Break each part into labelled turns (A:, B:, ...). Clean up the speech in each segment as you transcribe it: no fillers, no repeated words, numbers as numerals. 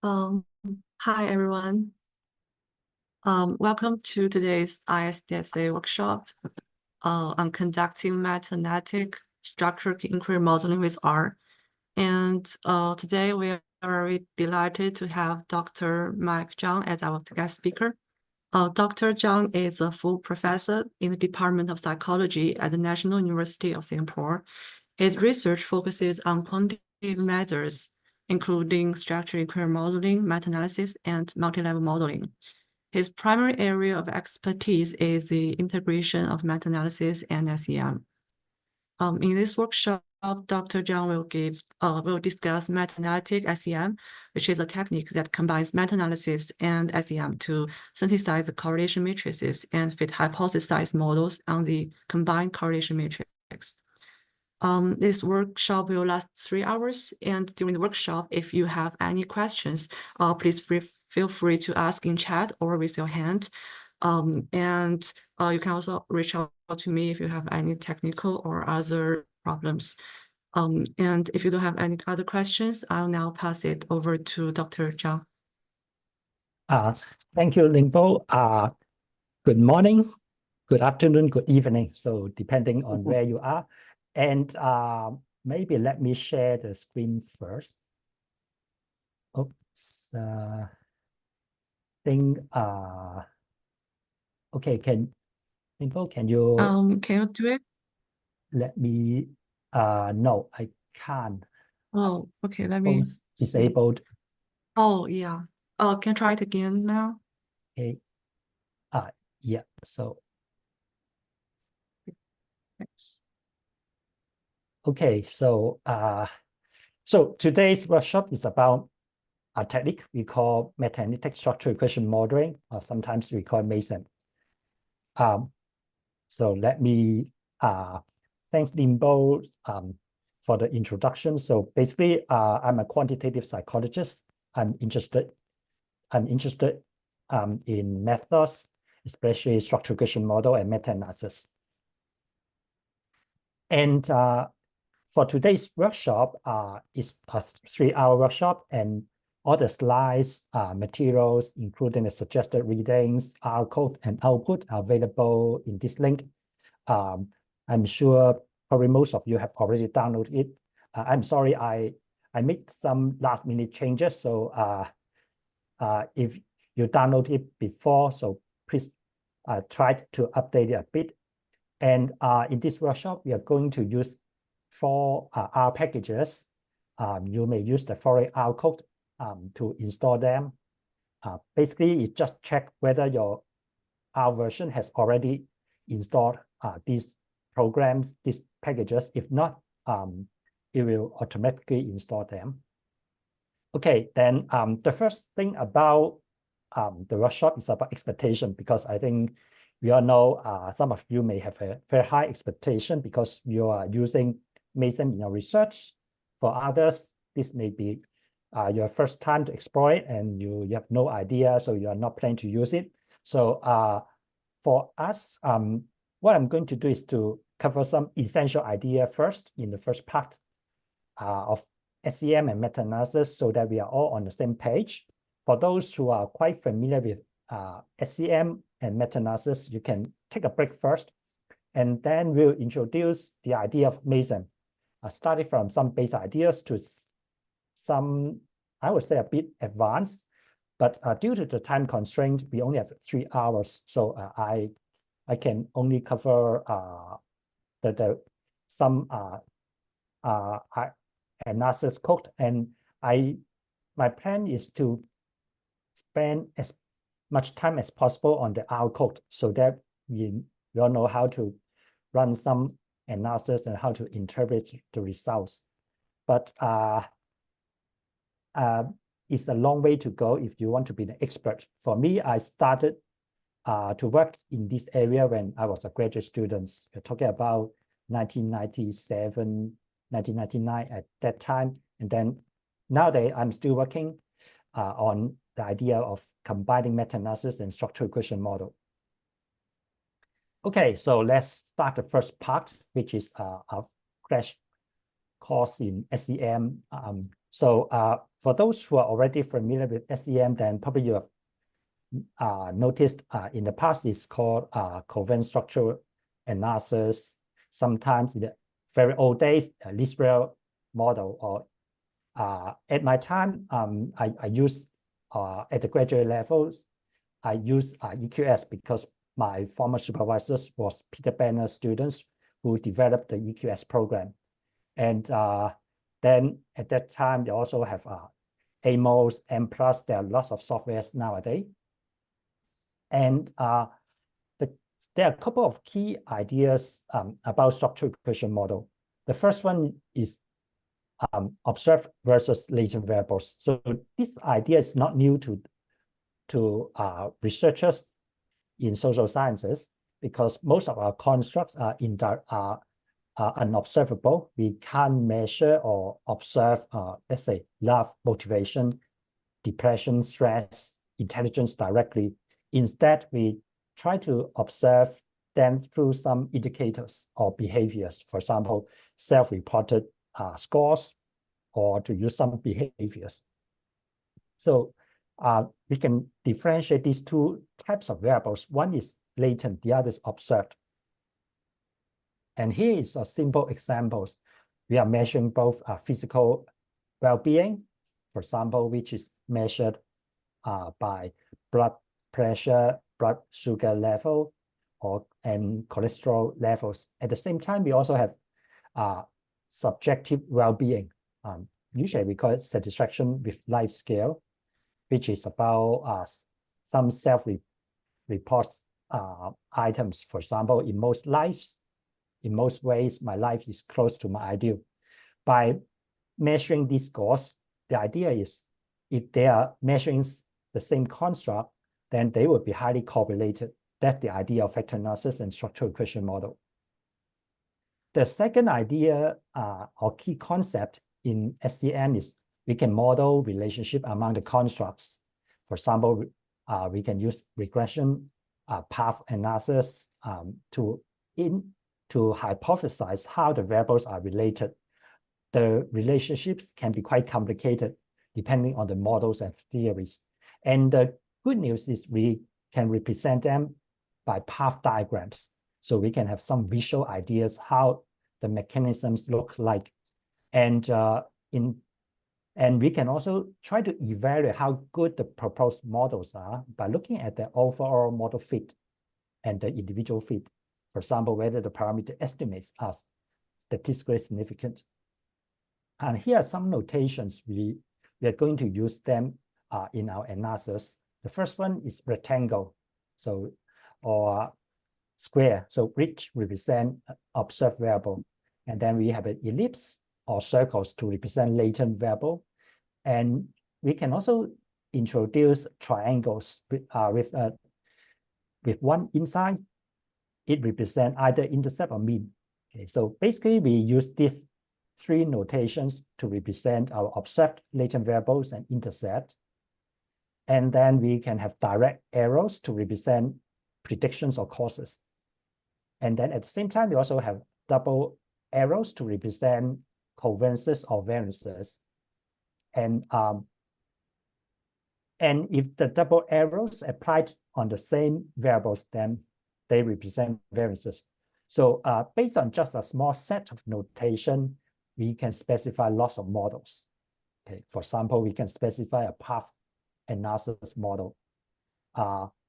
A: Um, Hi everyone. Welcome to today's ISDSA workshop on conducting meta-analytic structured inquiry modeling with R. And today we are very delighted to have Dr. Mike Cheung as our guest speaker. Dr. Cheung is a full professor in the Department of Psychology at the National University of Singapore. His research focuses on quantitative measures, including structured inquiry modeling, meta-analysis, and multi-level modeling. His primary area of expertise is the integration of meta-analysis and SEM. In this workshop, Dr. Cheung will discuss meta-analytic SEM, which is a technique that combines meta-analysis and SEM to synthesize the correlation matrices and fit hypothesized models on the combined correlation matrix. This workshop will last 3 hours, and during the workshop, if you have any questions, please feel free to ask in chat or raise your hand. And you can also reach out to me if you have any technical or other problems. And if you don't have any other questions, I'll now pass it over to Dr. Cheung.
B: Thank you, Lingbo. Good morning, good afternoon, good evening. So depending on where you are. And maybe let me share the screen first. Oops. Okay, Lingbo, can
A: you do it?
B: Let me no, I can't.
A: Oh, okay, let me
B: disabled.
A: See. Oh, yeah. Oh, can I try it again now?
B: Okay. Yeah, so.
A: Thanks.
B: Okay, so today's workshop is about a technique we call Meta-Analytic structural equation modeling, or sometimes we call it MASEM. So let me thank Lingbo for the introduction. So basically, I'm a quantitative psychologist. I'm interested in methods, especially structural equation model and meta-analysis. And for today's workshop, it's a 3-hour workshop, and all the slides, materials, including the suggested readings, R code, and output are available in this link. I'm sure probably most of you have already downloaded it. I'm sorry, I made some last-minute changes, so if you download it before, so please try to update it a bit. And in this workshop, we are going to use 4 R packages. You may use the following R code to install them. Basically, it just check whether your R version has already installed these programs, these packages. If not, it will automatically install them. Okay, then the first thing about the workshop is about expectation, because I think we all know some of you may have a very high expectation because you are using MASEM in your research. For others, this may be your first time to explore it and you have no idea, so you are not planning to use it. So for us, what I'm going to do is to cover some essential idea first in the first part of SEM and meta-analysis, so that we are all on the same page. For those who are quite familiar with SEM and meta-analysis, you can take a break first, and then we'll introduce the idea of MASEM, starting from some base ideas to some, I would say, a bit advanced. But due to the time constraint, we only have 3 hours, so I can only cover some analysis code, and my plan is to spend as much time as possible on the R code, so that we all know how to run some analysis and how to interpret the results. But it's a long way to go if you want to be an expert. For me, I started to work in this area when I was a graduate student. We're talking about 1997, 1999 at that time. And then nowadays, I'm still working on the idea of combining meta-analysis and structural equation model. Okay, so let's start the first part, which is a crash course in SEM. So for those who are already familiar with SEM, then probably you have noticed in the past it's called covariant structure analysis. Sometimes in the very old days, Liswell model, or at my time, I use at the graduate levels, I use EQS because my former supervisors was Peter Banner's students who developed the EQS program. And then at that time, they also have AMOS, M+, there are lots of softwares nowadays. And there are a couple of key ideas about structural equation model. The first one is observed versus latent variables. So this idea is not new to researchers in social sciences, because most of our constructs are unobservable. We can't measure or observe, let's say, love, motivation, depression, stress, intelligence directly. Instead, we try to observe them through some indicators or behaviors. For example, self-reported scores, or to use some behaviors. So we can differentiate these two types of variables. One is latent, the other is observed. And here is a simple examples. We are measuring both physical well-being, for example, which is measured by blood pressure, blood sugar level, and cholesterol levels. At the same time, we also have subjective well-being. Usually we call it satisfaction with life scale, which is about some self-report items. For example, in most ways, my life is close to my ideal. By measuring these scores, the idea is if they are measuring the same construct, then they will be highly correlated. That's the idea of factor analysis and structural equation model. The second idea or key concept in SEM is we can model relationship among the constructs. For example, we can use regression path analysis to hypothesize how the variables are related. The relationships can be quite complicated depending on the models and theories. And the good news is we can represent them by path diagrams. So we can have some visual ideas how the mechanisms look like. And we can also try to evaluate how good the proposed models are by looking at the overall model fit and the individual fit. For example, whether the parameter estimates are statistically significant. And here are some notations. We are going to use them in our analysis. The first one is rectangle, or square, so which represent observed variable. And then we have an ellipse or circles to represent latent variable. And we can also introduce triangles with one inside. It represents either intercept or mean. Okay, so basically we use these three notations to represent our observed latent variables and intercept. And then we can have direct arrows to represent predictions or causes. And then at the same time, we also have double arrows to represent covariances or variances. And if the double arrows applied on the same variables, then they represent variances. So based on just a small set of notation, we can specify lots of models. Okay, for example, we can specify a path analysis model.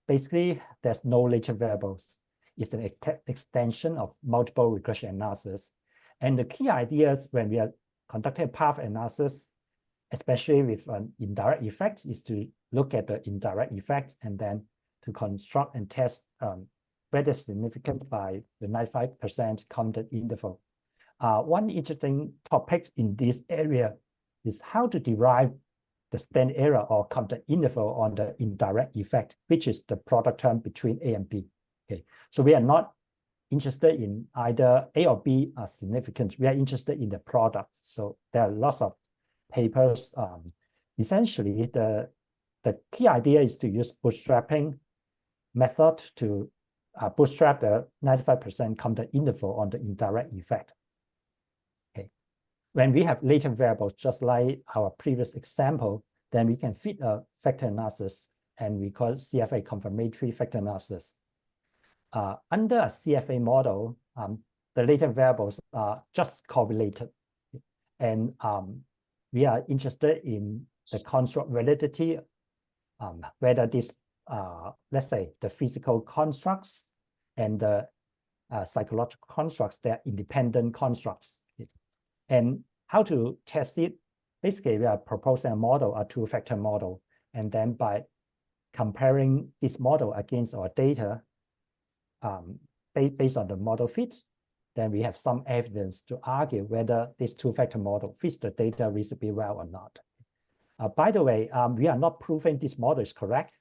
B: Basically, there's no latent variables. It's an extension of multiple regression analysis. And the key ideas when we are conducting path analysis, especially with an indirect effect, is to look at the indirect effect and then to construct and test whether significant by the 95% counted interval. One interesting topic in this area is how to derive the standard error or counted interval on the indirect effect, which is the product term between A and B. Okay, so we are not interested in either A or B are significant. We are interested in the product. So there are lots of papers. Essentially, the key idea is to use bootstrapping method to bootstrap the 95% counted interval on the indirect effect. Okay, when we have latent variables, just like our previous example, then we can fit a factor analysis, and we call it CFA confirmatory factor analysis. Under a CFA model, the latent variables are just correlated, and we are interested in the construct validity, whether this, let's say, the physical constructs and the psychological constructs, they are independent constructs. And how to test it? Basically, we are proposing a model, a two-factor model, and then by comparing this model against our data, based on the model fit, then we have some evidence to argue whether this two-factor model fits the data reasonably well or not. By the way, we are not proving this model is correct.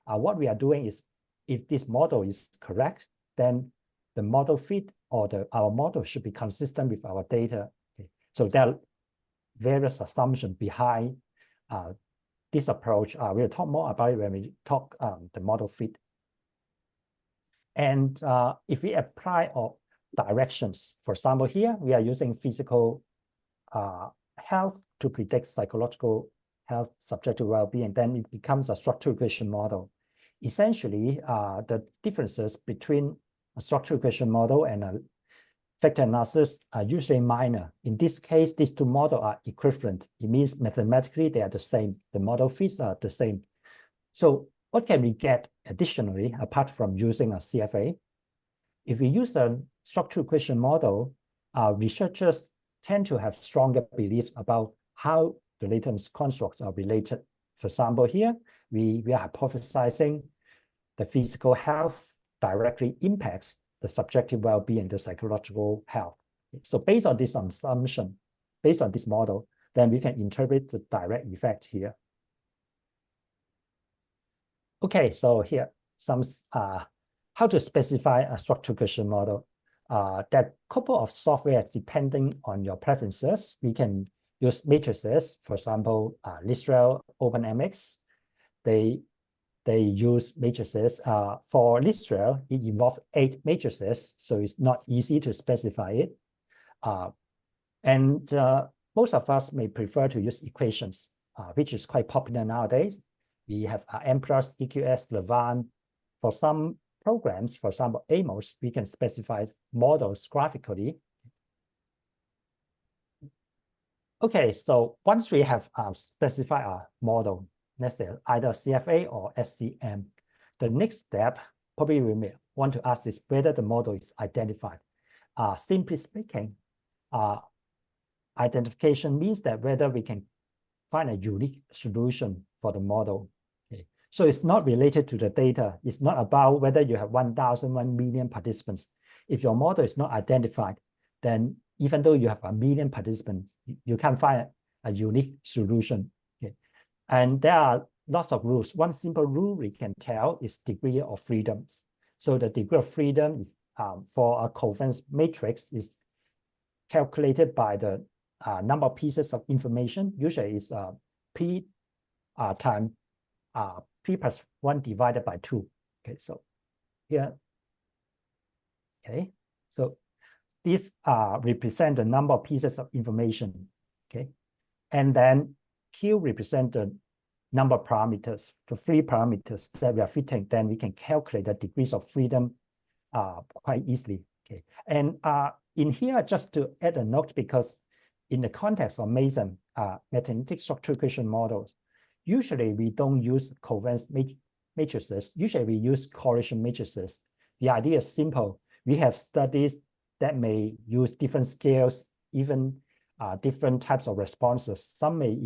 B: What we are doing is, if this model is correct, then the model fit or our model should be consistent with our data. Okay. So there are various assumptions behind this approach. We'll talk more about it when we talk the model fit. And if we apply our directions, for example, here we are using physical health to predict psychological health, subjective well-being, then it becomes a structural equation model. Essentially, the differences between a structural equation model and a factor analysis are usually minor. In this case, these two models are equivalent. It means mathematically they are the same. The model fits are the same. So what can we get additionally, apart from using a CFA? If we use a structural equation model, researchers tend to have stronger beliefs about how the latent constructs are related. For example, here, we are hypothesizing the physical health directly impacts the subjective well-being, the psychological health. So based on this assumption, based on this model, then we can interpret the direct effect here. Okay, so here, some how to specify a structural equation model. There are a couple of software depending on your preferences. We can use matrices, for example, Listral, OpenMX. They use matrices. For Listral, it involves 8 matrices, so it's not easy to specify it. Most of us may prefer to use equations, which is quite popular nowadays. We have M+, EQS, Levant. For some programs, for example, AMOS, we can specify models graphically. Okay, so once we have specified a model, let's say either CFA or SCM, the next step probably we may want to ask is whether the model is identified. Simply speaking, identification means that whether we can find a unique solution for the model. Okay. So it's not related to the data. It's not about whether you have 1,000, 1 million participants. If your model is not identified, then even though you have 1 million participants, you can't find a unique solution. Okay. And there are lots of rules. One simple rule we can tell is degree of freedoms. So the degree of freedom is for a covariance matrix is calculated by the number of pieces of information. Usually is P times P plus 1 divided by 2. Okay, so here, okay, so these represent the number of pieces of information. Okay, and then Q represent the number of parameters, the 3 parameters that we are fitting. Then we can calculate the degrees of freedom quite easily. Okay, and in here, just to add a note, because in the context of MASEM, Meta-Analytic structural equation models, usually we don't use covariance matrices. Usually we use correlation matrices. The idea is simple. We have studies that may use different scales, even different types of responses. Some may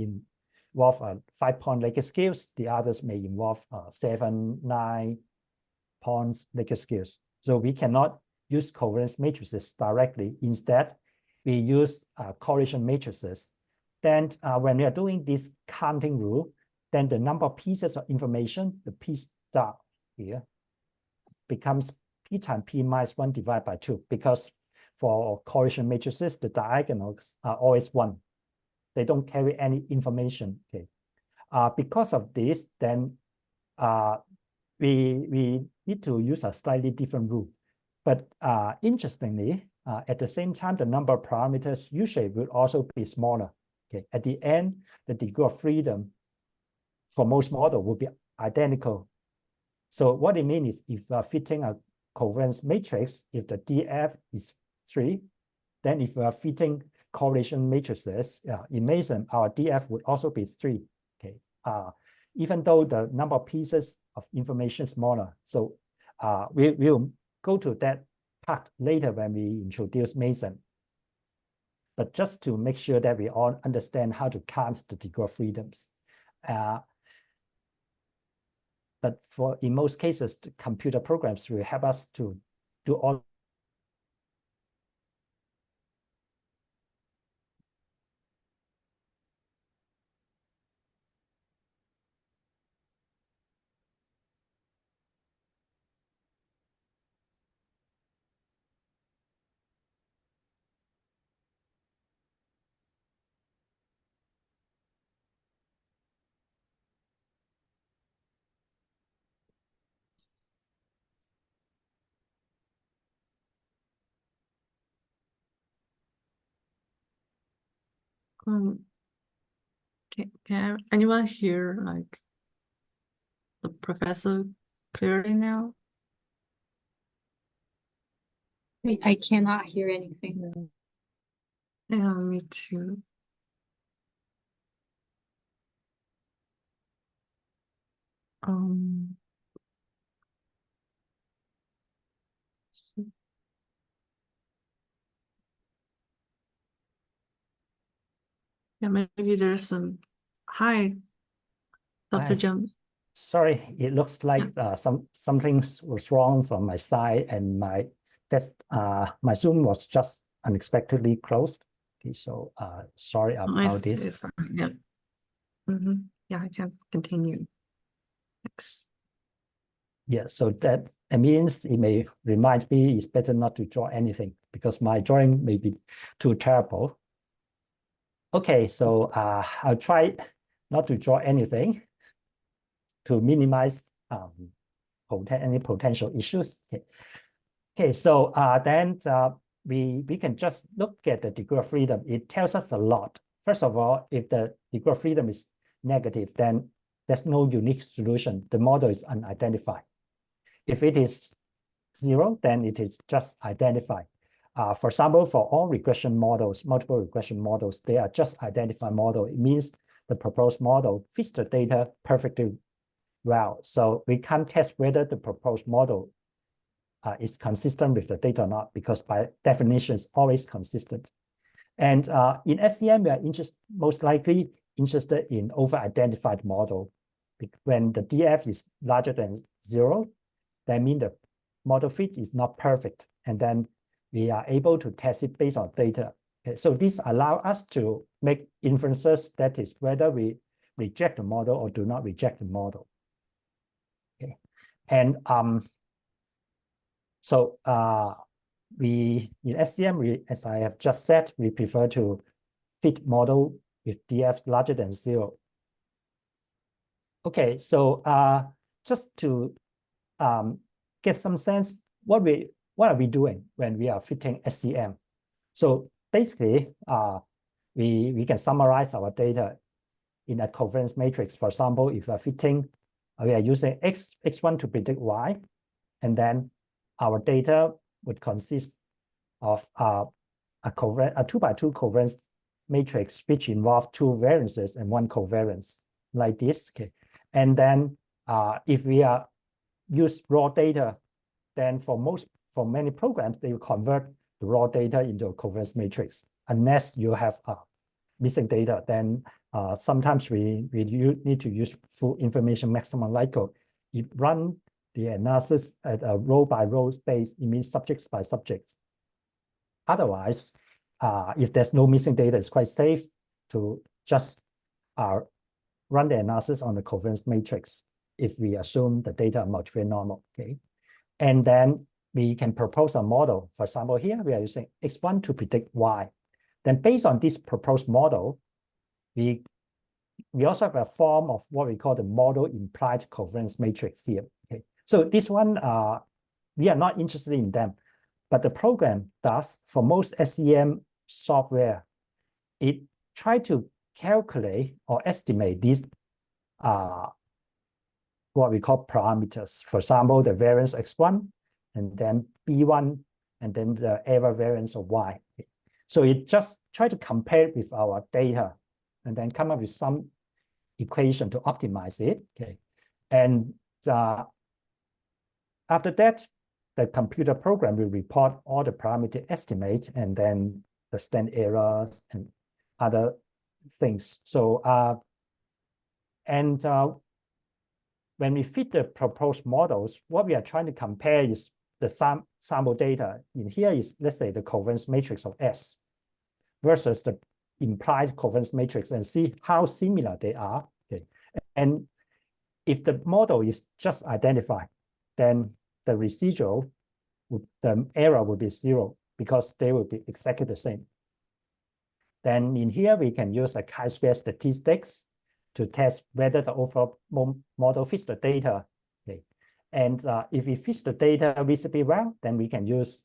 B: involve 5-point Likert scales. The others may involve 7, 9 points Likert scales. So we cannot use covariance matrices directly. Instead, we use correlation matrices. Then when we are doing this counting rule, then the number of pieces of information, the P star here, becomes P times P minus 1 divided by 2, because for correlation matrices, the diagonals are always 1. They don't carry any information. Okay. Because of this, then we need to use a slightly different rule. But interestingly, At the same time, the number of parameters usually will also be smaller. Okay, at the end, the degree of freedom for most model will be identical. So what it means is if we are fitting a covariance matrix, if the DF is 3, then if we are fitting correlation matrices in MASEM, our DF would also be 3. Okay, even though the number of pieces of information is smaller. So we will go to that part later when we introduce MASEM. But just to make sure that we all understand how to count the degree of freedoms. But in most cases, the computer programs will help us to do all.
A: Can anyone hear like the professor clearly now?
C: I cannot hear anything.
A: Yeah, me too. Yeah, maybe there's some. Hi, Dr. Cheung.
B: Sorry, it looks like something was wrong from my side, and my Zoom was just unexpectedly closed. Okay, so sorry about this.
A: Yeah. Yeah, I can continue. Thanks.
B: Yeah, so that means it may remind me it's better not to draw anything because my drawing may be too terrible. Okay, so I'll try not to draw anything to minimize any potential issues. Okay, so then we can just look at the degree of freedom. It tells us a lot. First of all, if the degree of freedom is negative, then there's no unique solution. The model is unidentified. If it is 0, then it is just identified. For example, for all regression models, multiple regression models, they are just identified model. It means the proposed model fits the data perfectly well. So we can't test whether the proposed model is consistent with the data or not, because by definition, it's always consistent. And in SEM, we are most likely interested in over-identified model. When the DF is larger than 0, that means the model fit is not perfect. And then we are able to test it based on data. Okay, so this allows us to make inferences, that is whether we reject the model or do not reject the model. Okay, and so in SEM, as I have just said, we prefer to fit model with DF larger than 0. Okay, so just to get some sense, what are we doing when we are fitting SEM? So basically, we can summarize our data in a covariance matrix. For example, if we are fitting, we are using x1 to predict y, and then our data would consist of a 2x2 covariance matrix, which involves 2 variances and 1 covariance, like this. Okay, and then if we use raw data, then for many programs, they will convert the raw data into a covariance matrix. Unless you have missing data, then sometimes we need to use full information maximum likelihood. It run the analysis at a row by row base, it means subjects by subjects. Otherwise, if there's no missing data, it's quite safe to just run the analysis on the covariance matrix if we assume the data are multivariate normal. Okay, and then we can propose a model. For example, here we are using x1 to predict y. Then based on this proposed model, we also have a form of what we call the model implied covariance matrix here. Okay, so this one, we are not interested in them. But the program does, for most SEM software, it tries to calculate or estimate these what we call parameters. For example, the variance x1, and then b1, and then the error variance of y. So it just try to compare with our data and then come up with some equation to optimize it. Okay. And after that, the computer program will report all the parameter estimates and then the standard errors and other things. So when we fit the proposed models, what we are trying to compare is the sample data. In here is, let's say, the covariance matrix of S versus the implied covariance matrix, and see how similar they are. Okay. And if the model is just identified, then the residual, the error will be 0 because they will be exactly the same. Then in here, we can use a chi-square statistics to test whether the overall model fits the data. Okay. And if it fits the data reasonably well, then we can use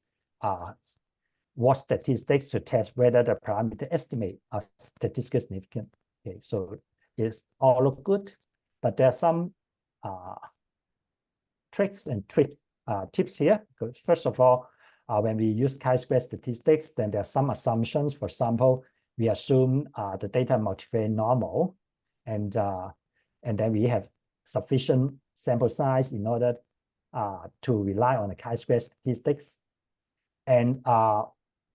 B: what statistics to test whether the parameter estimate are statistically significant. Okay, so it's all look good, but there are some tricks and tips here. Because first of all, when we use chi-square statistics, then there are some assumptions. For example, we assume the data multivariate normal, and then we have sufficient sample size in order to rely on the chi-square statistics. And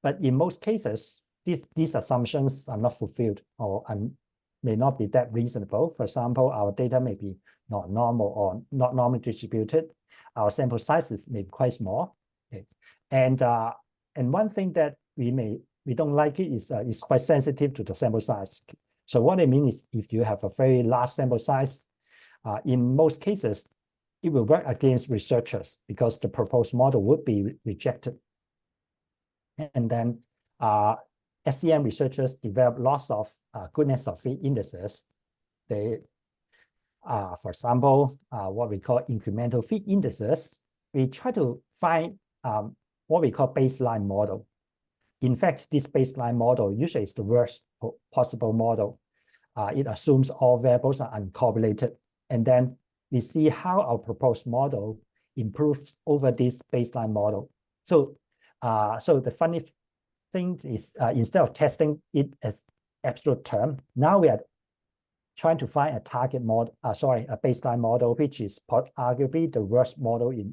B: but in most cases, these assumptions are not fulfilled or may not be that reasonable. For example, our data may be not normal or not normally distributed. Our sample sizes may be quite small. Okay. And one thing that we don't like it is quite sensitive to the sample size. So what I mean is, if you have a very large sample size, in most cases, it will work against researchers because the proposed model would be rejected. And then SEM researchers develop lots of goodness of fit indices. They, for example, what we call incremental fit indices. We try to find what we call baseline model. In fact, this baseline model usually is the worst possible model. It assumes all variables are uncorrelated. And then we see how our proposed model improves over this baseline model. So the funny thing is, instead of testing it as absolute term, now we are trying to find a target model, a baseline model, which is arguably the worst model in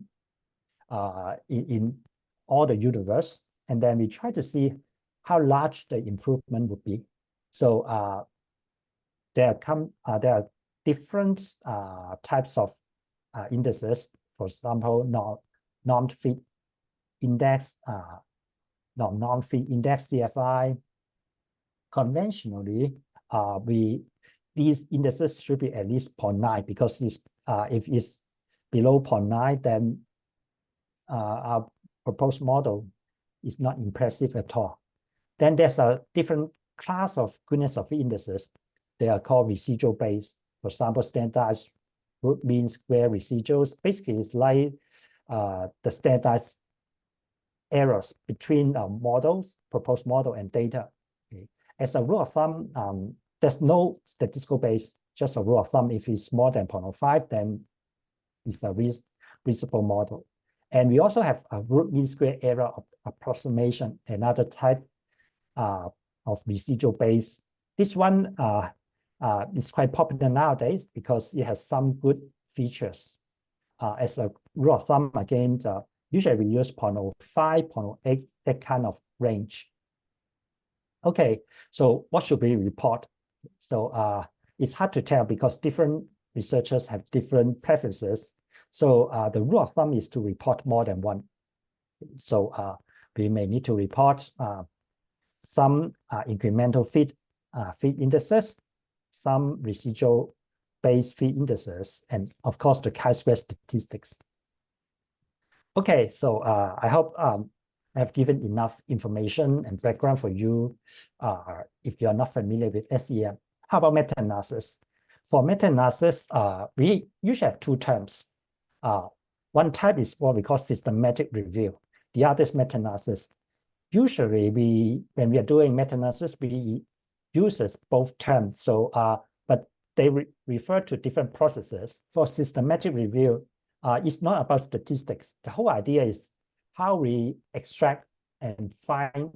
B: all the universe. And then we try to see how large the improvement would be. So there are different types of indices. For example, non-fit index, non-fit index CFI. Conventionally, these indices should be at least 0.9, because if it's below 0.9, then our proposed model is not impressive at all. Then there's a different class of goodness of indices. They are called residual based. For example, standardized root mean square residuals. Basically, it's like the standardized errors between models, proposed model, and data. Okay. As a rule of thumb, there's no statistical base, just a rule of thumb. If it's more than 0.05, then it's a reasonable model. And we also have a root mean square error of approximation, another type of residual base. This one is quite popular nowadays because it has some good features. As a rule of thumb, again, usually we use 0.05, 0.08, that kind of range. Okay, so what should we report? So it's hard to tell because different researchers have different preferences. So the rule of thumb is to report more than one. So we may need to report some incremental fit indices, some residual based fit indices, and of course the chi-square statistics. Okay, so I hope I have given enough information and background for you if you are not familiar with SEM. How about meta-analysis? For meta-analysis, we usually have two terms. One type is what we call systematic review. the other is meta-analysis. Usually, when we are doing meta-analysis, we use both terms. So, but they refer to different processes. For systematic review, it's not about statistics. The whole idea is how we extract and find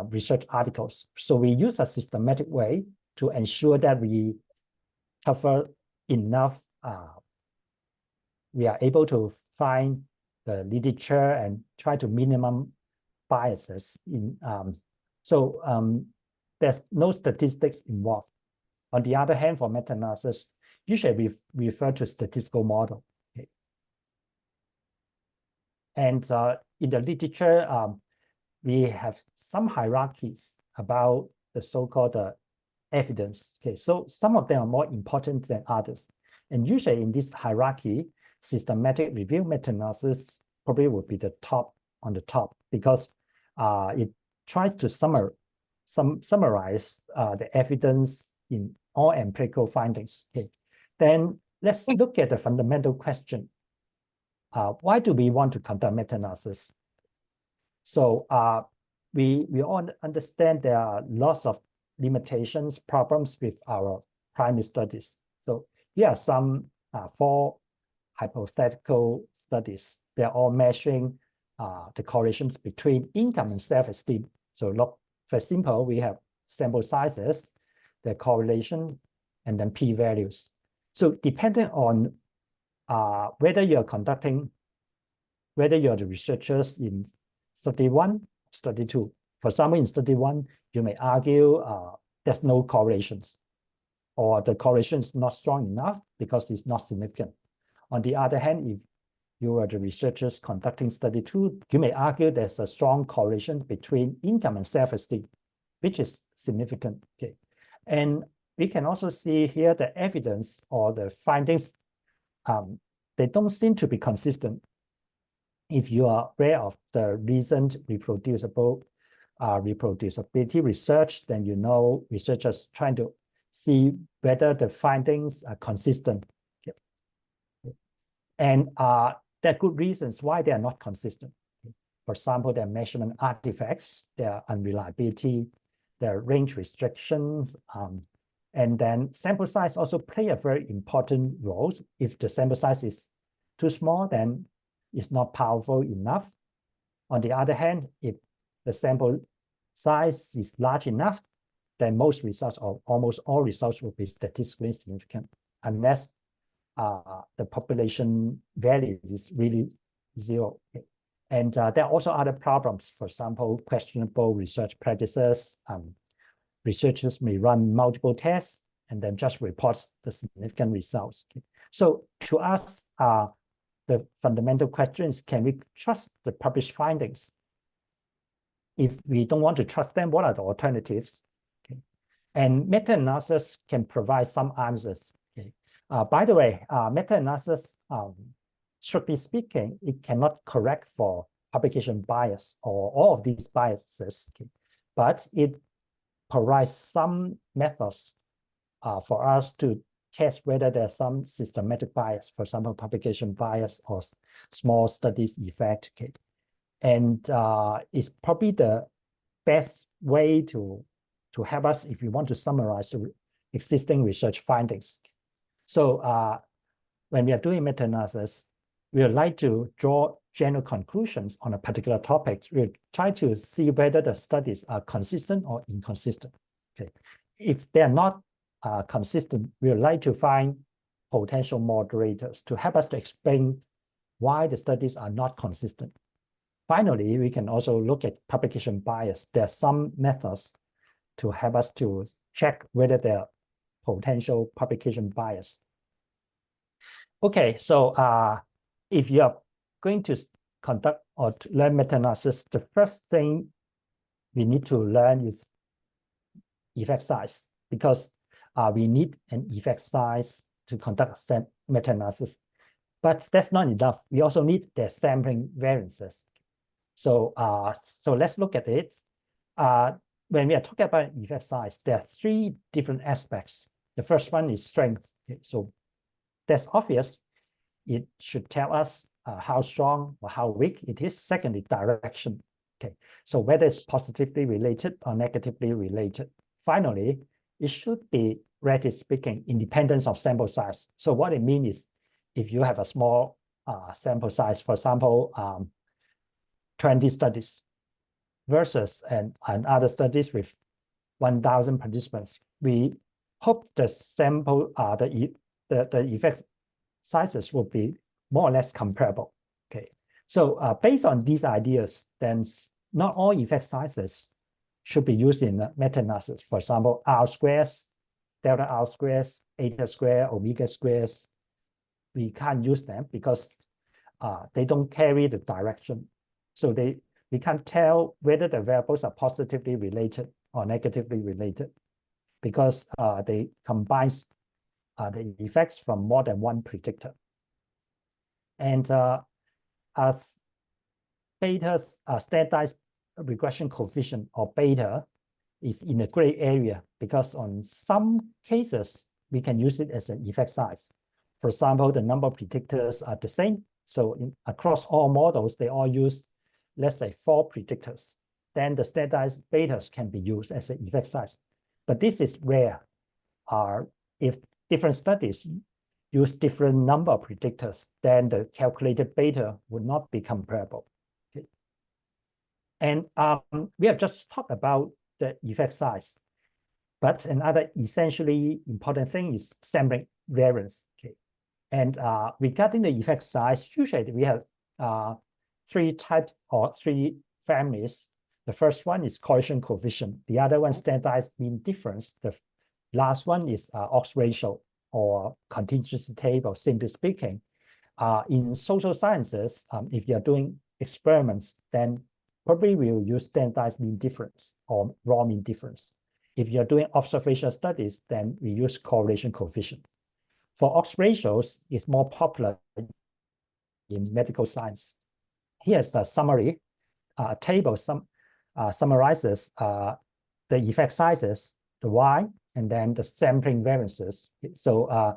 B: research articles. So we use a systematic way to ensure that we cover enough, we are able to find the literature and try to minimum biases in there's no statistics involved. On the other hand, for meta-analysis, usually we refer to statistical model. Okay. And in the literature, we have some hierarchies about the so-called evidence. Okay, so some of them are more important than others. And usually in this hierarchy, systematic review meta-analysis probably would be on the top because it tries to summarize the evidence in all empirical findings. Okay, then let's look at the fundamental question. Why do we want to conduct meta-analysis? So we all understand there are lots of limitations, problems with our primary studies. So here are some 4 hypothetical studies. They're all measuring the correlations between income and self-esteem. So look, for example, we have sample sizes, the correlation, and then p-values. So depending on whether you're the researchers in study 1, study 2. For example, in study 1, you may argue there's no correlations, or the correlation is not strong enough because it's not significant. On the other hand, if you are the researchers conducting study 2, you may argue there's a strong correlation between income and self-esteem, which is significant. Okay, and we can also see here the evidence or the findings, they don't seem to be consistent. If you are aware of the recent reproducibility research, then you know researchers trying to see whether the findings are consistent. Okay. And there are good reasons why they are not consistent. Okay. For example, their measurement artifacts, their unreliability, their range restrictions, and then sample size also play a very important role. If the sample size is too small, then it's not powerful enough. On the other hand, if the sample size is large enough, then most results or almost all results will be statistically significant unless the population value is really 0. And there are also other problems. For example, questionable research practices. Researchers may run multiple tests and then just report the significant results. Okay. So to us, the fundamental question is, can we trust the published findings? If we don't want to trust them, what are the alternatives? Okay. And meta-analysis can provide some answers. Okay. By the way, meta-analysis, strictly speaking, it cannot correct for publication bias or all of these biases, okay. But it provides some methods for us to test whether there's some systematic bias, for example, publication bias or small studies effect. Okay. And it's probably the best way to help us if we want to summarize the existing research findings. So when we are doing meta-analysis, we would like to draw general conclusions on a particular topic. We'll try to see whether the studies are consistent or inconsistent. Okay. If they're not consistent, we would like to find potential moderators to help us to explain why the studies are not consistent. Finally, we can also look at publication bias. There are some methods to help us to check whether there are potential publication bias. Okay, so if you are going to conduct or to learn meta-analysis, the first thing we need to learn is effect size, because we need an effect size to conduct meta-analysis. But that's not enough. We also need the sampling variances. So, so let's look at it. When we are talking about effect size, there are 3 different aspects. The first one is strength. Okay, so that's obvious. It should tell us how strong or how weak it is. Secondly, direction. Okay, so whether it's positively related or negatively related. Finally, it should be, relatively speaking, independence of sample size. So what it means is, if you have a small sample size, for example, 20 studies versus and other studies with 1,000 participants, we hope the sample, the effect sizes will be more or less comparable. Okay, so based on these ideas, then not all effect sizes should be used in meta-analysis. For example, R squares, delta R squares, eta square, omega squares, we can't use them because they don't carry the direction. So we can't tell whether the variables are positively related or negatively related because they combine the effects from more than one predictor. And as beta's standardized regression coefficient, or beta, is in a gray area because on some cases, we can use it as an effect size. For example, the number of predictors are the same. So across all models, they all use, let's say, 4 predictors. Then the standardized betas can be used as an effect size. But this is rare. If different studies use different number of predictors, then the calculated beta would not be comparable. Okay. And we have just talked about the effect size. But another essentially important thing is sampling variance. Okay. And regarding the effect size, usually we have 3 types or 3 families. The first one is correlation coefficient. The other one, standardized mean difference. The last one is odds ratio or contingency table, simply speaking. In social sciences, if you're doing experiments, then probably we'll use standardized mean difference or raw mean difference. If you're doing observational studies, then we use correlation coefficient. For odds ratios, it's more popular in medical science. Here's the summary table. Summarizes the effect sizes, the Y, and then the sampling variances. So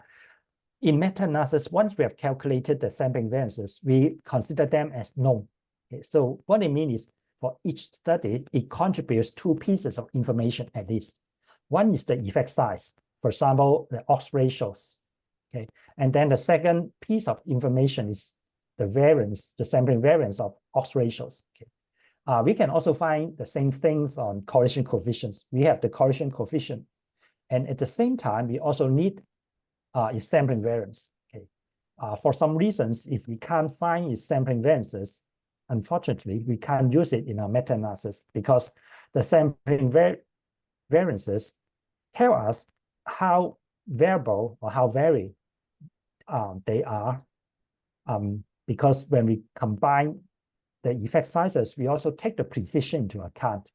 B: in meta-analysis, once we have calculated the sampling variances, we consider them as known. Okay, so what it means is, for each study, it contributes 2 pieces of information at least. One is the effect size, for example, the odds ratios. Okay, and then the second piece of information is the variance, the sampling variance of odds ratios. Okay. We can also find the same things on correlation coefficients. We have the correlation coefficient, and at the same time, we also need its sampling variance. Okay. For some reasons, if we can't find its sampling variances, unfortunately, we can't use it in our meta-analysis because the sampling variances tell us how variable or how varied they are. Because when we combine the effect sizes, we also take the precision into account.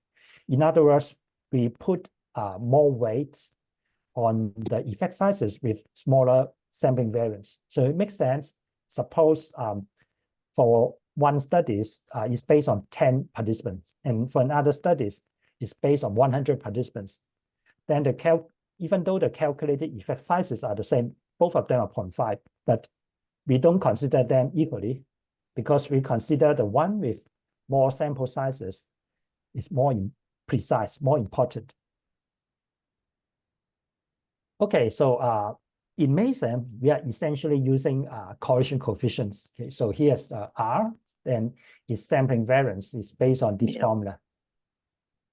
B: In other words, we put more weights on the effect sizes with smaller sampling variance. So it makes sense. Suppose for one studies, it's based on 10 participants, and for another studies, it's based on 100 participants. Then even though the calculated effect sizes are the same, both of them are 0.5, but we don't consider them equally because we consider the one with more sample sizes is more precise, more important. Okay, so in MASEM, we are essentially using correlation coefficients. Okay, so here's R, and its sampling variance is based on this formula.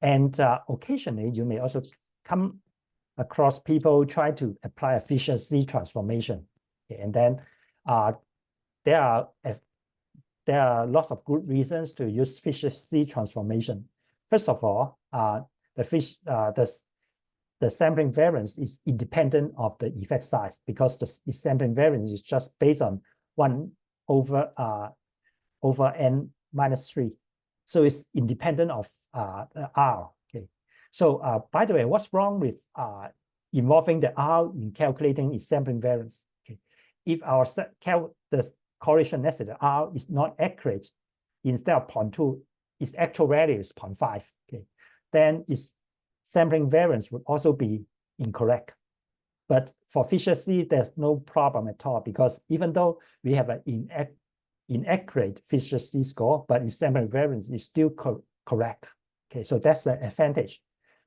B: And occasionally, you may also come across people try to apply a Fisher-Z transformation. Okay, and then there are lots of good reasons to use Fisher-Z transformation. First of all, the sampling variance is independent of the effect size because the sampling variance is just based on 1 over n minus 3. So it's independent of R. Okay. So by the way, what's wrong with involving the R in calculating its sampling variance? Okay. If the correlation necessary R is not accurate, instead of 0.2, its actual value is 0.5. Okay. Then its sampling variance would also be incorrect. But for Fisher-Z, there's no problem at all because even though we have an inaccurate Fisher score, but its sampling variance is still correct. Okay, so that's the advantage.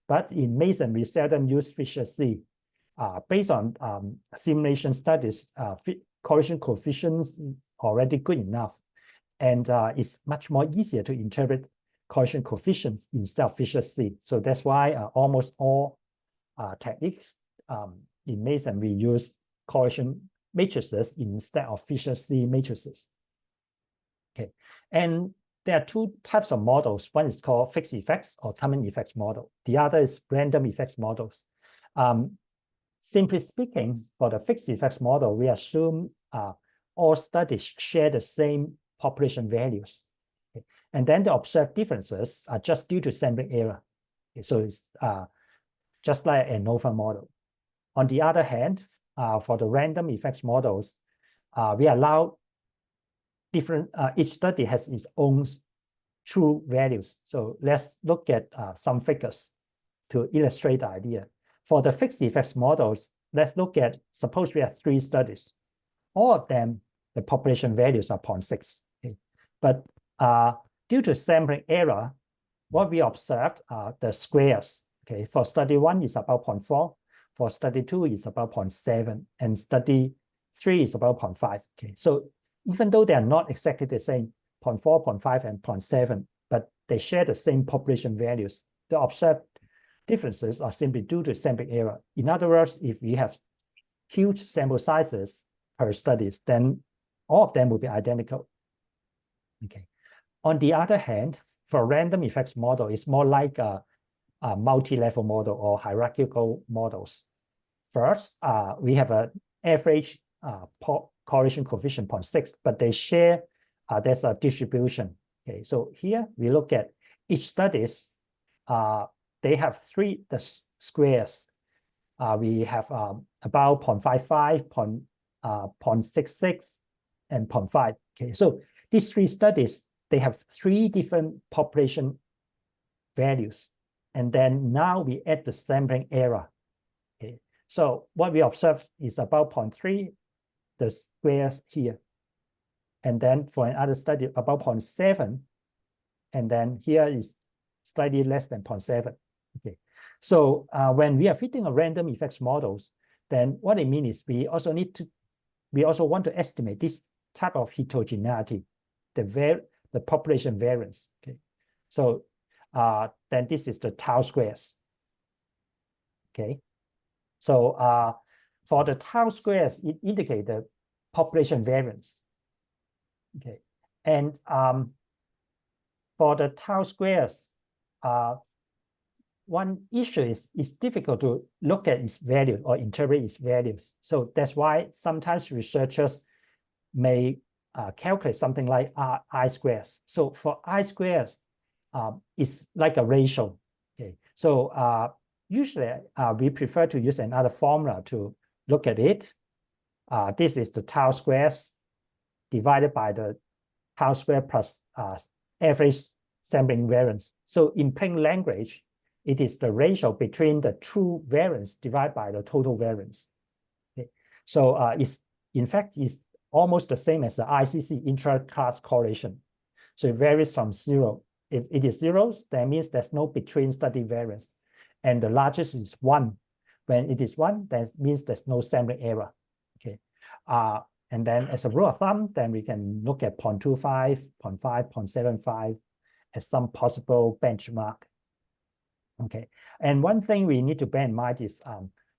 B: But in MASEM, we seldom use Fisher C. Based on simulation studies, correlation coefficients already good enough, and it's much more easier to interpret correlation coefficients instead of Fisher C. So that's why almost all techniques in MASEM, we use correlation matrices instead of Fisher C matrices. Okay, and there are two types of models. One is called fixed effects or common effects model. The other is random effects models. Simply speaking, for the fixed effects model, we assume all studies share the same population values. Okay. And then the observed differences are just due to sampling error. Okay. So it's just like an ANOVA model. On the other hand, for the random effects models, we allow different, each study has its own true values. So let's look at some figures to illustrate the idea. For the fixed effects models, let's look at, suppose we have 3 studies. All of them, the population values are 0.6. Okay. But due to sampling error, what we observed are the squares. Okay. For study 1 is about 0.4. For study 2 is about 0.7. And study 3 is about 0.5. Okay. So even though they are not exactly the same, 0.4, 0.5, and 0.7, but they share the same population values, the observed differences are simply due to sampling error. In other words, if we have huge sample sizes per studies, then all of them will be identical. Okay. On the other hand, for random effects model, it's more like a multi-level model or hierarchical models. First, we have an average correlation coefficient 0.6, but they share, there's a distribution. Okay, so here we look at each studies, they have the squares. We have about 0.55, 0.66, and 0.5. Okay, so these 3 studies, they have 3 different population values. And then now we add the sampling error. Okay, so what we observe is about 0.3, the squares here. And then for another study, about 0.7. And then here is slightly less than 0.7. Okay, so when we are fitting a random effects models, then what it means is we also want to estimate this type of heterogeneity, the population variance. Okay, so then this is the tau squares. Okay, so for the tau squares, it indicates the population variance. Okay, and for the tau squares, one issue is it's difficult to look at its value or interpret its values. So that's why sometimes researchers may calculate something like I squares. So for I squares, it's like a ratio. Okay, so usually we prefer to use another formula to look at it. This is the tau squares divided by the tau square plus average sampling variance. So in plain language, it is the ratio between the true variance divided by the total variance. Okay. So in fact, it's almost the same as the ICC intra-class correlation. So it varies from 0. If it is 0, that means there's no between study variance. And the largest is 1. When it is 1, that means there's no sampling error. Okay. And then as a rule of thumb, then we can look at 0.25, 0.5, 0.75 as some possible benchmark. Okay, and one thing we need to bear in mind is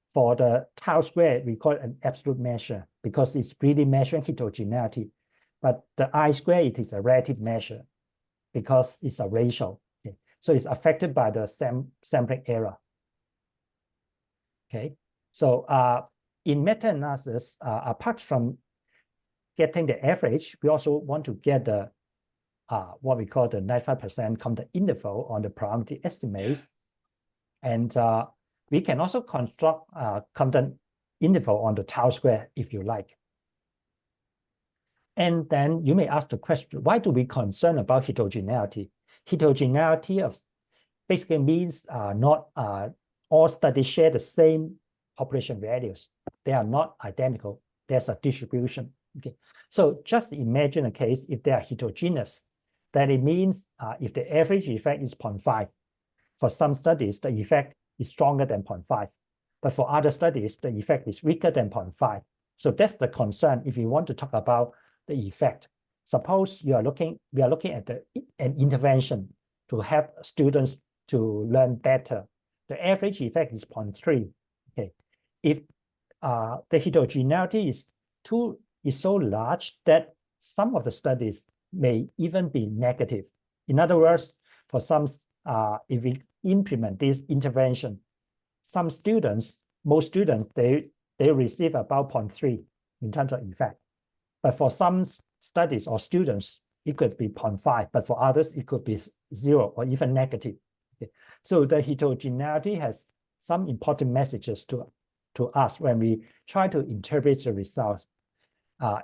B: for the tau square, we call it an absolute measure because it's really measuring heterogeneity. But the I square, it is a relative measure because it's a ratio. Okay, so it's affected by the sampling error. Okay, so in meta-analysis, apart from getting the average, we also want to get the what we call the 95% confidence interval on the probability estimates. And we can also construct a confidence interval on the tau square if you like. And then you may ask the question, why do we concern about heterogeneity? Heterogeneity basically means not all studies share the same population values. They are not identical. There's a distribution. Okay, so just imagine a case if they are heterogeneous, then it means if the average effect is 0.5, for some studies, the effect is stronger than 0.5. But for other studies, the effect is weaker than 0.5. So that's the concern if you want to talk about the effect. Suppose we are looking at an intervention to help students to learn better. The average effect is 0.3. Okay, if the heterogeneity is so large that some of the studies may even be negative. In other words, for some, if we implement this intervention, most students, they receive about 0.3 in terms of effect. But for some studies or students, it could be 0.5, but for others, it could be 0 or even negative. Okay. So the heterogeneity has some important messages to us when we try to interpret the results,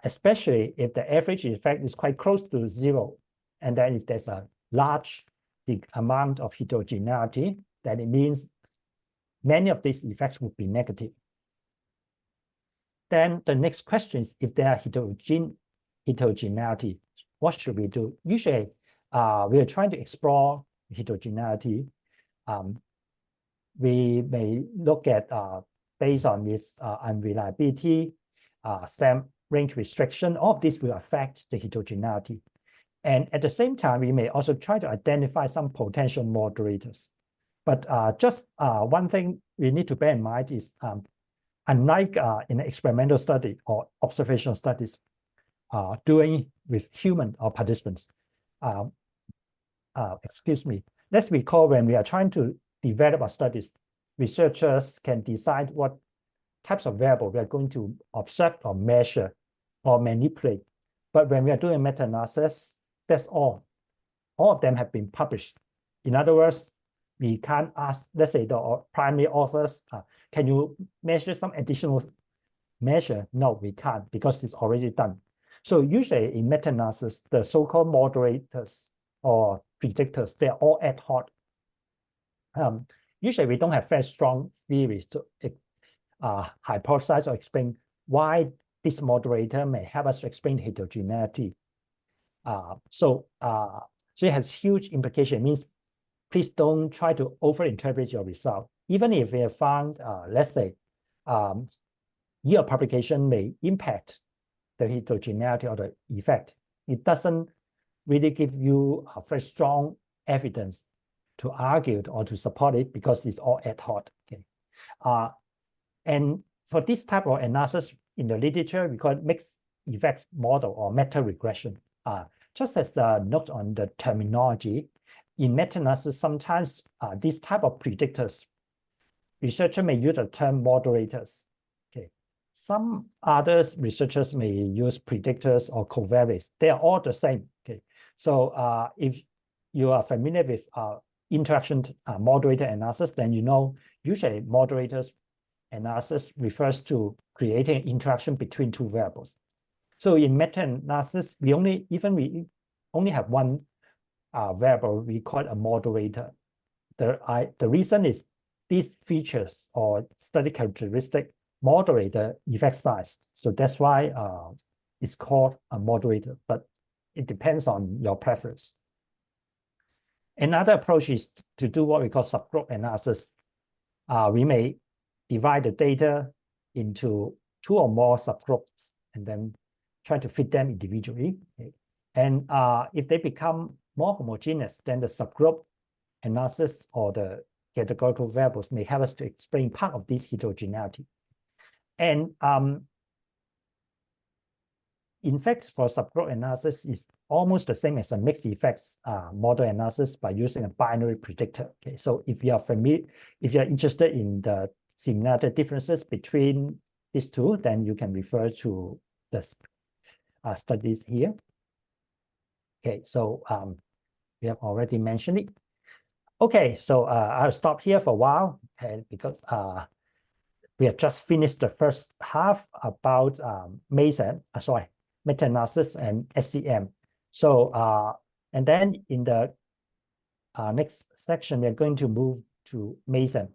B: especially if the average effect is quite close to 0. And then if there's a large amount of heterogeneity, then it means many of these effects would be negative. Then the next question is, if there are heterogeneity, what should we do? Usually, we are trying to explore heterogeneity. We may look at, based on this unreliability, SAM range restriction, all of this will affect the heterogeneity. And at the same time, we may also try to identify some potential moderators. But just one thing we need to bear in mind is, unlike in an experimental study or observational studies doing with human or participants, excuse me, let's recall when we are trying to develop our studies, researchers can decide what types of variable we are going to observe or measure or manipulate. But when we are doing meta-analysis, that's all. All of them have been published. In other words, we can't ask, let's say, the primary authors, can you measure some additional measure? No, we can't, because it's already done. So usually in meta-analysis, the so-called moderators or predictors, they're all ad hoc. Usually we don't have very strong theories to hypothesize or explain why this moderator may help us to explain heterogeneity. So it has huge implication. It means please don't try to overinterpret your result. Even if we have found, let's say, year of publication may impact the heterogeneity or the effect, it doesn't really give you a very strong evidence to argue or to support it, because it's all ad hoc. Okay. And for this type of analysis in the literature, we call it mixed effects model or meta-regression. Just as a note on the terminology, in meta-analysis, sometimes this type of predictors, researchers may use the term moderators. Okay. Some others researchers may use predictors or covariates. They are all the same. Okay. So if you are familiar with interaction moderator analysis, then you know usually moderators analysis refers to creating interaction between two variables. So in meta-analysis, we only have one variable we call a moderator. The reason is these features or study characteristic moderate the effect size. So that's why it's called a moderator, but it depends on your preference. Another approach is to do what we call subgroup analysis. We may divide the data into 2 or more subgroups and then try to fit them individually. Okay. And if they become more homogeneous, then the subgroup analysis or the categorical variables may help us to explain part of this heterogeneity. And in fact, for subgroup analysis, is almost the same as a mixed effects model analysis by using a binary predictor. Okay, so if you are familiar, if you are interested in the similarity differences between these two, then you can refer to the studies here. Okay, so we have already mentioned it. Okay, so I'll stop here for a while, and because we have just finished the first half about MASEM, meta-analysis and SCM. So and then in the next section, we're going to move to MASEM.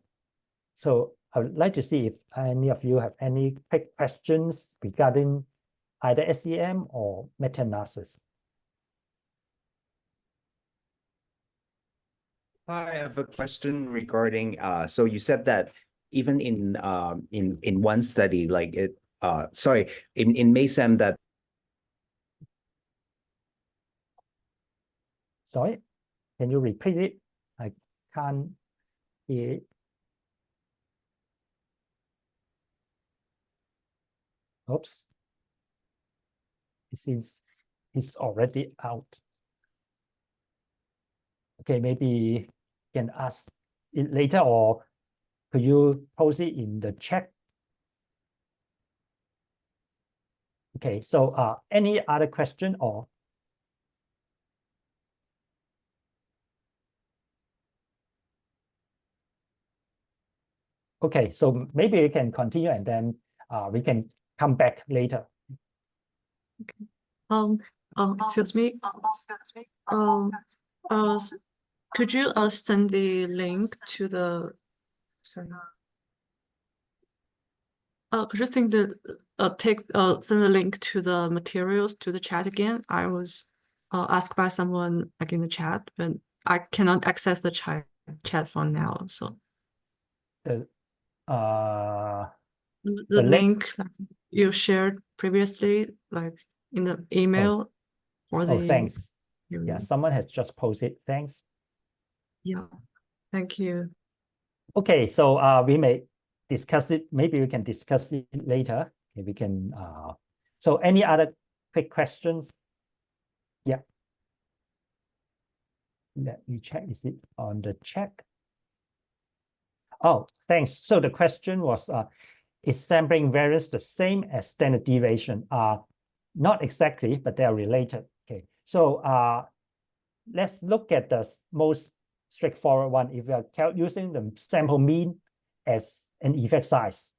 B: So I would like to see if any of you have any quick questions regarding either SEM or meta-analysis.
D: I have a question regarding so you said that even in one study, like in MASEM that
B: Sorry, can you repeat it? I can't hear it. Oops. It seems it's already out. Okay, maybe you can ask it later, or could you post it in the chat? Okay, so any other question or? Okay, so maybe we can continue and then we can come back later.
A: Excuse me. Could you send the link to the, sorry. Could you send the link to the materials to the chat again? I was asked by someone like in the chat, but I cannot access the chat for now. So
B: The
A: link like you shared previously, like in the email for the.
B: Oh, thanks. Yeah, someone has just posted. Thanks.
A: Yeah, thank you.
B: Okay, so we may discuss it. Maybe we can discuss it later. Okay, we can. So any other quick questions? Yeah. Let me check. Is it on the chat? Oh, thanks. So the question was, is sampling variance the same as standard deviation? Not exactly, but they are related. Okay, so let's look at the most straightforward one. If we are using the sample mean as an effect size,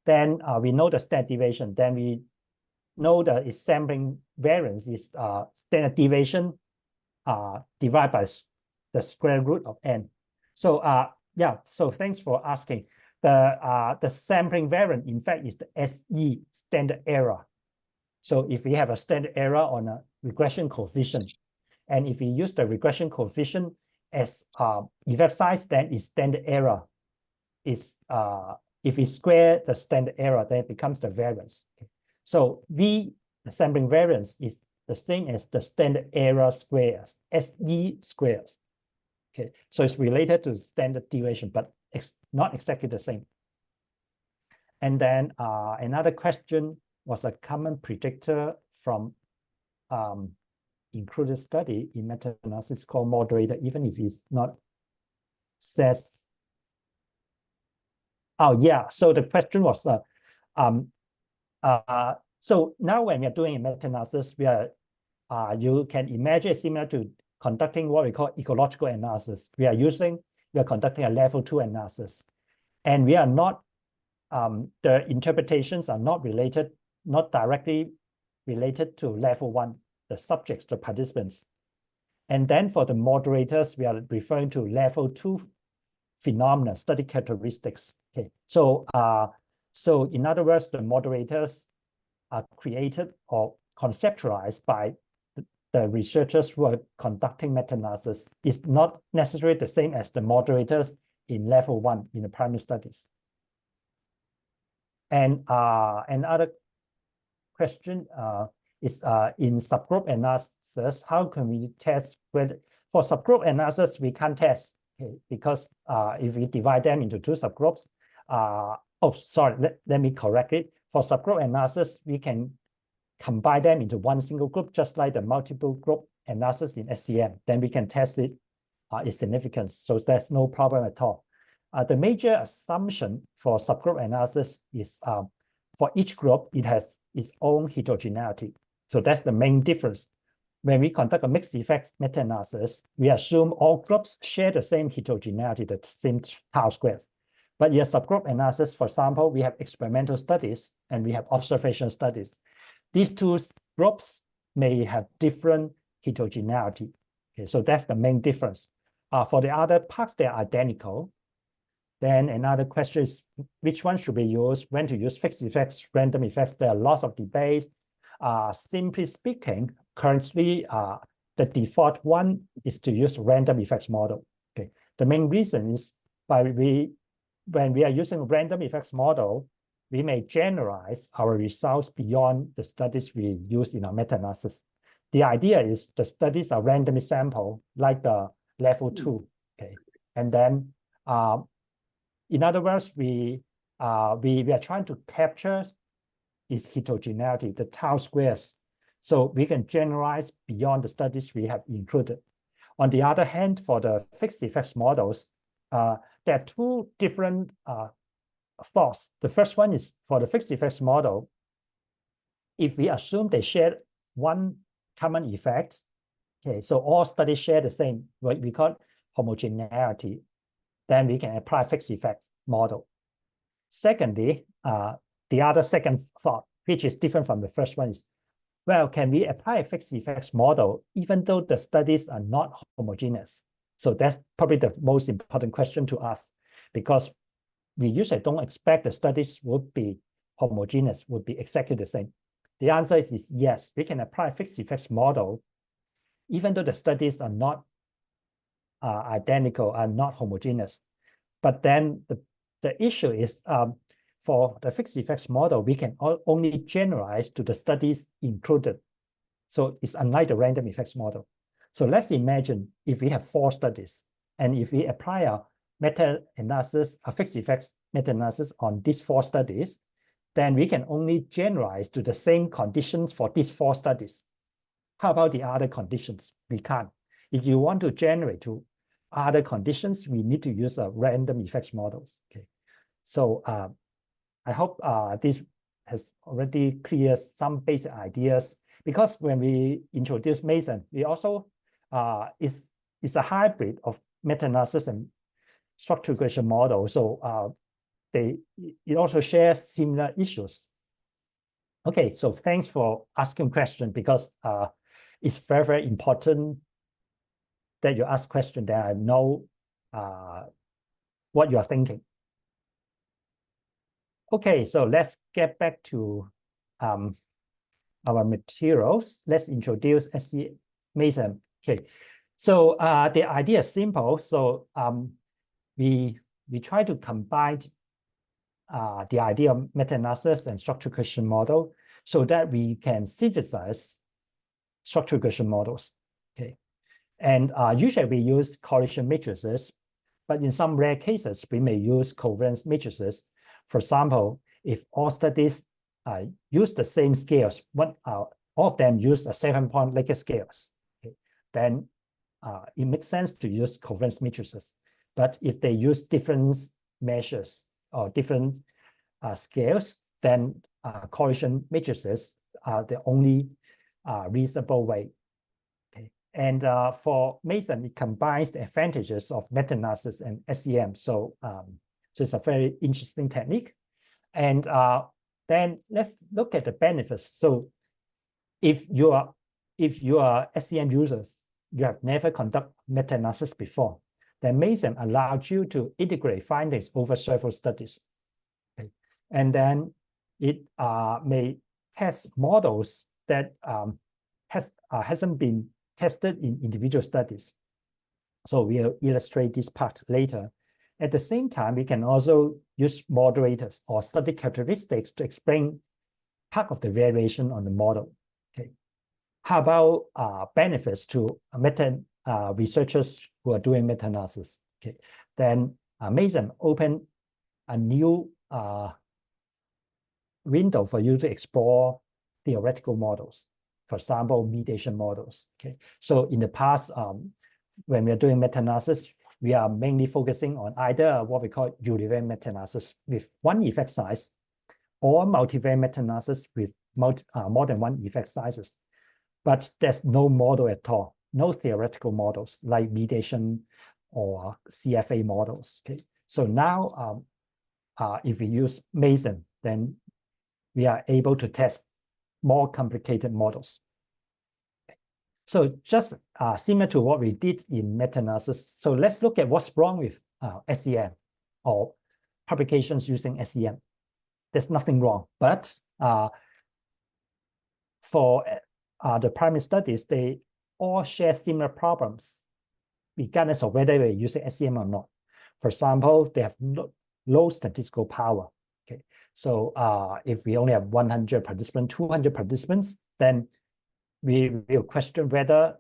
B: then we know the standard deviation. Then we know the sampling variance is standard deviation divided by the square root of n. So yeah, so thanks for asking. The sampling variance, in fact, is the SE, standard error. So if we have a standard error on a regression coefficient, and if we use the regression coefficient as effect size, then its standard error is, if we square the standard error, then it becomes the variance. Okay. So V, the sampling variance, is the same as the standard error squares, SE squares. Okay, so it's related to standard deviation, but it's not exactly the same. And then another question was a common predictor from included study in meta-analysis called moderator, even if it's not says. Oh yeah, so the question was, so now when we are doing a meta-analysis, we are, you can imagine similar to conducting what we call ecological analysis. We are conducting a level 2 analysis, and we are not, the interpretations are not directly related to level 1, the subjects, the participants. And then for the moderators, we are referring to level 2 phenomena, study characteristics. Okay, so so in other words, the moderators are created or conceptualized by the researchers who are conducting meta-analysis. Is not necessarily the same as the moderators in level 1 in the primary studies. And another question is in subgroup analysis, how can we test whether, for subgroup analysis, we can't test, okay, because if we divide them into 2 subgroups, oh, sorry, let me correct it. For subgroup analysis, we can combine them into one single group, just like the multiple group analysis in SCM. Then we can test its significance. So there's no problem at all. The major assumption for subgroup analysis is for each group, it has its own heterogeneity. So that's the main difference. When we conduct a mixed effect meta-analysis, we assume all groups share the same heterogeneity, the same tau squares. But in a subgroup analysis, for example, we have experimental studies and we have observation studies. These 2 groups may have different heterogeneity. Okay, so that's the main difference. For the other parts, they're identical. Then another question is, which one should we use? When to use fixed effects, random effects? There are lots of debates. simply speaking, currently the default one is to use random effects model. Okay, the main reason is when we are using random effects model, we may generalize our results beyond the studies we use in our meta-analysis. The idea is the studies are randomly sampled, like the level 2. Okay, and then in other words, we are trying to capture its heterogeneity, the tau squares, so we can generalize beyond the studies we have included. On the other hand, for the fixed effects models, there are two different thoughts. The first one is for the fixed effects model, if we assume they share one common effect, okay, so all studies share the same, what we call homogeneity, then we can apply fixed effect model. Secondly, the other second thought, which is different from the first one, is, well, can we apply a fixed effects model even though the studies are not homogeneous? So that's probably the most important question to ask, because we usually don't expect the studies would be homogeneous, would be exactly the same. The answer is yes, we can apply fixed effects model even though the studies are not identical, are not homogeneous. But then the issue is for the fixed effects model, we can only generalize to the studies included. So it's unlike the random effects model. So let's imagine if we have 4 studies, and if we apply a meta-analysis, a fixed effects meta-analysis on these 4 studies, then we can only generalize to the same conditions for these 4 studies. How about the other conditions? We can't. If you want to generate to other conditions, we need to use a random effects models. Okay, so I hope this has already cleared some basic ideas, because when we introduce MASEM, we also it's a hybrid of meta-analysis and structural regression model. So it also shares similar issues. Okay, so thanks for asking questions, because it's very, very important that you ask questions, that I know what you are thinking. Okay, so let's get back to our materials. Let's introduce SC MASEM. Okay, so the idea is simple. So we try to combine the idea of meta-analysis and structural regression model so that we can synthesize structural regression models. Okay, and usually we use correlation matrices, but in some rare cases we may use covariance matrices. For example, if all studies use the same scales, all of them use a 7-point Likert scales, okay, then it makes sense to use covariance matrices. But if they use different measures or different scales, then correlation matrices are the only reasonable way. Okay, and for MASEM, it combines the advantages of meta-analysis and SEM. So so it's a very interesting technique. And then let's look at the benefits. So if you are SEM users, you have never conducted meta-analysis before, then MASEM allows you to integrate findings over several studies. Okay. And then it may test models that hasn't been tested in individual studies. So we'll illustrate this part later. At the same time, we can also use moderators or study characteristics to explain part of the variation on the model. Okay. How about benefits to researchers who are doing meta-analysis? Okay. Then MASEM open a new window for you to explore theoretical models, for example, mediation models. Okay. So in the past, when we are doing meta-analysis, we are mainly focusing on either what we call univariate meta-analysis with one effect size, or multivariate meta-analysis with more than one effect sizes. But there's no model at all, no theoretical models like mediation or CFA models. Okay, so now if we use MASEM, then we are able to test more complicated models. So just similar to what we did in meta-analysis. So let's look at what's wrong with SEM or publications using SEM. There's nothing wrong, but for the primary studies, they all share similar problems, regardless of whether we're using SEM or not. For example, they have low statistical power. Okay, so if we only have 100 participants, 200 participants, then we will question whether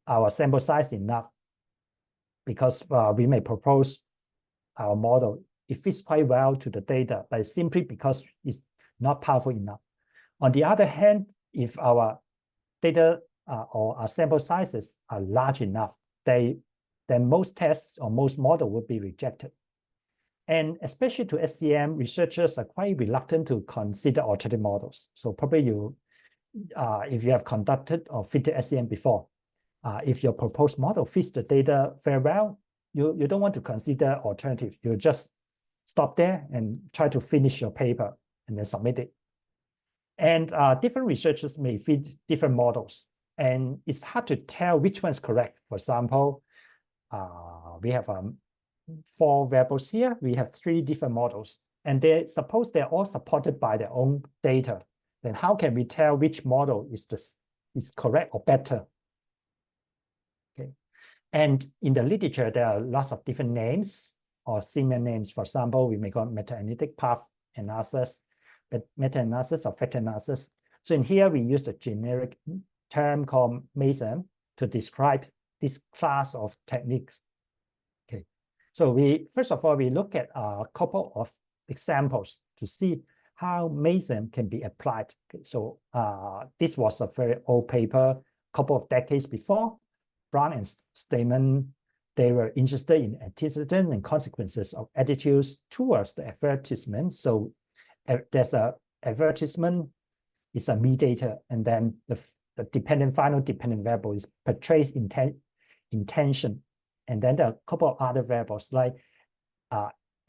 B: our sample size is enough, because we may propose our model. It fits quite well to the data, but simply because it's not powerful enough. On the other hand, if our data or our sample sizes are large enough, then most tests or most model will be rejected. And especially to SEM, researchers are quite reluctant to consider alternative models. So probably if you have conducted or fitted SEM before, if your proposed model fits the data very well, you don't want to consider alternative. You just stop there and try to finish your paper and then submit it. And different researchers may fit different models, and it's hard to tell which one is correct. For example, we have 4 variables here. We have 3 different models, and suppose they're all supported by their own data. Then how can we tell which model is correct or better? Okay, and in the literature, there are lots of different names or similar names. For example, we may call meta-analytic path analysis, but meta-analysis or factor analysis. So in here, we use a generic term called MASEM to describe this class of techniques. Okay, so first of all, we look at a couple of examples to see how MASEM can be applied. Okay, so this was a very old paper, a couple of decades before. Brown and Stamen, they were interested in antecedents and consequences of attitudes towards the advertisement. So there's a advertisement is a mediator, and then the final dependent variable is purchase intention, and then there are a couple of other variables like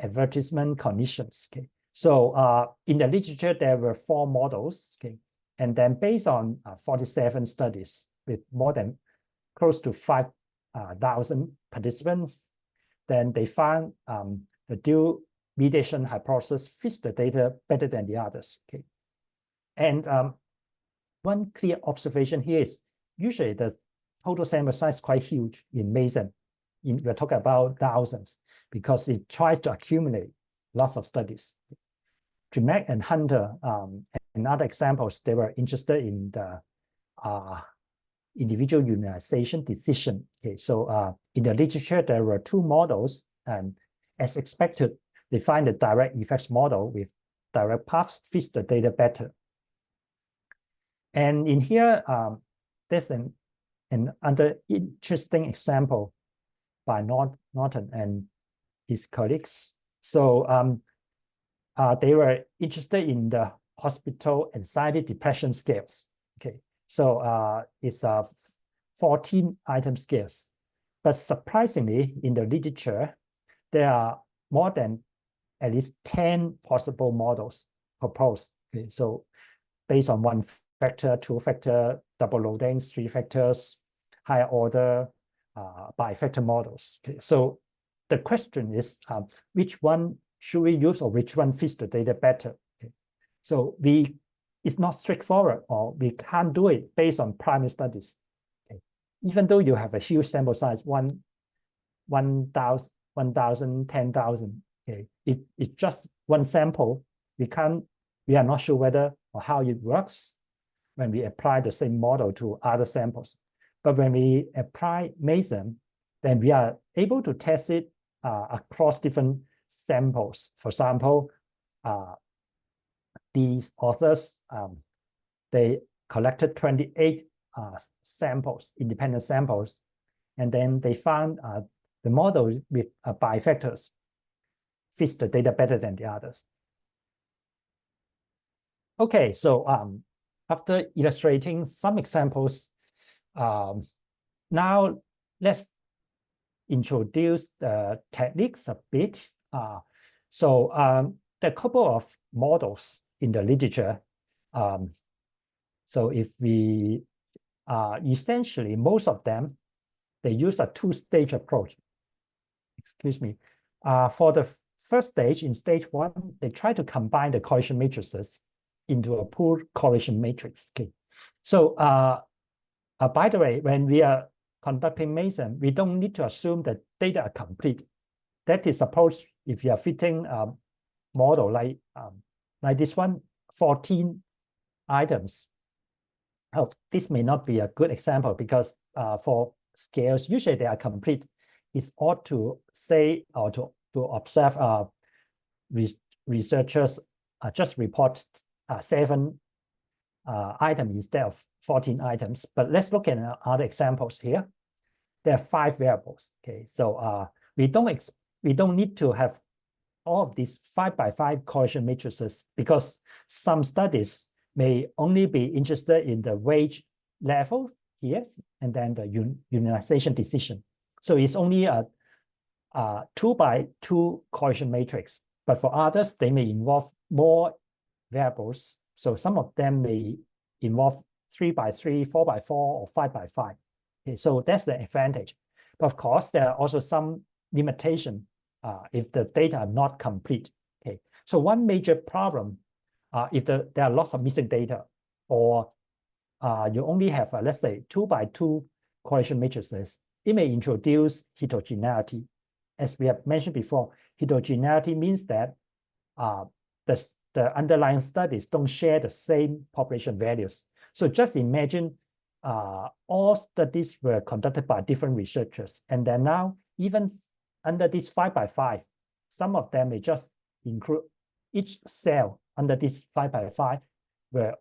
B: advertisement conditions. Okay, so in the literature there were 4 models. Okay, and then based on 47 studies with more than close to 5,000 participants, then they found the dual mediation hypothesis fits the data better than the others. Okay, and one clear observation here is usually the total sample size is quite huge in MASEM. We're talking about thousands, because it tries to accumulate lots of studies. Trimac and Hunter and other examples, they were interested in the individual unionization decision. Okay, so in the literature, there were 2 models, and as expected, they find the direct effects model with direct paths fits the data better. And in here, there's another interesting example by Norton and his colleagues. So they were interested in the hospital anxiety depression scales. Okay, so it's a 14-item scales. But surprisingly, in the literature, there are more than at least 10 possible models proposed. Okay, so based on 1 factor, 2 factor, double loading, 3 factors, higher order, bi-factor models. Okay, so the question is, which one should we use, or which one fits the data better? Okay, so it's not straightforward, or we can't do it based on primary studies. Okay, even though you have a huge sample size, 1,000, 10,000. Okay, it's just 1 sample. We are not sure whether or how it works when we apply the same model to other samples. But when we apply MASEM, then we are able to test it across different samples. For example, these authors, they collected 28 samples, independent samples, and then they found the model with bifactors fits the data better than the others. Okay, so after illustrating some examples, now let's introduce the techniques a bit. So there are a couple of models in the literature. So if we essentially, most of them, they use a 2-stage approach. Excuse me. For the first stage, in stage 1, they try to combine the correlation matrices into a pooled correlation matrix. Okay, so by the way, when we are conducting MASEM, we don't need to assume that data are complete. That is suppose if you are fitting a model like this one, 14 items. Oh, this may not be a good example because for scales, usually they are complete. It's ought to say or to observe researchers just report 7 items instead of 14 items. But let's look at other examples here. There are 5 variables. Okay, so we don't need to have all of these 5 by 5 correlation matrices because some studies may only be interested in the wage level here and then the unionization decision. So it's only a 2 by 2 correlation matrix. But for others, they may involve more variables. So some of them may involve 3 by 3, 4 by 4, or 5 by 5. Okay, so that's the advantage. But of course, there are also some limitation if the data are not complete. Okay, so one major problem, if there are lots of missing data, or you only have, let's say, 2 by 2 correlation matrices, it may introduce heterogeneity. As we have mentioned before, heterogeneity means that the underlying studies don't share the same population values. So just imagine all studies were conducted by different researchers. And then now, even under this 5 by 5, some of them may just include each cell under this 5 by 5 were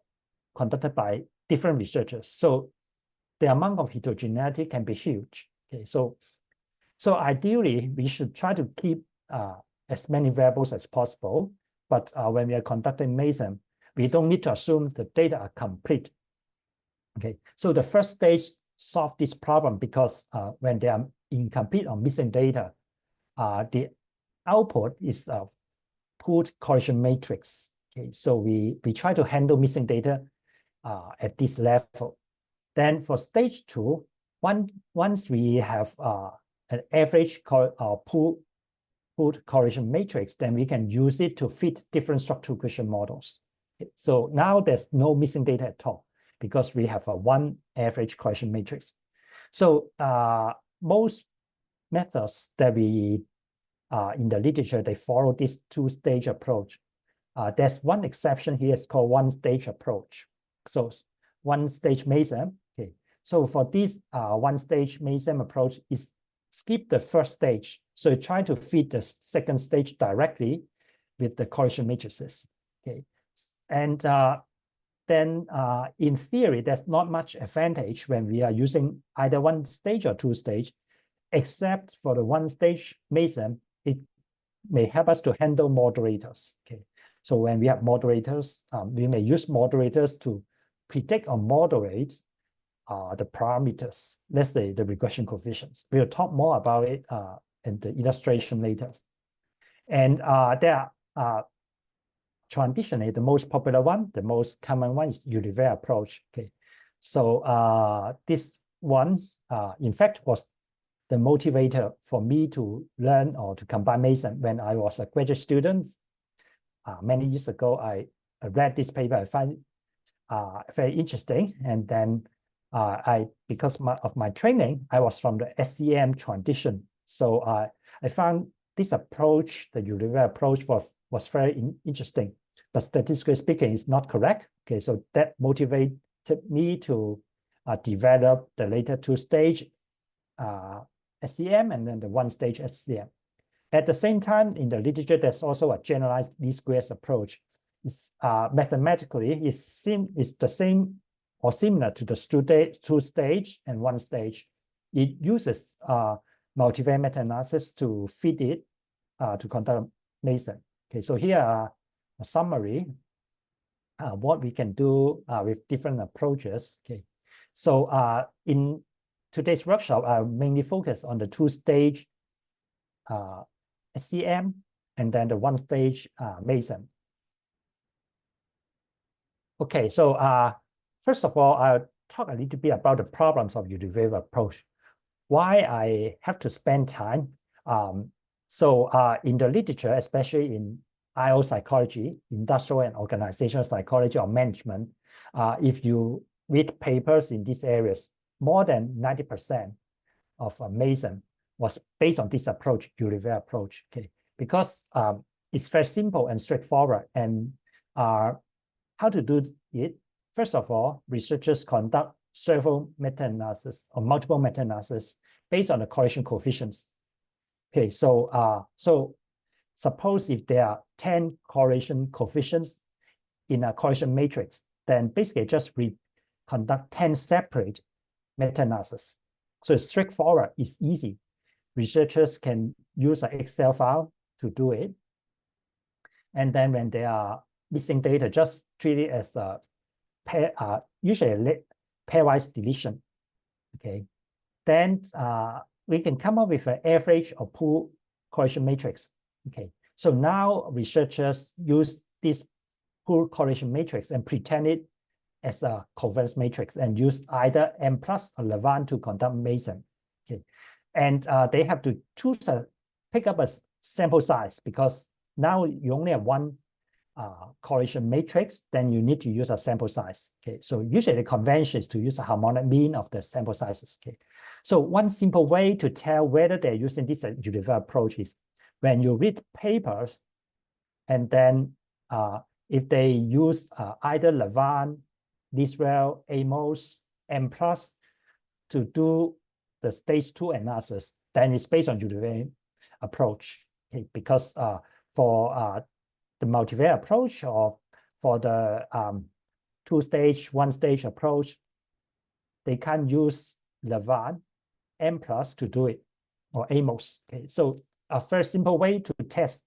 B: conducted by different researchers. So the amount of heterogeneity can be huge. Okay, so ideally, we should try to keep as many variables as possible. But when we are conducting MASEM, we don't need to assume the data are complete. Okay, so the first stage solve this problem because when they are incomplete or missing data, the output is a pooled correlation matrix. Okay, so we try to handle missing data at this level. Then for stage 2, once we have an average pooled correlation matrix, then we can use it to fit different structural equation models. Okay, so now there's no missing data at all because we have a one average correlation matrix. So most methods that we in the literature, they follow this 2-stage approach. There's one exception here, it's called one-stage approach. So one-stage MASEM. Okay, so for this one-stage MASEM approach is skip the first stage. So try to feed the second stage directly with the correlation matrices. Okay, and then in theory, there's not much advantage when we are using either one stage or 2-stage, except for the one-stage MASEM, it may help us to handle moderators. Okay, so when we have moderators, we may use moderators to predict or moderate the parameters, let's say the regression coefficients. We'll talk more about it in the illustration later. And there are traditionally the most popular one, the most common one is Univair approach. Okay, so this one, in fact, was the motivator for me to learn or to combine MASEM when I was a graduate student. Many years ago, I read this paper, I find very interesting. And then because of my training, I was from the SEM transition. So I found this approach, the Univair approach was very interesting, but statistically speaking, it's not correct. Okay, so that motivated me to develop the later 2-stage SEM and then the one-stage SEM. At the same time, in the literature, there's also a generalized least squares approach. It's mathematically is the same or similar to the 2-stage and 1-stage. It uses multivariate meta-analysis to fit it to conduct MASEM. Okay, so here are a summary what we can do with different approaches. Okay, so in today's workshop, I mainly focus on the 2-stage SEM and then the 1-stage MASEM. Okay, so first of all, I'll talk a little bit about the problems of Univair approach. Why I have to spend time. So in the literature, especially in IO psychology, industrial and organizational psychology, or management, if you read papers in these areas, more than 90% of MASEM was based on this approach, Universal approach. Okay, because it's very simple and straightforward. And how to do it? First of all, researchers conduct several meta-analysis or multiple meta-analysis based on the correlation coefficients. Okay, so suppose if there are 10 correlation coefficients in a correlation matrix, then basically just conduct 10 separate meta-analysis. So it's straightforward, it's easy. Researchers can use an Excel file to do it. And then when they are missing data, just treat it as a usually pairwise deletion. Okay, then we can come up with an average or pool correlation matrix. Okay, so now researchers use this pool correlation matrix and pretend it as a covariance matrix and use either M plus or Levin to conduct MASEM. Okay, and they have to pick up a sample size, because now you only have one correlation matrix, then you need to use a sample size. Okay, so usually the convention is to use a harmonic mean of the sample sizes. Okay, so one simple way to tell whether they're using this universal approach is when you read papers, and then if they use either Levin, Liswell, Amos, M plus to do the stage 2 analysis, then it's based on universal approach. Okay, because for the multivariate approach, or for the 2-stage, 1-stage approach, they can't use Levin, M plus to do it, or Amos. Okay, so a very simple way to test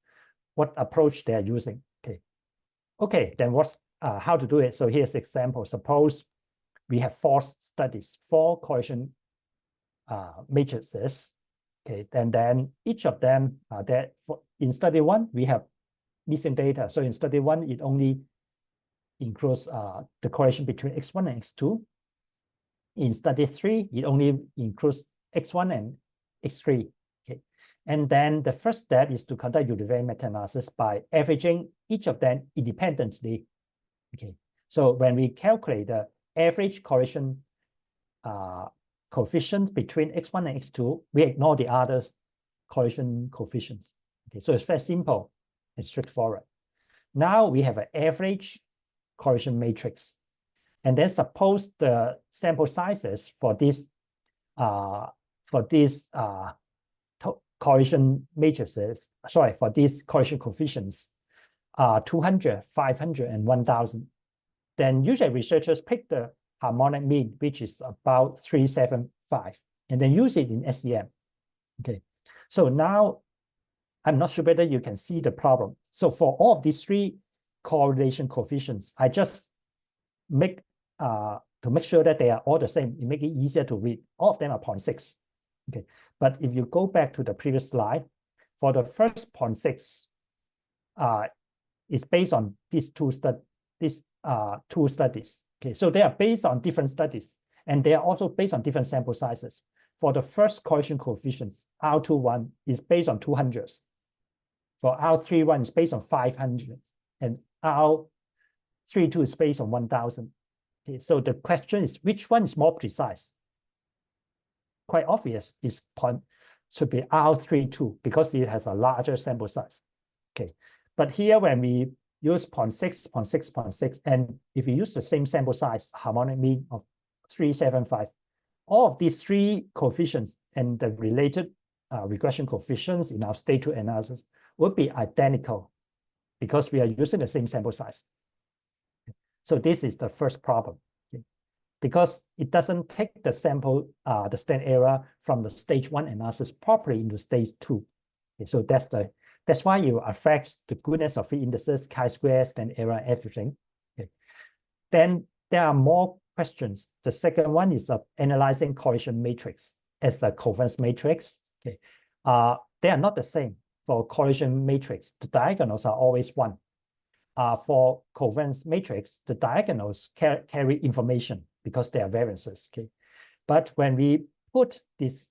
B: what approach they are using. Okay, then what's how to do it? So here's an example. Suppose we have 4 studies, 4 correlation matrices. Okay, and then each of them in study 1 we have missing data. So in study 1 it only includes the correlation between X1 and X2. In study 3 it only includes X1 and X3. Okay, and then the first step is to conduct universal meta-analysis by averaging each of them independently. Okay, so when we calculate the average correlation coefficient between X1 and X2, we ignore the other correlation coefficients. Okay, so it's very simple and straightforward. Now we have an average correlation matrix, and then suppose the sample sizes for this correlation matrices, for these correlation coefficients are 200, 500, and 1000. Then usually researchers pick the harmonic mean, which is about 375, and then use it in SEM. Okay, so now I'm not sure whether you can see the problem. So for all of these 3 correlation coefficients, I just make to make sure that they are all the same. It makes it easier to read. All of them are 0.6. Okay, but if you go back to the previous slide, for the first 0.6, it's based on these two studies. Okay, so they are based on different studies, and they are also based on different sample sizes. For the first correlation coefficients, R21 is based on 200s. For R31 is based on 500, and R32 is based on 1000. Okay, so the question is, which one is more precise? Quite obvious, should be R32 because it has a larger sample size. Okay, but here when we use 0.6, 0.6, 0.6, and if we use the same sample size, harmonic mean of 375, all of these 3 coefficients and the related regression coefficients in our stage 2 analysis would be identical because we are using the same sample size. So this is the first problem, okay? Because it doesn't take the sample, the standard error from the stage 1 analysis properly into stage 2. Okay, so that's why it affects the goodness of the indices, chi-square, standard error, everything. Okay. Then there are more questions. The second one is analyzing correlation matrix as a covariance matrix. Okay, they are not the same. For correlation matrix, the diagonals are always 1. For covariance matrix, the diagonals carry information because they are variances. Okay, but when we put this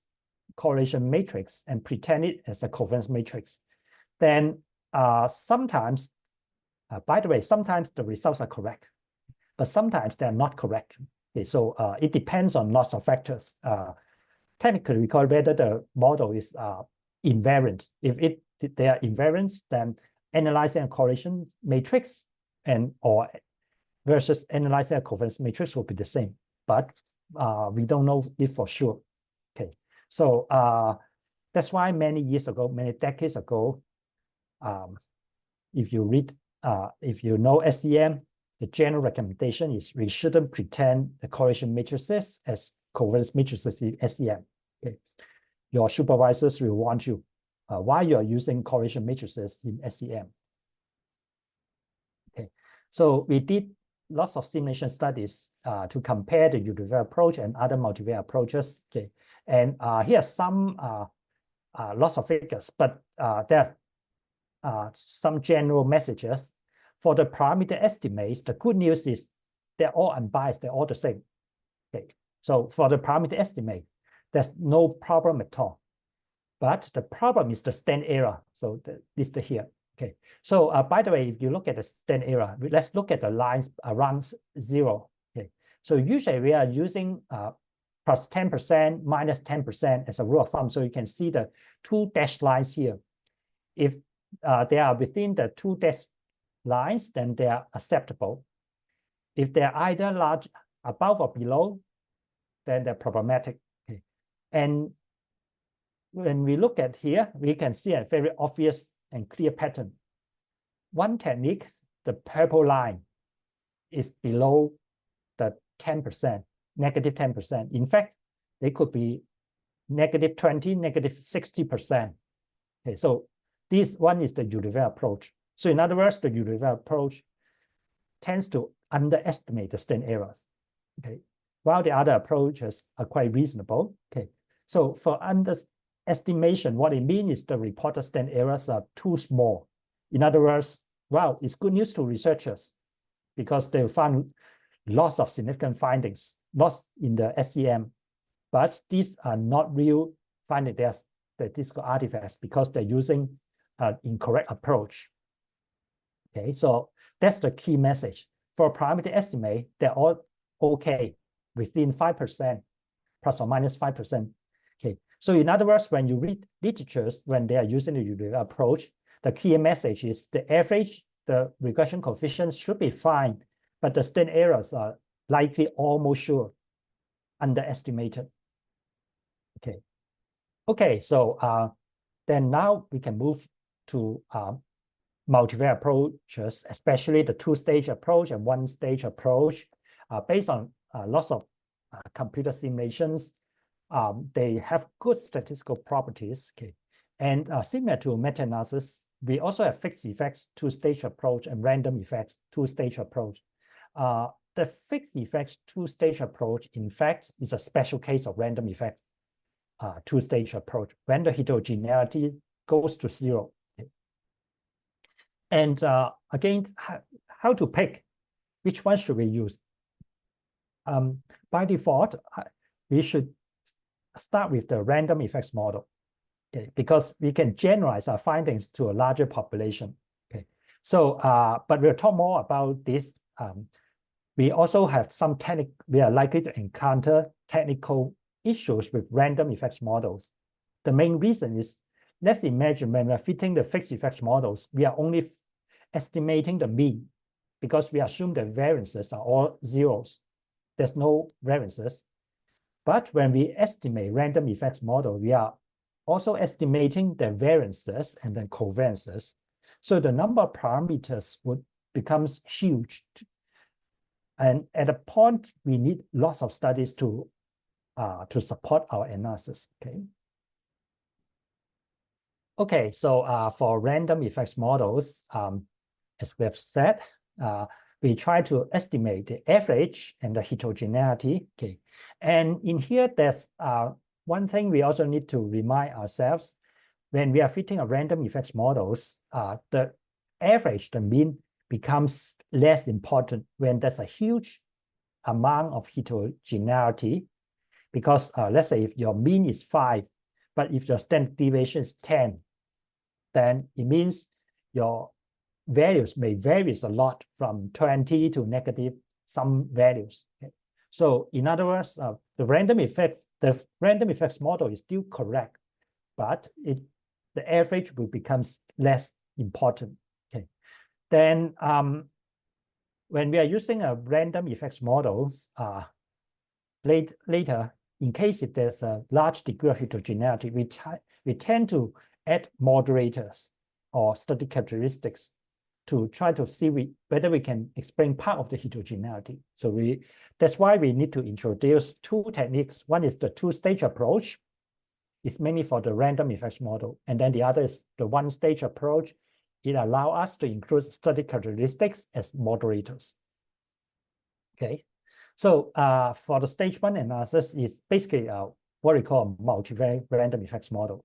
B: correlation matrix and pretend it as a covariance matrix, then sometimes, by the way, sometimes the results are correct, but sometimes they're not correct. Okay, so it depends on lots of factors. Technically, we call whether the model is invariant. If they are invariant, then analyzing a correlation matrix or versus analyzing a covariance matrix will be the same, but we don't know it for sure. Okay, so that's why many decades ago, if you know SEM, the general recommendation is we shouldn't pretend the correlation matrices as covariance matrices in SEM. Okay, your supervisors will want you why you are using correlation matrices in SEM. Okay, so we did lots of simulation studies to compare the univariate approach and other multivariate approaches. Okay, and here are some lots of figures, but there are some general messages. For the parameter estimates, the good news is they're all unbiased, they're all the same. Okay, so for the parameter estimate, there's no problem at all. But the problem is the standard error. So listed here. Okay, so by the way, if you look at the standard error, let's look at the lines around 0. Okay, so usually we are using plus 10%, minus 10% as a rule of thumb. So you can see the 2 dashed lines here. If they are within the 2 dashed lines, then they are acceptable. If they're either large above or below, then they're problematic. Okay, and when we look at here, we can see a very obvious and clear pattern. One technique, the purple line, is below the 10%, negative 10%. In fact, they could be negative 20, negative 60%. Okay, so this one is the univariate approach. So in other words, the univariate approach tends to underestimate the standard errors. Okay, while the other approaches are quite reasonable. Okay, so for underestimation, what it means is the reported standard errors are too small. In other words, wow, it's good news to researchers because they found lots of significant findings, lots in the SEM, but these are not real findings. They're statistical artifacts because they're using an incorrect approach. Okay, so that's the key message. For parameter estimate, they're all okay within 5%, plus or minus 5%. Okay, so in other words, when you read literatures, when they are using the univariate approach, the key message is the average, the regression coefficients should be fine, but the standard errors are likely almost sure underestimated. Okay, okay, so then now we can move to multivariate approaches, especially the 2-stage approach and 1-stage approach, based on lots of computer simulations. They have good statistical properties. Okay, and similar to meta-analysis, we also have fixed effects 2-stage approach and random effects 2-stage approach. The fixed effects 2-stage approach, in fact, is a special case of random effects 2-stage approach when the heterogeneity goes to 0. Okay. And again, how to pick which one should we use? By default, we should start with the random effects model. Okay, because we can generalize our findings to a larger population. Okay, so but we'll talk more about this. We also have some we are likely to encounter technical issues with random effects models. The main reason is, let's imagine when we're fitting the fixed effects models, we are only estimating the mean because we assume the variances are all zeros. There's no variances. But when we estimate random effects model, we are also estimating the variances and then covariances. So the number of parameters becomes huge. And at a point, we need lots of studies to support our analysis. Okay. Okay, so for random effects models, as we have said, we try to estimate the average and the heterogeneity. Okay, and in here, there's one thing we also need to remind ourselves: when we are fitting a random effects models, the average, the mean, becomes less important when there's a huge amount of heterogeneity. Because let's say if your mean is 5, but if your standard deviation is 10, then it means your values may vary a lot from 20 to negative some values. Okay? So in other words, the random effects model is still correct, but the average will become less important. Okay. Then when we are using a random effects models, later, in case if there's a large degree of heterogeneity, we tend to add moderators or study characteristics to try to see whether we can explain part of the heterogeneity. So that's why we need to introduce two techniques. One is the two-stage approach. It's mainly for the random effects model. And then the other is the one-stage approach. It allows us to include study characteristics as moderators. Okay. So for the stage one analysis, it's basically what we call a multivariate random effects model.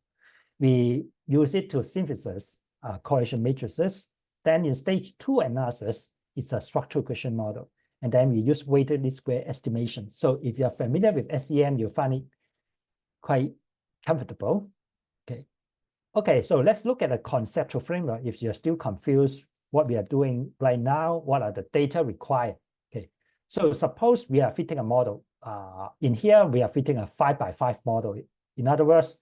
B: We use it to synthesize correlation matrices. Then in stage two analysis, it's a structural question model. And then we use weighted least square estimation. So if you're familiar with SEM, you'll find it quite comfortable. Okay. Okay, so let's look at a conceptual framework. If you're still confused what we are doing right now, what are the data required? Okay. So suppose we are fitting a model. In here, we are fitting a 5x5 model. In other words,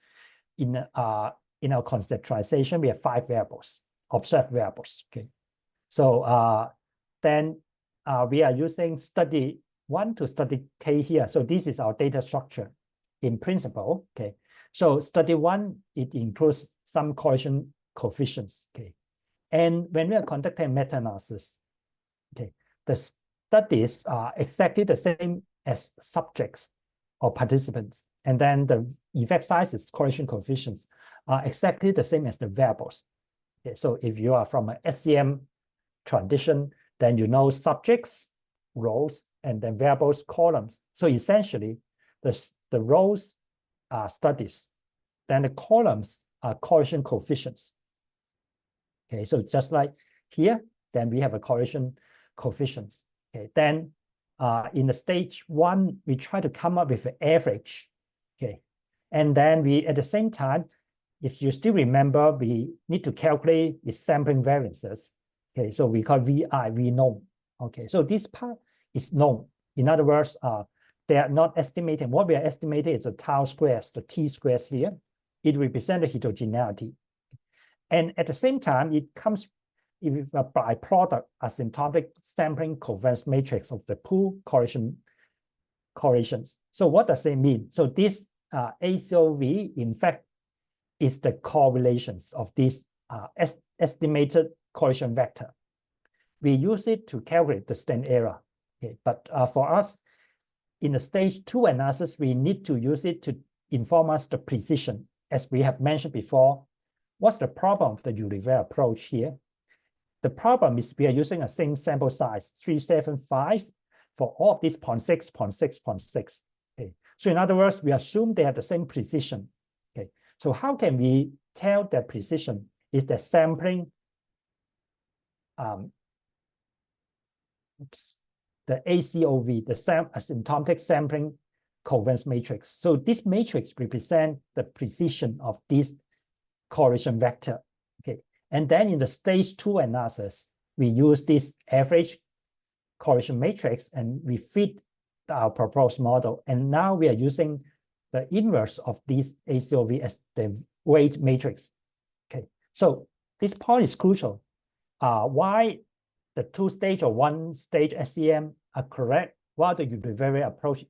B: in our conceptualization, we have 5 variables, observed variables. Okay. So then we are using study 1 to study K here. So this is our data structure in principle. Okay. So study 1, it includes some correlation coefficients. Okay. And when we are conducting meta-analysis, okay, the studies are exactly the same as subjects or participants. And then the effect sizes, correlation coefficients, are exactly the same as the variables. Okay. So if you are from an SEM tradition, then you know subjects, rows, and then variables, columns. So essentially, the rows are studies, then the columns are correlation coefficients. Okay, so just like here, then we have a correlation coefficients. Okay, then in the stage 1, we try to come up with an average. Okay, and then we at the same time, if you still remember, we need to calculate the sampling variances. Okay, so we call VI, we know. Okay, so this part is known. In other words, they are not estimating. What we are estimating is the tau squares, the t squares here. It represents the heterogeneity. And at the same time, it comes with a byproduct asymptotic sampling covariance matrix of the pool correlations. So what does it mean? So this ACOV, in fact, is the correlations of this estimated correlation vector. We use it to calculate the standard error. Okay, but for us, in the stage 2 analysis, we need to use it to inform us the precision. As we have mentioned before, what's the problem of the univariate approach here? The problem is we are using a same sample size, 375, for all of these 0.6, 0.6, 0.6. Okay. So in other words, we assume they have the same precision. Okay. So how can we tell that precision is the sampling, the ACOV, the asymptotic sampling covariance matrix. So this matrix represents the precision of this correlation vector. Okay, and then in the stage 2 analysis, we use this average correlation matrix and we fit our proposed model. And now we are using the inverse of this ACOV as the weight matrix. Okay, so this point is crucial. Why the 2-stage or 1-stage SEM are correct, while the univariate approach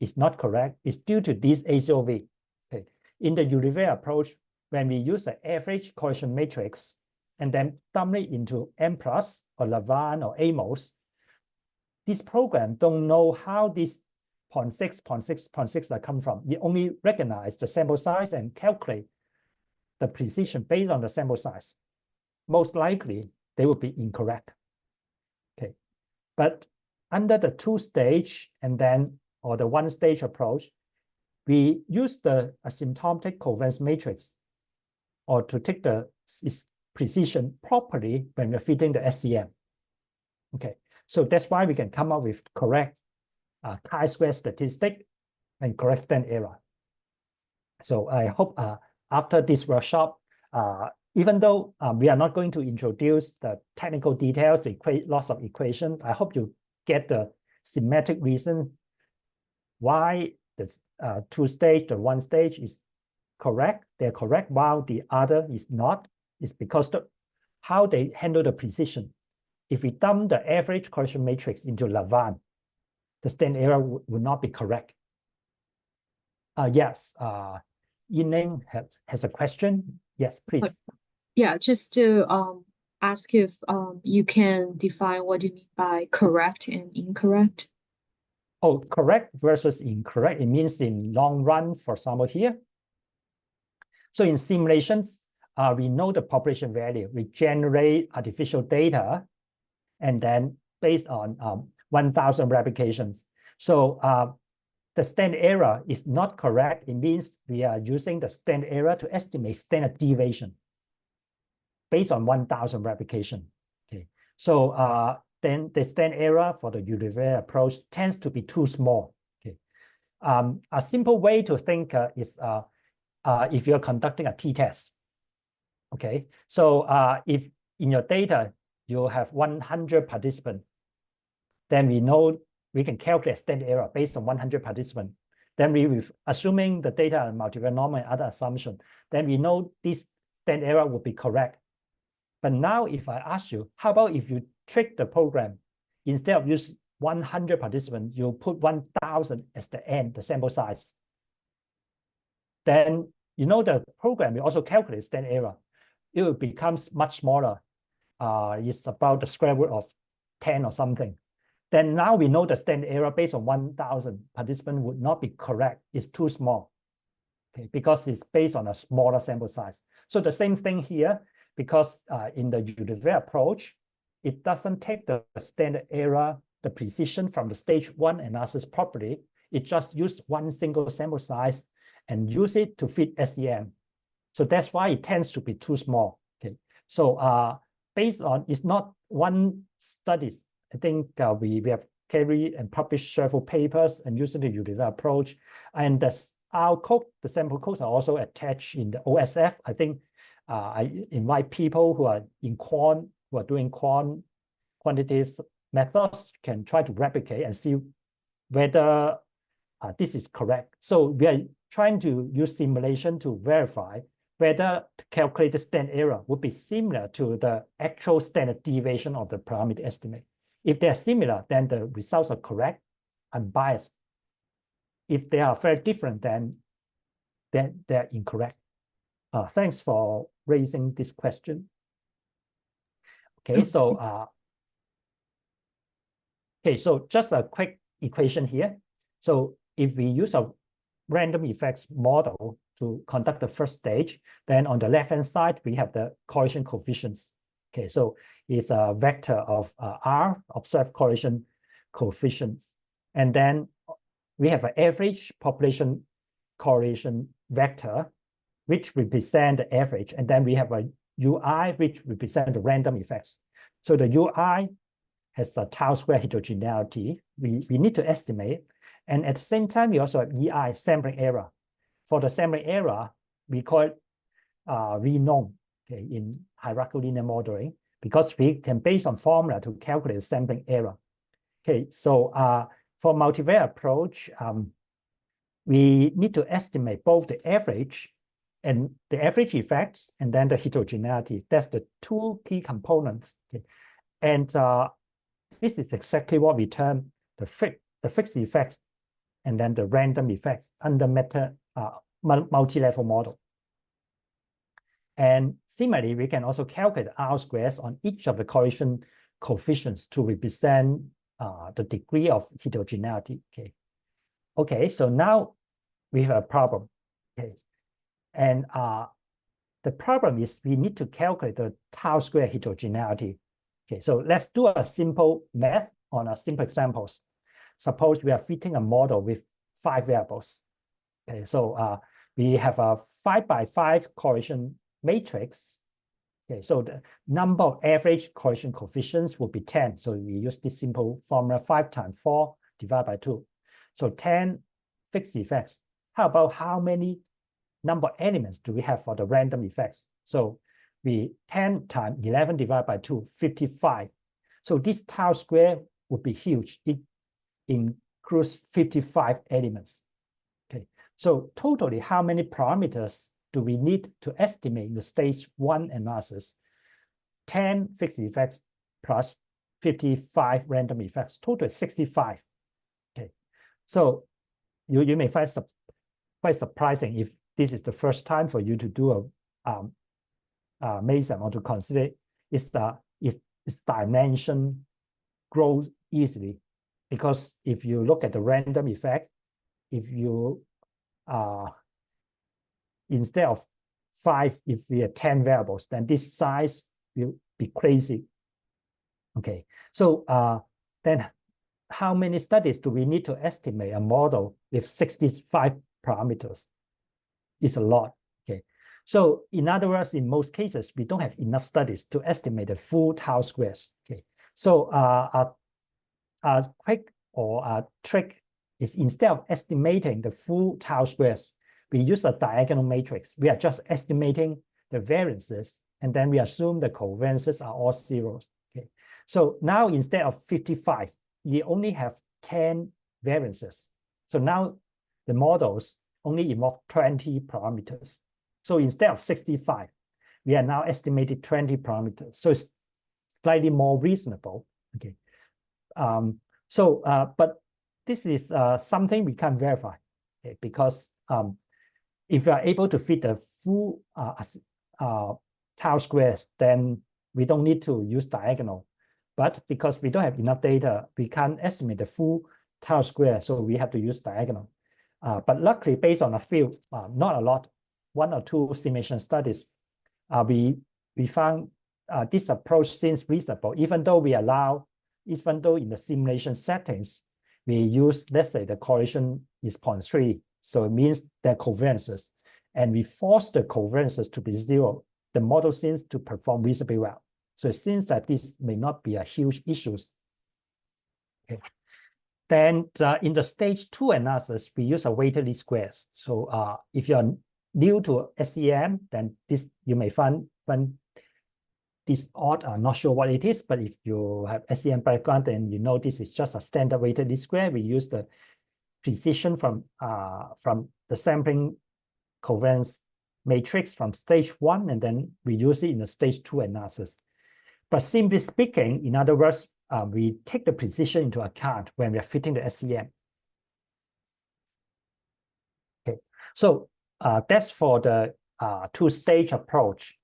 B: is not correct, is due to this ACOV. Okay. In the univariate approach, when we use an average correlation matrix and then dump it into M plus or Lavaan or Amos, this program don't know how this 0.6, 0.6, 0.6 are come from. It only recognize the sample size and calculate the precision based on the sample size. Most likely, they will be incorrect. Okay, but under the 2-stage and then or the 1-stage approach, we use the asymptotic covariance matrix or to take the precision properly when we're fitting the SEM. Okay, so that's why we can come up with correct chi-square statistic and correct standard error. So I hope after this workshop, even though we are not going to introduce the technical details, lots of equations, I hope you get the semantic reason why the two-stage, the one stage is correct. They're correct while the other is not. It's because how they handle the precision. If we dump the average correlation matrix into Lavaan, the standard error would not be correct. Yes, Yining has a question. Yes, please.
C: Yeah, just to ask if you can define what you mean by correct and incorrect.
B: Oh, correct versus incorrect. It means in long run, for example, here. So in simulations, we know the population value. We generate artificial data, and then based on 1,000 replications. So the standard error is not correct. It means we are using the standard error to estimate standard deviation based on 1,000 replication. Okay, so then the standard error for the univariate approach tends to be too small. Okay, a simple way to think is if you're conducting a t-test. Okay, so if in your data you have 100 participants, then we know we can calculate standard error based on 100 participants. Then assuming the data are multivariate normal and other assumptions, then we know this standard error will be correct. But now if I ask you, how about if you trick the program, instead of use 100 participants, you put 1,000 as the end, the sample size. Then you know the program will also calculate standard error. It becomes much smaller. It's about the square root of 10 or something. Then now we know the standard error based on 1,000 participants would not be correct. It's too small, okay, because it's based on a smaller sample size. So the same thing here, because in the univariate approach, it doesn't take the standard error, the precision from the stage one analysis properly. It just uses one single sample size and use it to fit SEM. So that's why it tends to be too small. Okay, so based on, it's not one study. I think we have carried and published several papers and using the univariate approach. And our code, the sample codes are also attached in the OSF. I think I invite people who are in quant, who are doing quantitative methods, can try to replicate and see whether this is correct. So we are trying to use simulation to verify whether to calculate the standard error would be similar to the actual standard deviation of the parameter estimate. If they're similar, then the results are correct, unbiased. If they are very different, then they're incorrect. Thanks for raising this question. Okay, so so just a quick equation here. So if we use a random effects model to conduct the first stage, then on the left-hand side, we have the correlation coefficients. Okay, so it's a vector of R, observed correlation coefficients. And then we have an average population correlation vector, which represent the average. And then we have a UI, which represent the random effects. So the UI has a tau square heterogeneity. We need to estimate. And at the same time, we also have EI, sampling error. For the sampling error, we call it V-norm, okay, in hierarchical linear modeling, because we can, based on formula, to calculate the sampling error. Okay, so for multivariate approach, we need to estimate both the average and the average effects, and then the heterogeneity. That's the two key components. Okay. And this is exactly what we term the fixed effects and then the random effects under multi-level model. And similarly, we can also calculate R squares on each of the correlation coefficients to represent the degree of heterogeneity. Okay. Okay, so now we have a problem. Okay. And the problem is we need to calculate the tau square heterogeneity. Okay, so let's do a simple math on a simple examples. Suppose we are fitting a model with 5 variables. Okay, so we have a 5x5 correlation matrix. Okay, so the number of average correlation coefficients will be 10. So we use this simple formula, 5 times 4 divided by 2. So 10 fixed effects. How about how many number of elements do we have for the random effects? So we 10 times 11 divided by 2, 55. So this tau square would be huge. It includes 55 elements. Okay, so totally how many parameters do we need to estimate the stage 1 analysis? 10 fixed effects plus 55 random effects, total 65. Okay, so you may find quite surprising if this is the first time for you to do a MASEM or to consider its dimension grows easily, because if you look at the random effect, if you instead of 5, if we have 10 variables, then this size will be crazy. Okay, so then how many studies do we need to estimate a model with 65 parameters? It's a lot. Okay, so in other words, in most cases, we don't have enough studies to estimate the full tau squares. Okay, so a quick or a trick is, instead of estimating the full tau squares, we use a diagonal matrix. We are just estimating the variances, and then we assume the covariances are all zeros. Okay, so now instead of 55, we only have 10 variances. So now the models only involve 20 parameters. So instead of 65, we are now estimated 20 parameters. So it's slightly more reasonable. Okay, but this is something we can't verify, okay, because if we are able to fit the full tau squares, then we don't need to use diagonal. But because we don't have enough data, we can't estimate the full tau square, so we have to use diagonal. But luckily, based on a few, not a lot, 1 or 2 simulation studies, we found this approach seems reasonable, even though in the simulation settings, we use, let's say the correlation is 0.3. So it means they're covariances, and we force the covariances to be 0. The model seems to perform reasonably well. So it seems that this may not be a huge issue. Okay. Then in the stage 2 analysis, we use a weighted least squares. So if you're new to SEM, then this you may find this odd. I'm not sure what it is, but if you have SEM background, then you know this is just a standard weighted least square. We use the precision from the sampling covariance matrix from stage 1, and then we use it in the stage 2 analysis. But simply speaking, in other words, we take the precision into account when we are fitting the SEM. Okay, so that's for the 2-stage approach.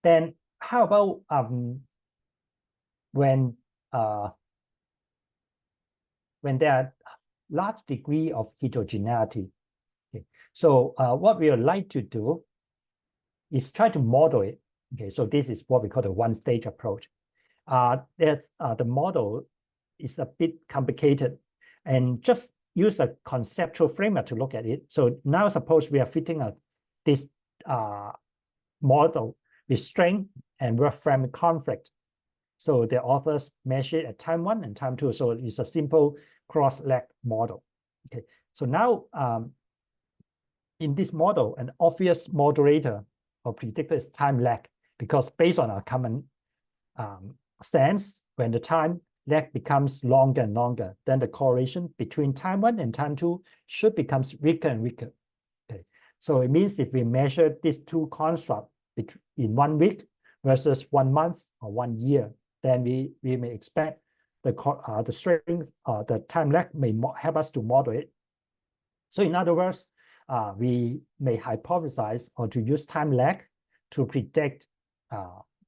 B: Then how about when there are large degree of heterogeneity? Okay, so what we would like to do is try to model it. Okay, so this is what we call the 1-stage approach. The model is a bit complicated, and just use a conceptual framework to look at it. So now suppose we are fitting this model with strength and work frame conflict. So the authors measure it at time 1 and time 2. So it's a simple cross-leg model. Okay, so now in this model, an obvious moderator or predictor is time lag, because based on our common sense, when the time lag becomes longer and longer, then the correlation between time 1 and time 2 should become weaker and weaker. Okay, so it means if we measure these 2 constructs in 1 week versus 1 month or 1 year, then we may expect the strength, the time lag may help us to model it. So in other words, we may hypothesize or to use time lag to predict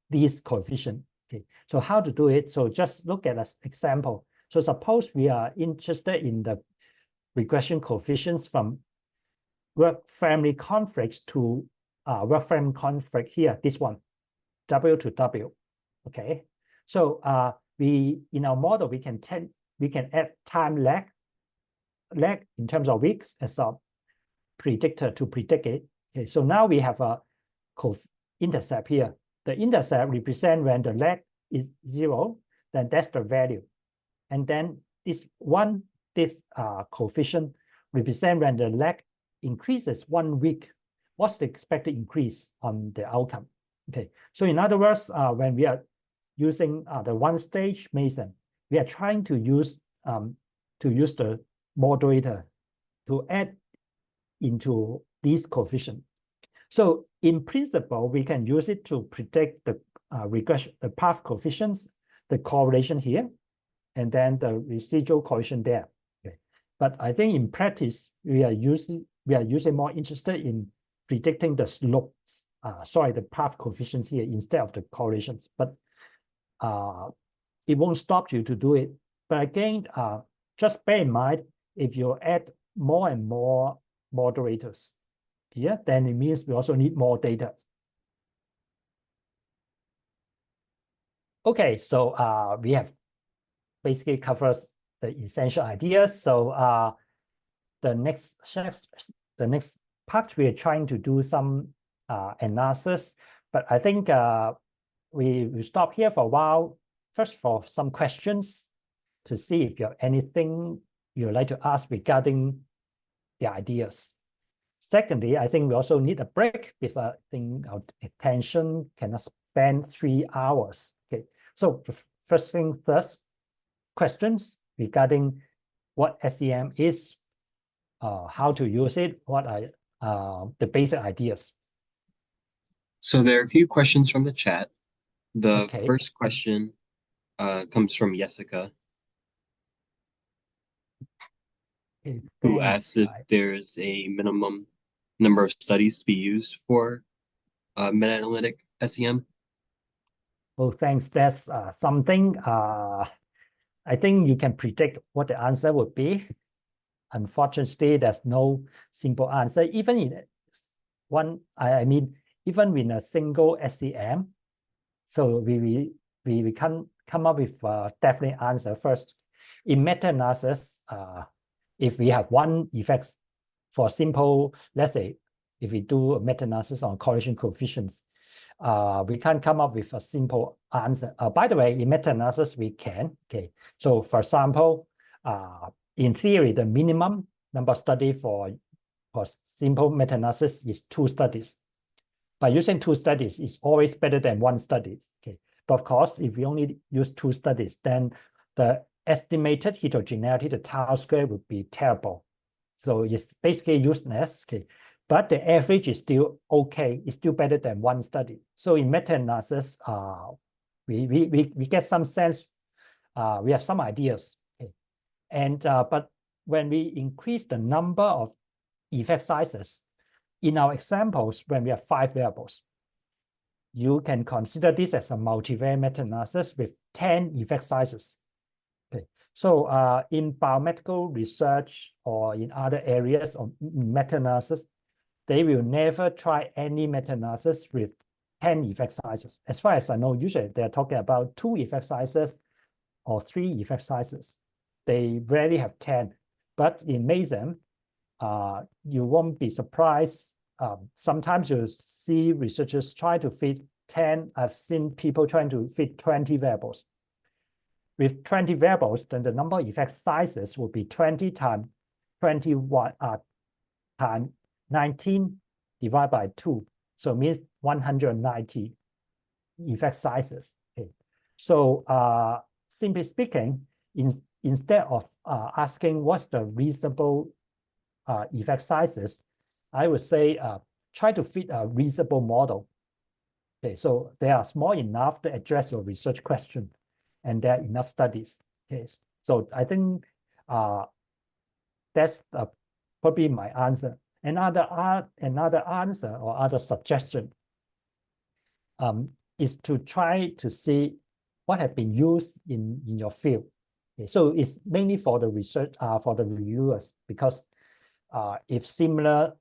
B: these coefficients. Okay, so how to do it? So just look at an example. So suppose we are interested in the regression coefficients from work family conflicts to work family conflict here, this one, W to W. Okay, so in our model we can add time lag in terms of weeks as a predictor to predict it. Okay, so now we have a intercept here. The intercept represents when the lag is 0, then that's the value. And then this coefficient represents when the lag increases 1 week. What's the expected increase on the outcome? Okay, so in other words, when we are using the one-stage MASEM, we are trying to use the moderator to add into these coefficients. So in principle, we can use it to predict the regression, the path coefficients, the correlation here, and then the residual coefficient there. Okay. But I think in practice, we are usually more interested in predicting the slopes, the path coefficients here instead of the correlations. But it won't stop you to do it. But again, just bear in mind, if you add more and more moderators here, then it means we also need more data. Okay, so we have basically covered the essential ideas. So the next part, we are trying to do some analysis, but I think we will stop here for a while. First, for some questions to see if you have anything you would like to ask regarding the ideas. Secondly, I think we also need a break because I think our attention cannot spend 3 hours. Okay, so first thing first, questions regarding what SEM is, how to use it, what are the basic ideas.
E: So there are a few questions from the chat. The
B: Okay.
E: first question comes from Jessica,
B: Okay,
E: who
B: thanks.
E: asks if there's a minimum number of studies to be used for meta-analytic SEM.
B: Oh, thanks. That's something I think you can predict what the answer would be. Unfortunately, there's no simple answer. Even in even in a single SEM, so we can come up with a definite answer first. In meta-analysis, if we have one effect for simple, let's say, if we do a meta-analysis on correlation coefficients, we can't come up with a simple answer. By the way, in meta-analysis, we can. Okay, so for example, in theory, the minimum number of studies for simple meta-analysis is 2 studies. By using 2 studies, it's always better than 1 study. Okay, but of course, if we only use 2 studies, then the estimated heterogeneity, the tau square, would be terrible. So it's basically useless. Okay, but the average is still okay. It's still better than 1 study. So in meta-analysis, we get some sense. We have some ideas. Okay, and but when we increase the number of effect sizes, in our examples, when we have 5 variables, you can consider this as a multivariate meta-analysis with 10 effect sizes. Okay, so in biomedical research or in other areas of meta-analysis, they will never try any meta-analysis with 10 effect sizes. As far as I know, usually they're talking about 2 effect sizes or 3 effect sizes. They rarely have 10. But in MASEM, you won't be surprised. Sometimes you see researchers try to fit 10. I've seen people trying to fit 20 variables. With 20 variables, then the number of effect sizes will be 20 times 21 times 19 divided by 2. So it means 190 effect sizes. Okay. So simply speaking, instead of asking what's the reasonable effect sizes, I would say try to fit a reasonable model. Okay, so they are small enough to address your research question, and there are enough studies. Okay, so I think that's probably my answer. Another answer or other suggestion is to try to see what have been used in your field. Okay, so it's mainly for the research, for the reviewers, because if similar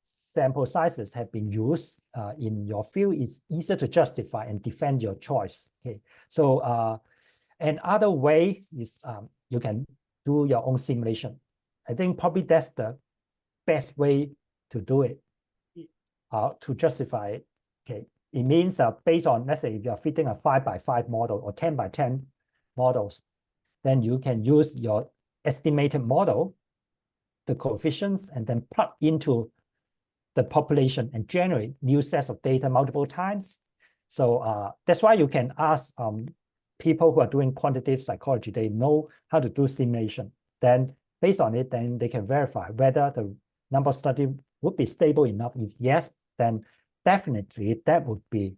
B: sample sizes have been used in your field, it's easier to justify and defend your choice. Okay, so another way is you can do your own simulation. I think probably that's the best way to do it, to justify it. Okay, it means based on, let's say, if you're fitting a 5x5 model or 10x10 models, then you can use your estimated model, the coefficients, and then plug into the population and generate new sets of data multiple times. So that's why you can ask people who are doing quantitative psychology, they know how to do simulation. Then based on it, then they can verify whether the number of study would be stable enough. If yes, then definitely that would be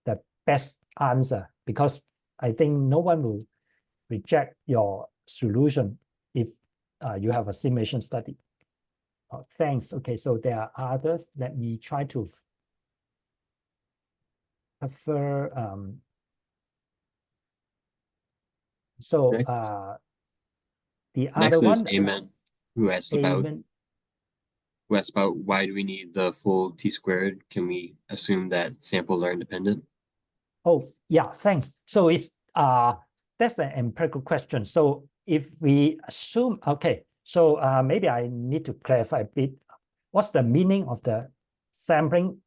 B: the best answer, because I think no one will reject your solution if you have a simulation study. Thanks. Okay, so there are others. Let me try to prefer.
E: Next.
B: The
E: Next
B: other
E: is
B: one,
E: Amen, who asks about why do we need the full t-squared? Can we assume that samples are independent?
B: Oh, yeah, thanks. So it's that's an empirical question. So if we assume, okay, so maybe I need to clarify a bit. What's the meaning of the sampling?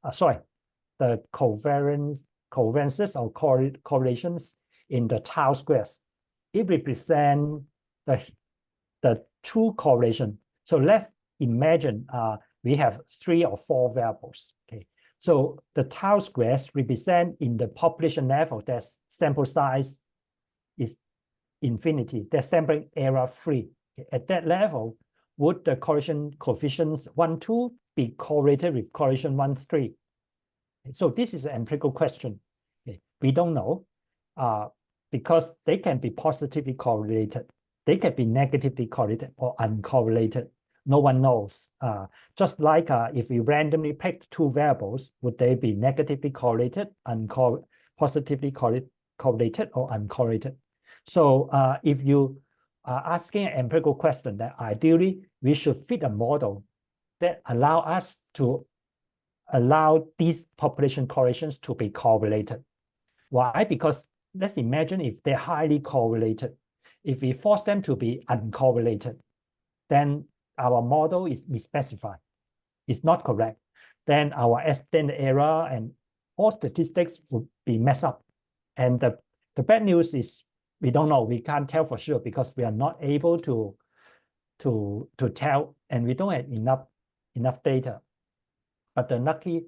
B: The covariances or correlations in the tau squares. It represents the true correlation. So let's imagine we have 3 or 4 variables. Okay, so the tau squares represent in the population level that sample size is infinity, the sampling error free. Okay. At that level, would the correlation coefficients 1, 2 be correlated with correlation 1, 3? So this is an empirical question. Okay. We don't know because they can be positively correlated. They can be negatively correlated or uncorrelated. No one knows. Just like if we randomly picked 2 variables, would they be negatively correlated, positively correlated, or uncorrelated? So if you are asking an empirical question, that ideally we should fit a model that allow us to allow these population correlations to be correlated. Why? Because let's imagine if they're highly correlated. If we force them to be uncorrelated, then our model is misspecified. It's not correct. Then our standard error and all statistics would be messed up. And the bad news is we don't know. We can't tell for sure because we are not able to tell, and we don't have enough data. But the lucky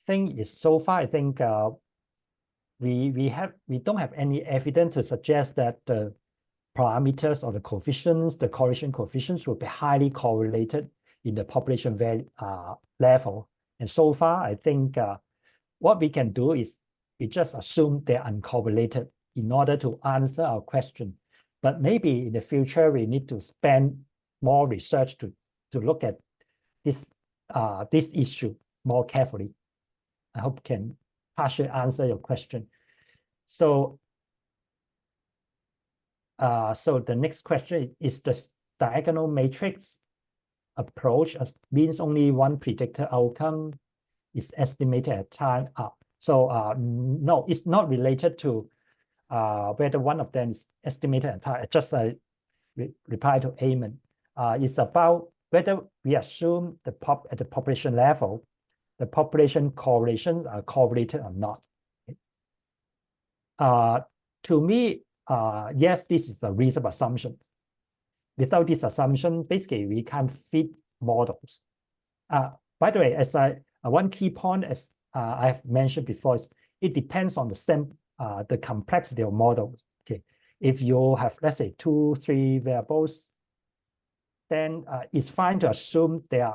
B: thing is, so far, I think we don't have any evidence to suggest that the parameters or the coefficients, the correlation coefficients, will be highly correlated in the population level. And so far, I think what we can do is we just assume they're uncorrelated in order to answer our question. But maybe in the future, we need to spend more research to look at this issue more carefully. I hope can partially answer your question. So, so the next question is the diagonal matrix approach means only one predicted outcome is estimated at time up. So no, it's not related to whether one of them is estimated at time. Just a reply to Amen. It's about whether we assume at the population level, the population correlations are correlated or not. To me, yes, this is a reasonable assumption. Without this assumption, basically, we can't fit models. By the way, as one key point, as I have mentioned before, is it depends on the complexity of models. Okay, if you have, let's say, 2, 3 variables, then it's fine to assume they're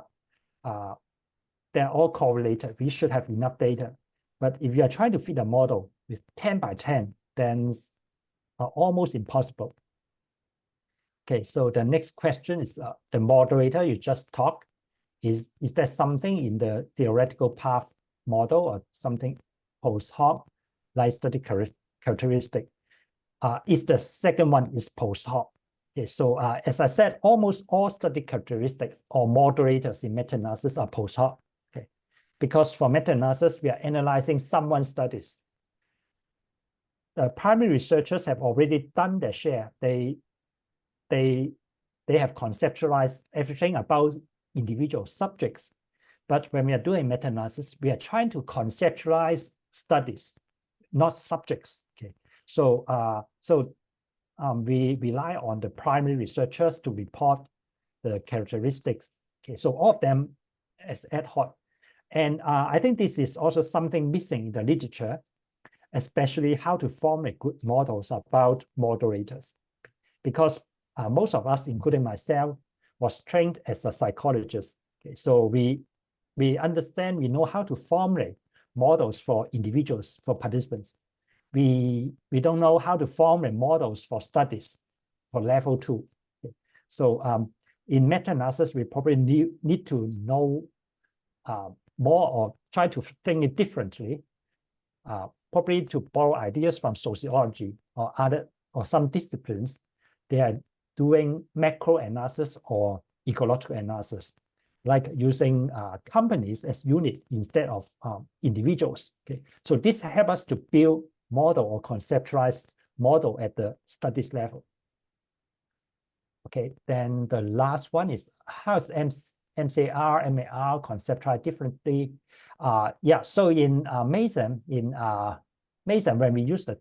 B: all correlated. We should have enough data. But if you are trying to fit a model with 10 by 10, then it's almost impossible. Okay, so the next question is the moderator you just talked. Is there something in the theoretical path model or something post hoc, like study characteristic? Is the second one is post hoc. Okay, so as I said, almost all study characteristics or moderators in meta-analysis are post hoc. Okay, because for meta-analysis, we are analyzing someone's studies. The primary researchers have already done their share. They have conceptualized everything about individual subjects. But when we are doing meta-analysis, we are trying to conceptualize studies, not subjects. Okay, so we rely on the primary researchers to report the characteristics. Okay, so all of them as ad hoc. And I think this is also something missing in the literature. especially how to form a good models about moderators. Because most of us, including myself, was trained as a psychologist. Okay, so we understand, we know how to formulate models for individuals, for participants. We don't know how to formulate models for studies for level 2. Okay. So in meta-analysis, we probably need to know more or try to think it differently, probably to borrow ideas from sociology or some disciplines. They are doing macro analysis or ecological analysis, like using companies as unit instead of individuals. Okay, so this helps us to build model or conceptualize model at the studies level. Okay, then the last one is how is MCR, MAR conceptualized differently? Yeah, so in MASEM, when we use the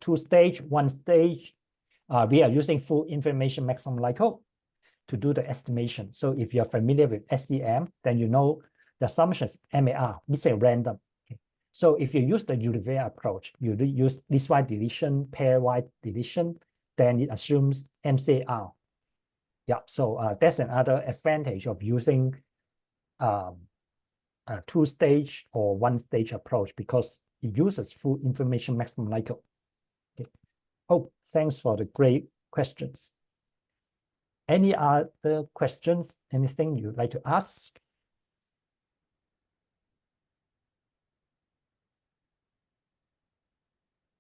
B: one stage, we are using full information maximum likelihood to do the estimation. So if you're familiar with SEM, then you know the assumptions MAR, we say random. Okay. So if you use the univariate approach, you use list-wise deletion, pair-wise deletion, then it assumes MCR. Yeah, so that's another advantage of using a two-stage or one-stage approach, because it uses full information maximum likelihood. Okay. Oh, thanks for the great questions. Any other questions? Anything you'd like to ask?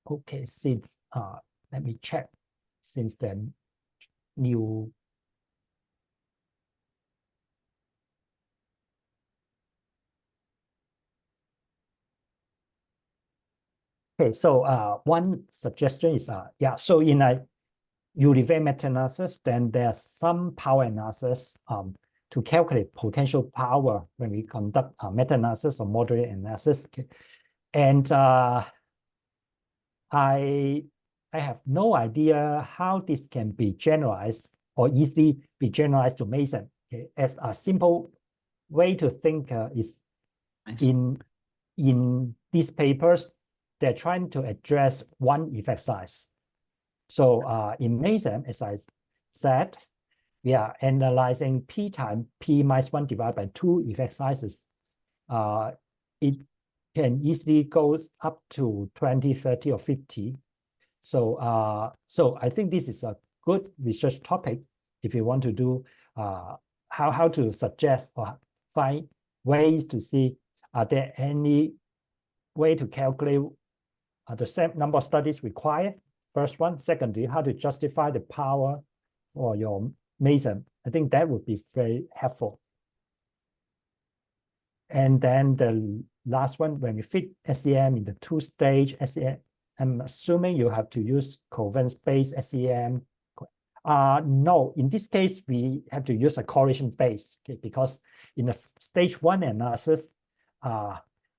B: Okay, since let me check, since then new. Okay, so one suggestion is yeah, so in a univariate meta-analysis, then there's some power analysis to calculate potential power when we conduct meta-analysis or moderate analysis. Okay. And I have no idea how this can be generalized or easily be generalized to MASEM. Okay. As a simple way to think is in these papers, they're trying to address one effect size. So in MASEM, as I said, we are analyzing P times P minus 1 divided by 2 effect sizes. It can easily go up to 20, 30, or 50. So, so I think this is a good research topic if you want to do how to suggest or find ways to see are there any way to calculate the same number of studies required. First one. Secondly, how to justify the power for your MASEM. I think that would be very helpful. And then the last one, when we fit SEM in the two-stage SEM, I'm assuming you have to use covariance-based SEM. No, in this case, we have to use a correlation-based, okay, because in the stage 1 analysis,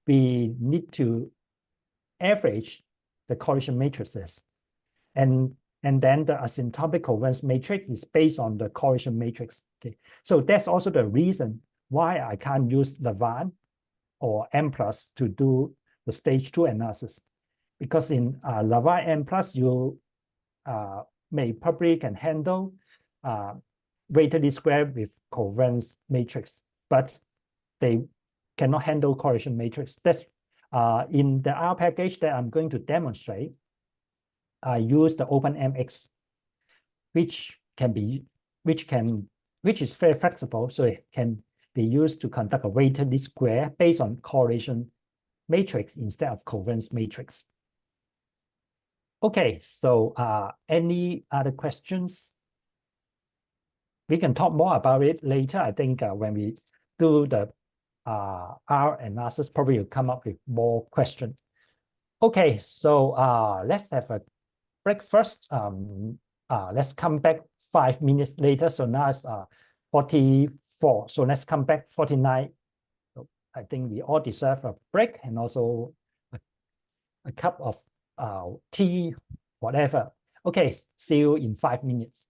B: we need to average the correlation matrices. And then the asymptotic covariance matrix is based on the correlation matrix. Okay, so that's also the reason why I can't use Lavaan or M+ to do the stage 2 analysis, because in Lavaan M+, you may probably can handle weighted least square with covariance matrix, but they cannot handle correlation matrix. That's in the R package that I'm going to demonstrate. I use the OpenMX, which is very flexible, so it can be used to conduct a weighted least square based on correlation matrix instead of covariance matrix. Okay, so any other questions? We can talk more about it later. I think when we do the R analysis, probably will come up with more questions. Okay, so let's have a break first. Let's come back 5 minutes later. So now it's 44. So let's come back 49. So I think we all deserve a break and also a cup of tea, whatever. Okay, see you in 5 minutes.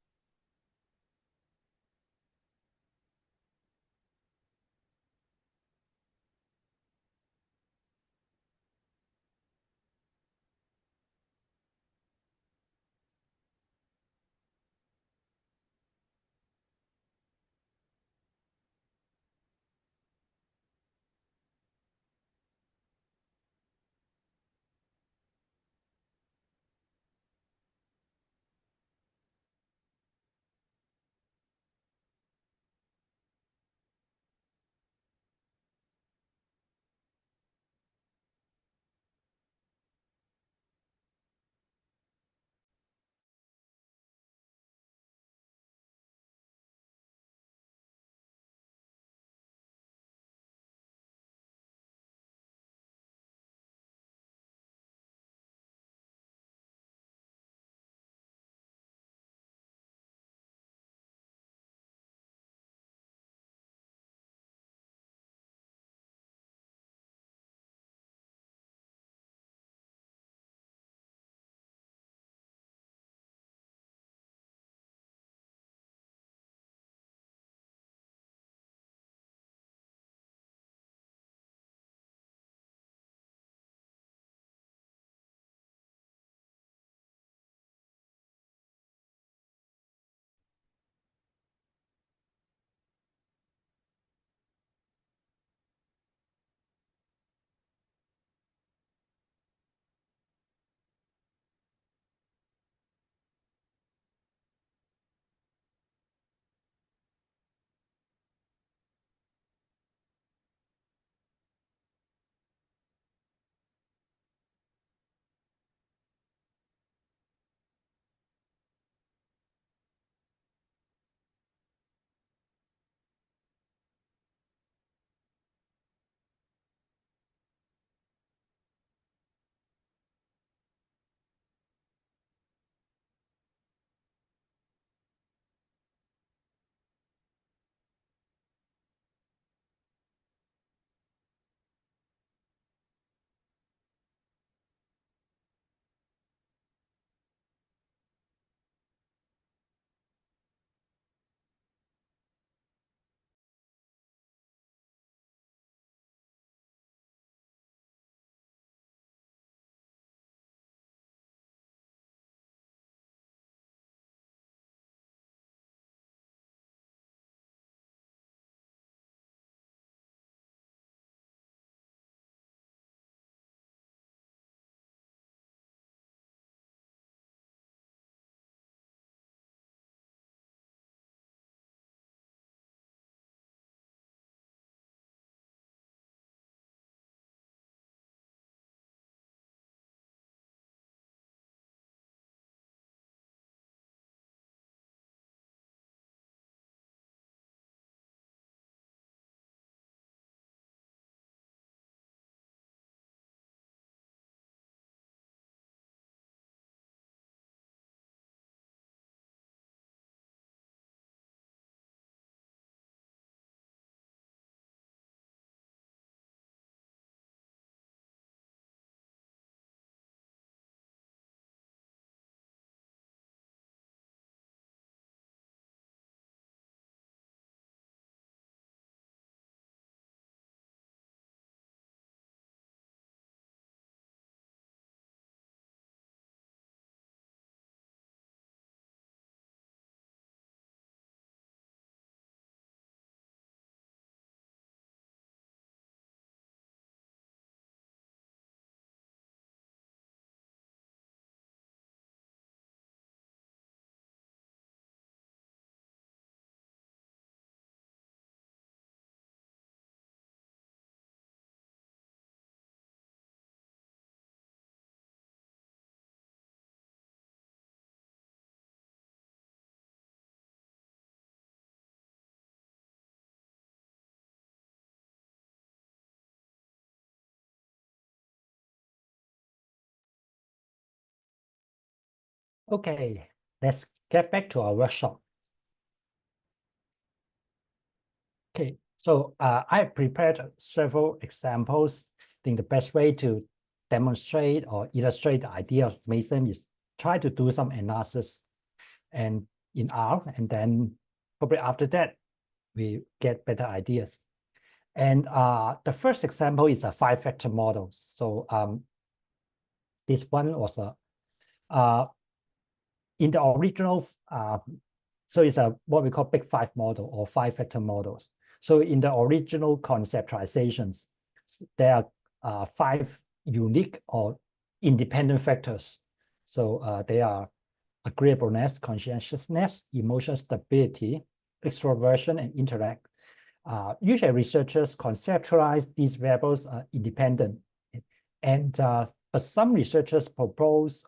B: Okay, let's get back to our workshop. Okay, so I prepared several examples. I think the best way to demonstrate or illustrate the idea of MASEM is try to do some analysis and in R, and then probably after that, we get better ideas. And the first example is a 5-factor model. So this one was in the original, so it's a what we call big 5 model or 5-factor models. So in the original conceptualizations, there are 5 unique or independent factors. So they are agreeableness, conscientiousness, emotional stability, extroversion, and intellect. Usually researchers conceptualize these variables independent, and but some researchers propose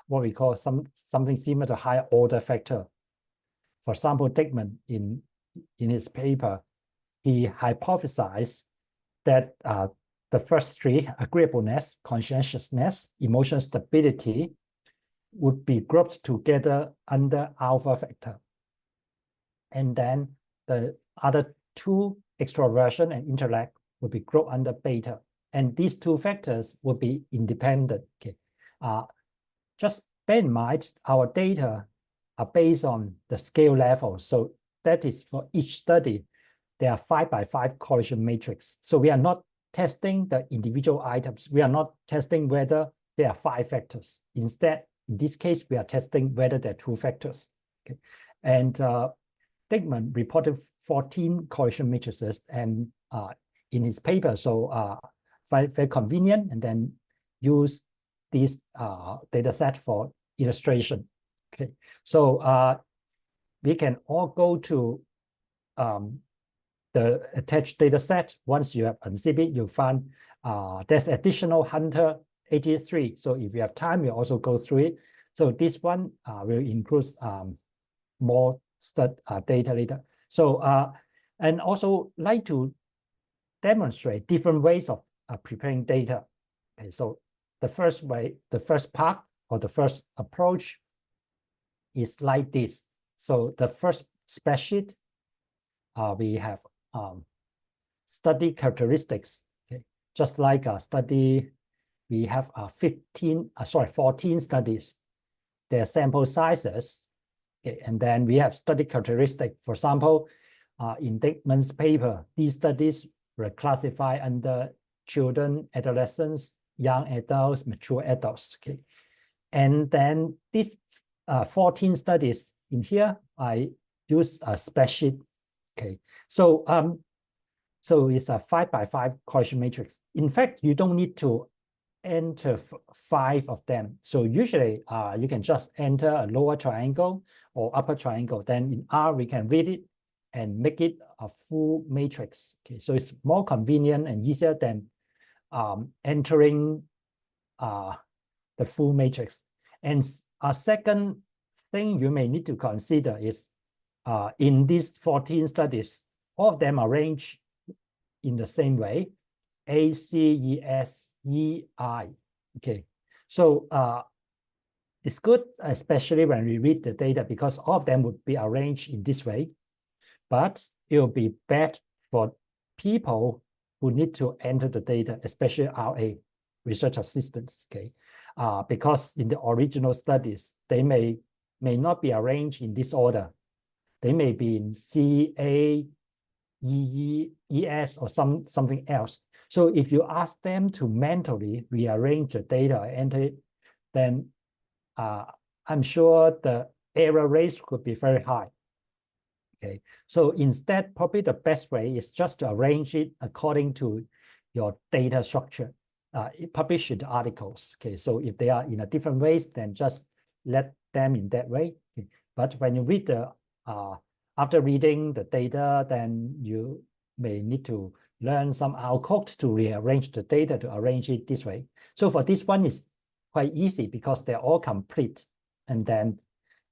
B: what we call something similar to higher order factor. For example, Dickman in his paper, he hypothesized that the first 3, agreeableness, conscientiousness, emotional stability, would be grouped together under alpha factor. And then the other 2, extroversion and intellect, would be grouped under beta. And these 2 factors would be independent. Okay. Just bear in mind, our data are based on the scale level. So that is for each study, there are 5x5 correlation matrix. So we are not testing the individual items. We are not testing whether there are 5 factors. Instead, in this case, we are testing whether there are 2 factors. Okay. And Dickman reported 14 correlation matrices and in his paper, so very convenient, and then use this data set for illustration. Okay, so we can all go to the attached data set. Once you have unzipped it, you'll find there's additional Hunter 83. So if you have time, we'll also go through it. So this one will include more data later. So and also like to demonstrate different ways of preparing data. Okay, so the first way, the first part or the first approach is like this. So the first spreadsheet, we have study characteristics. Okay, just like a study, we have 14 studies. Their sample sizes. Okay, and then we have study characteristics. For example, in Dickman's paper, these studies were classified under children, adolescents, young adults, mature adults. Okay, and then these 14 studies in here, I use a spreadsheet. Okay, so so it's a 5x5 correlation matrix. In fact, you don't need to enter 5 of them. So usually you can just enter a lower triangle or upper triangle. Then in R, we can read it and make it a full matrix. Okay, so it's more convenient and easier than entering the full matrix. And a second thing you may need to consider is in these 14 studies, all of them are arranged in the same way, A, C, E, S, E, I. Okay, so it's good, especially when we read the data, because all of them would be arranged in this way. But it will be bad for people who need to enter the data, especially RA, research assistants. Okay, because in the original studies, they may not be arranged in this order. They may be in C, A, E, E, S, or something else. So if you ask them to mentally rearrange the data and enter it, then I'm sure the error rate could be very high. Okay, so instead, probably the best way is just to arrange it according to your data structure. Publish the articles. Okay, so if they are in a different ways, then just let them in that way. Okay. But when you read the after reading the data, then you may need to learn some code to rearrange the data to arrange it this way. So for this one, it's quite easy because they're all complete and then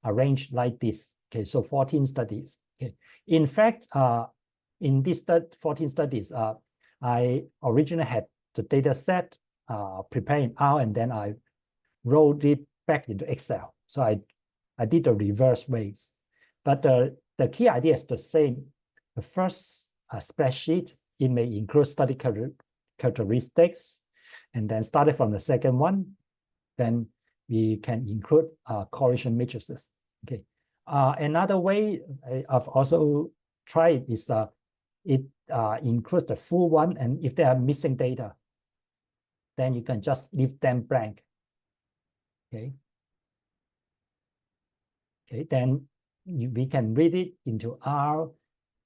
B: arranged like this. Okay, so 14 studies. Okay, in fact, in these 14 studies, I originally had the data set prepared in R, and then I wrote it back into Excel. So I did the reverse ways. But the key idea is the same. The first spreadsheet, it may include study characteristics, and then started from the second one, then we can include correlation matrices. Okay. Another way I've also tried is it includes the full one, and if they are missing data, then you can just leave them blank. Okay. Okay, then we can read it into R.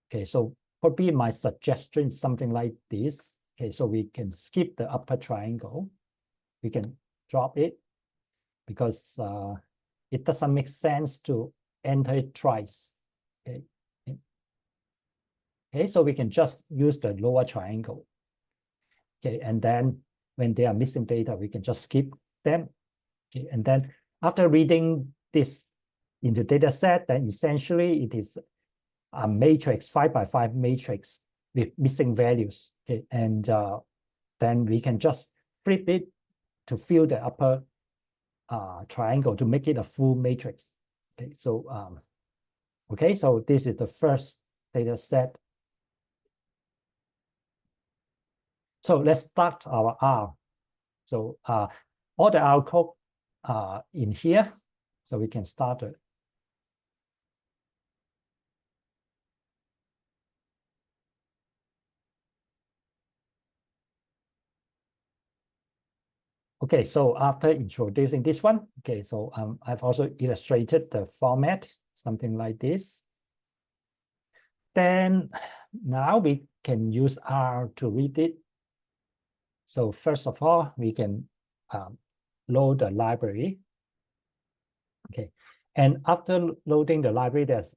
B: Okay, so probably my suggestion is something like this. Okay, so we can skip the upper triangle. We can drop it because it doesn't make sense to enter it twice. Okay. Okay, so we can just use the lower triangle. Okay, and then when they are missing data, we can just skip them. Okay, and then after reading this into data set, then essentially it is a matrix, 5x5 matrix with missing values. Okay, and then we can just flip it to fill the upper triangle to make it a full matrix. Okay, so so this is the first data set. So let's start our R. So all the R code in here, so we can start it. Okay, so after introducing this one, okay, so I've also illustrated the format, something like this. Then now we can use R to read it. So first of all, we can load the library. Okay, and after loading the library, there's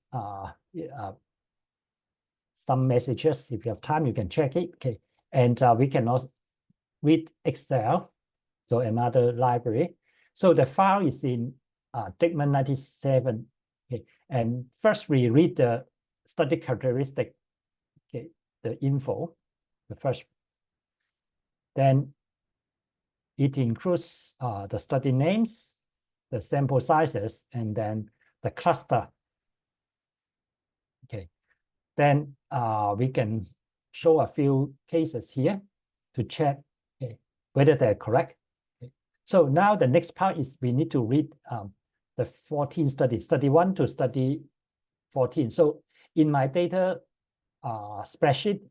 B: some messages. If you have time, you can check it. Okay, and we can also read Excel. So another library. So the file is in Digman 97. Okay, and first we read the study characteristic. Okay, the info, the first. Then it includes the study names, the sample sizes, and then the cluster. Okay, then we can show a few cases here to check whether they're correct. Okay. So now the next part is we need to read the 14 studies, study 1 to study 14. So in my data spreadsheet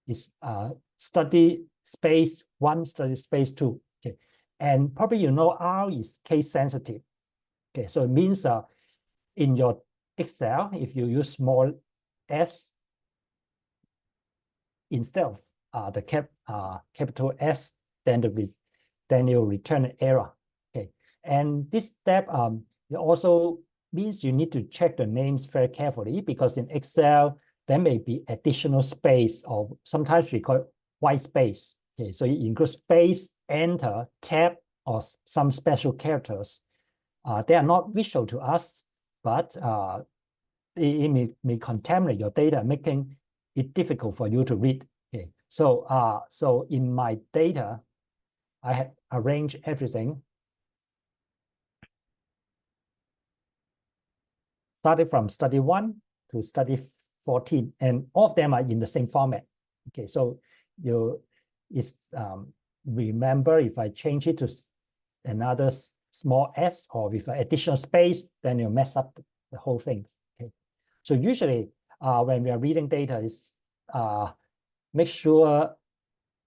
B: is study space 1, study space 2. Okay, and probably you know R is case sensitive. Okay, so it means in your Excel, if you use small s instead of the capital S, then you'll return an error. Okay, and this step it also means you need to check the names very carefully, because in Excel there may be additional space, or sometimes we call it white space. Okay, so it includes space, enter, tab, or some special characters. They are not visual to us, but it may contaminate your data, making it difficult for you to read. Okay, so so in my data, I have arranged everything started from study 1 to study 14, and all of them are in the same format. Okay, so remember, if I change it to another small s or with additional space, then you mess up the whole thing. Okay, so usually when we are reading data, is make sure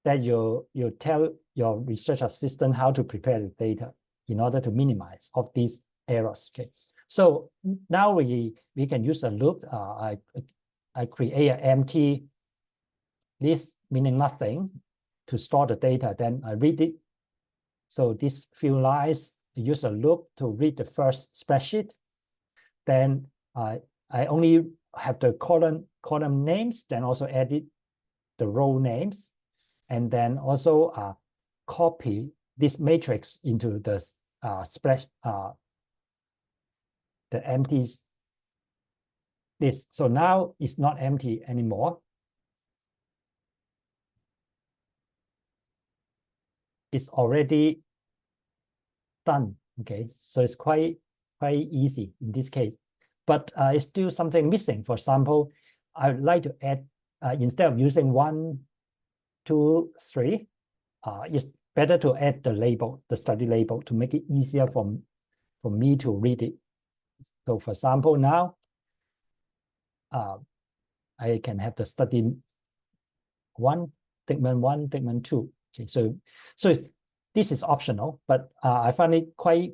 B: that you tell your research assistant how to prepare the data in order to minimize of these errors. Okay, so now we can use a loop. I create an empty list, meaning nothing, to store the data. Then I read it. So these few lines, I use a loop to read the first spreadsheet. Then I only have the column names, then also edit the row names, and then also copy this matrix into the the empty list. So now it's not empty anymore. It's already done Okay, so it's quite easy in this case, but it's still something missing. For example, I would like to add, instead of using 1, 2, 3, it's better to add the label, the study label, to make it easier for me to read it. So for example, now I can have the study 1, statement 1, statement 2. Okay, so this is optional, but I find it quite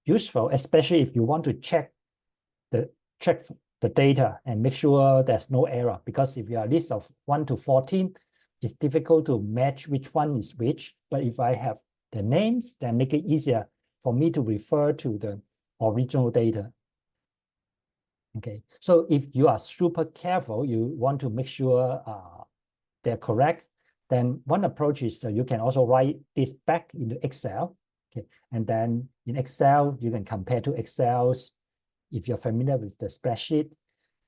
B: useful, especially if you want to check the data and make sure there's no error. Because if you are a list of 1 to 14, it's difficult to match which one is which. But if I have the names, then make it easier for me to refer to the original data. Okay, so if you are super careful, you want to make sure they're correct, then one approach is you can also write this back into Excel. Okay, and then in Excel, you can compare to Excels if you're familiar with the spreadsheet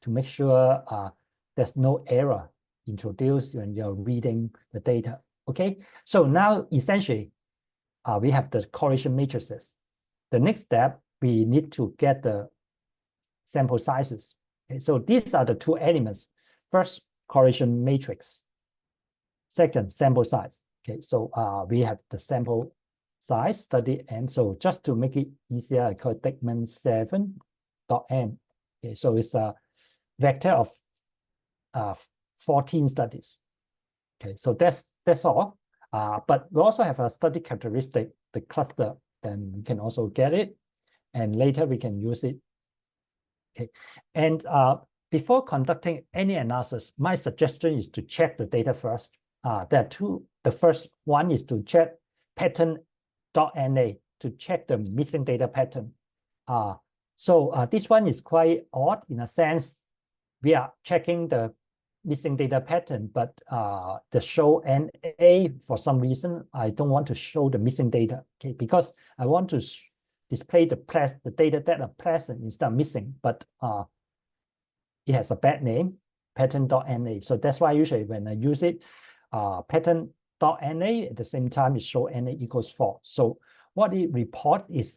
B: to make sure there's no error introduced when you're reading the data. Okay, so now essentially we have the correlation matrices. The next step, we need to get the sample sizes. Okay, so these are the two elements. First, correlation matrix. Second, sample size. Okay, so we have the sample size study, and so just to make it easier, I call it statement 7.n. Okay, so it's a vector of 14 studies. Okay, so that's all. But we also have a study characteristic, the cluster. Then we can also get it, and later we can use it. Okay, and before conducting any analysis, my suggestion is to check the data first. There are two. The first one is to check pattern.na to check the missing data pattern. So this one is quite odd in a sense. We are checking the missing data pattern, but the show NA, for some reason, I don't want to show the missing data, okay, because I want to display the data that are present instead of missing, but it has a bad name, pattern.na. So that's why usually when I use it, pattern.na, at the same time it show NA equals 4. So what it reports is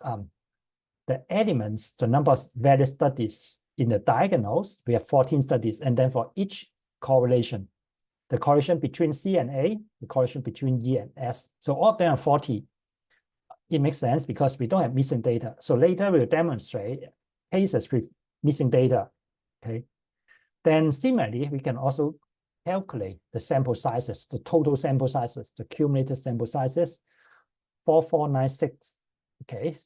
B: the elements, the number of various studies in the diagonals. We have 14 studies, and then for each correlation, the correlation between C and A, the correlation between E and S. So all of them are 40. It makes sense because we don't have missing data. So later we'll demonstrate cases with missing data. Okay. Then similarly, we can also calculate the sample sizes, the total sample sizes, the cumulative sample sizes, 4496. Okay.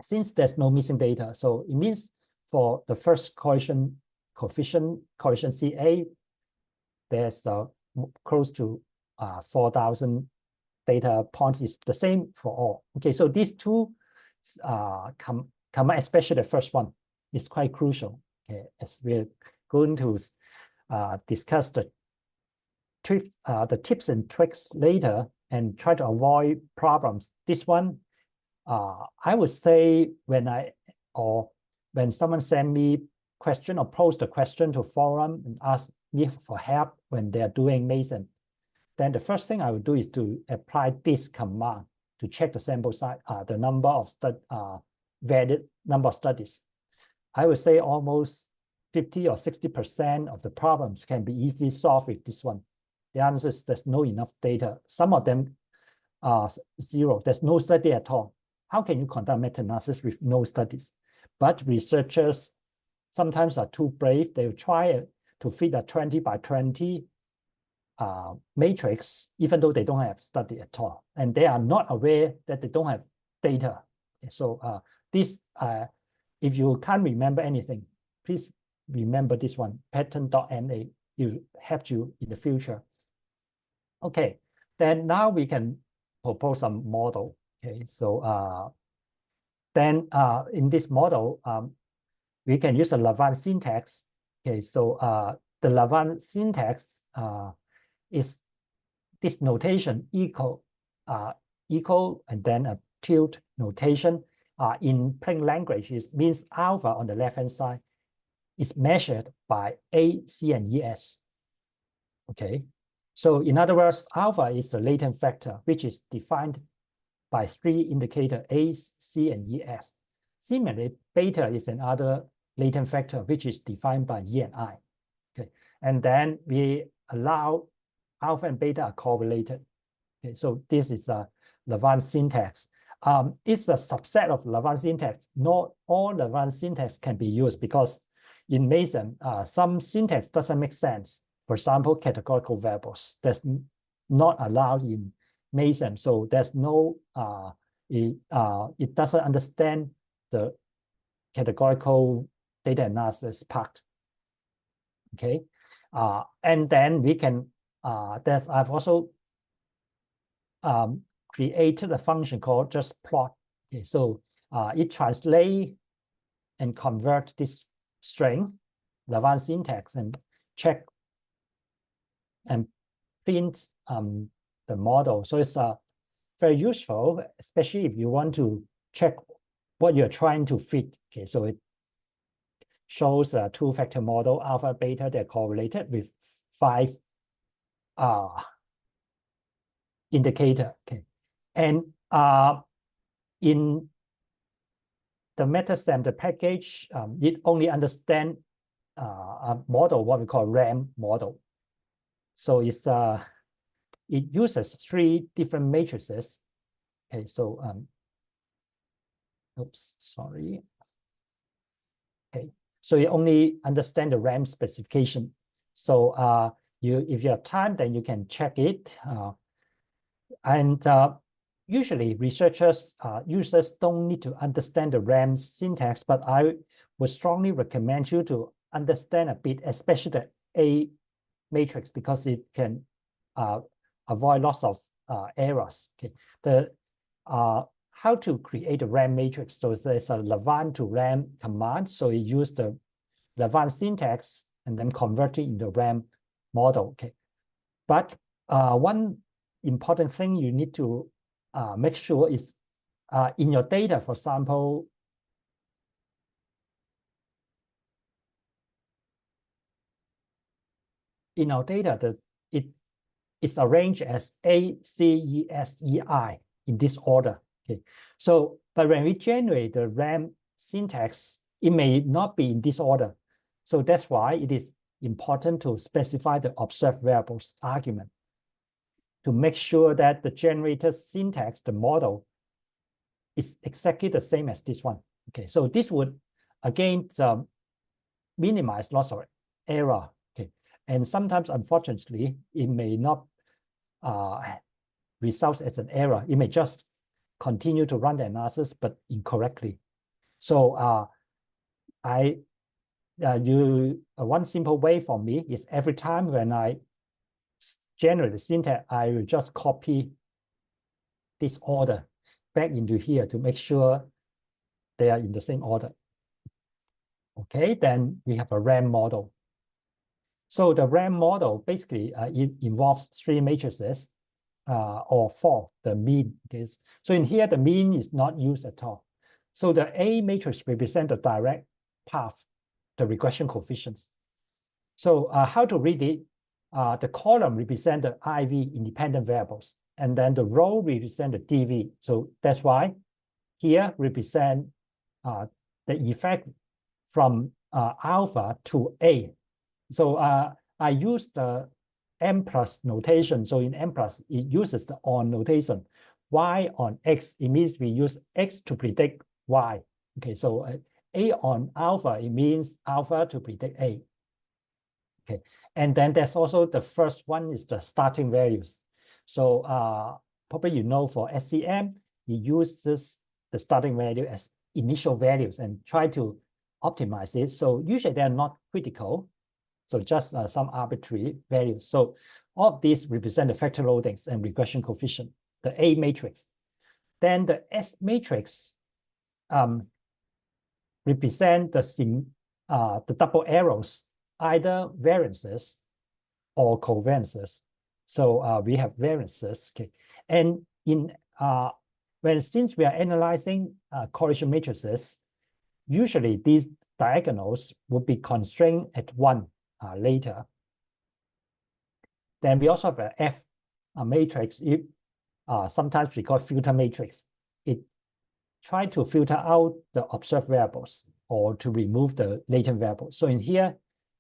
B: Since there's no missing data, so it means for the first correlation coefficient, correlation CA, there's close to 4,000 data points is the same for all. Okay, so these two come especially the first one is quite crucial. Okay, as we're going to discuss the tips and tricks later and try to avoid problems. This one, I would say when someone send me question or post a question to forum and ask me for help when they're doing MASEM, then the first thing I would do is to apply this command to check the sample size, the number of valid number of studies. I would say almost 50 or 60% of the problems can be easily solved with this one. The answer is there's no enough data. Some of them are 0. There's no study at all. How can you conduct meta-analysis with no studies? But researchers sometimes are too brave. They will try to fit a 20 by 20 matrix, even though they don't have study at all. And they are not aware that they don't have data. So if you can't remember anything, please remember this one, pattern.na. It will help you in the future. Okay, then now we can propose some model. Okay, so then in this model, we can use a Lavant syntax. Okay, so the Lavant syntax is this notation equal, and then a tilde notation. In plain language, it means alpha on the left-hand side is measured by A, C, and ES. Okay, so in other words, alpha is the latent factor, which is defined by 3 indicators A, C, and ES. Similarly, beta is another latent factor which is defined by E and I. Okay, and then we allow alpha and beta are correlated. Okay, so this is a Lavant syntax. It's a subset of Lavant syntax. Not all Lavant syntax can be used because in MASEM, some syntax doesn't make sense. For example, categorical variables that's not allowed in MASEM. So there's no, it doesn't understand the categorical data analysis part. Okay, and then we can, I've also created a function called just plot. Okay, so it translates and convert this string, Lavant syntax, and check and print the model. So it's very useful, especially if you want to check what you're trying to fit. Okay, so it shows a 2-factor model, alpha, beta, they're correlated with 5 indicator. Okay, and in the MetaSem, the package, it only understands a model, what we call RAM model. So it's it uses 3 different matrices. Okay, so oops, sorry. Okay, so you only understand the RAM specification. So if you have time, then you can check it. And usually researchers, users don't need to understand the RAM syntax, but I would strongly recommend you to understand a bit, especially the A matrix, because it can avoid lots of errors. Okay, how to create a RAM matrix? So there's a Lavant to RAM command. So you use the Lavant syntax and then convert it into RAM model. Okay, but one important thing you need to make sure is in your data, for example, in our data, it is arranged as A, C, E, S, E, I in this order. Okay, so but when we generate the RAM syntax, it may not be in this order. So that's why it is important to specify the observed variables argument to make sure that the generated syntax, the model, is exactly the same as this one. Okay, so this would again minimize lots of error. Okay, and sometimes, unfortunately, it may not result as an error. It may just continue to run the analysis, but incorrectly. So one simple way for me is every time when I generate the syntax, I will just copy this order back into here to make sure they are in the same order. Okay, then we have a RAM model. So the RAM model, basically, it involves 3 matrices or 4, the mean. Okay? So in here, the mean is not used at all. So the A matrix represents the direct path, the regression coefficients. So how to read it? The column represents the IV independent variables, and then the row represents the DV. So that's why here represent the effect from alpha to A. So I use the M plus notation. So in M plus, it uses the on notation. Y on X, it means we use X to predict Y. Okay, so A on alpha, it means alpha to predict A. Okay, and then there's also the first one is the starting values. So probably you know for SCM, it uses the starting value as initial values and try to optimize it. So usually they're not critical. So just some arbitrary values. So all of these represent the factor loadings and regression coefficient, the A matrix. Then the S matrix represent the double arrows, either variances or covariances. So we have variances. Okay, and in since we are analyzing correlation matrices, usually these diagonals will be constrained at 1 later. Then we also have a F matrix. sometimes we call filter matrix. It tries to filter out the observed variables or to remove the latent variables. So in here,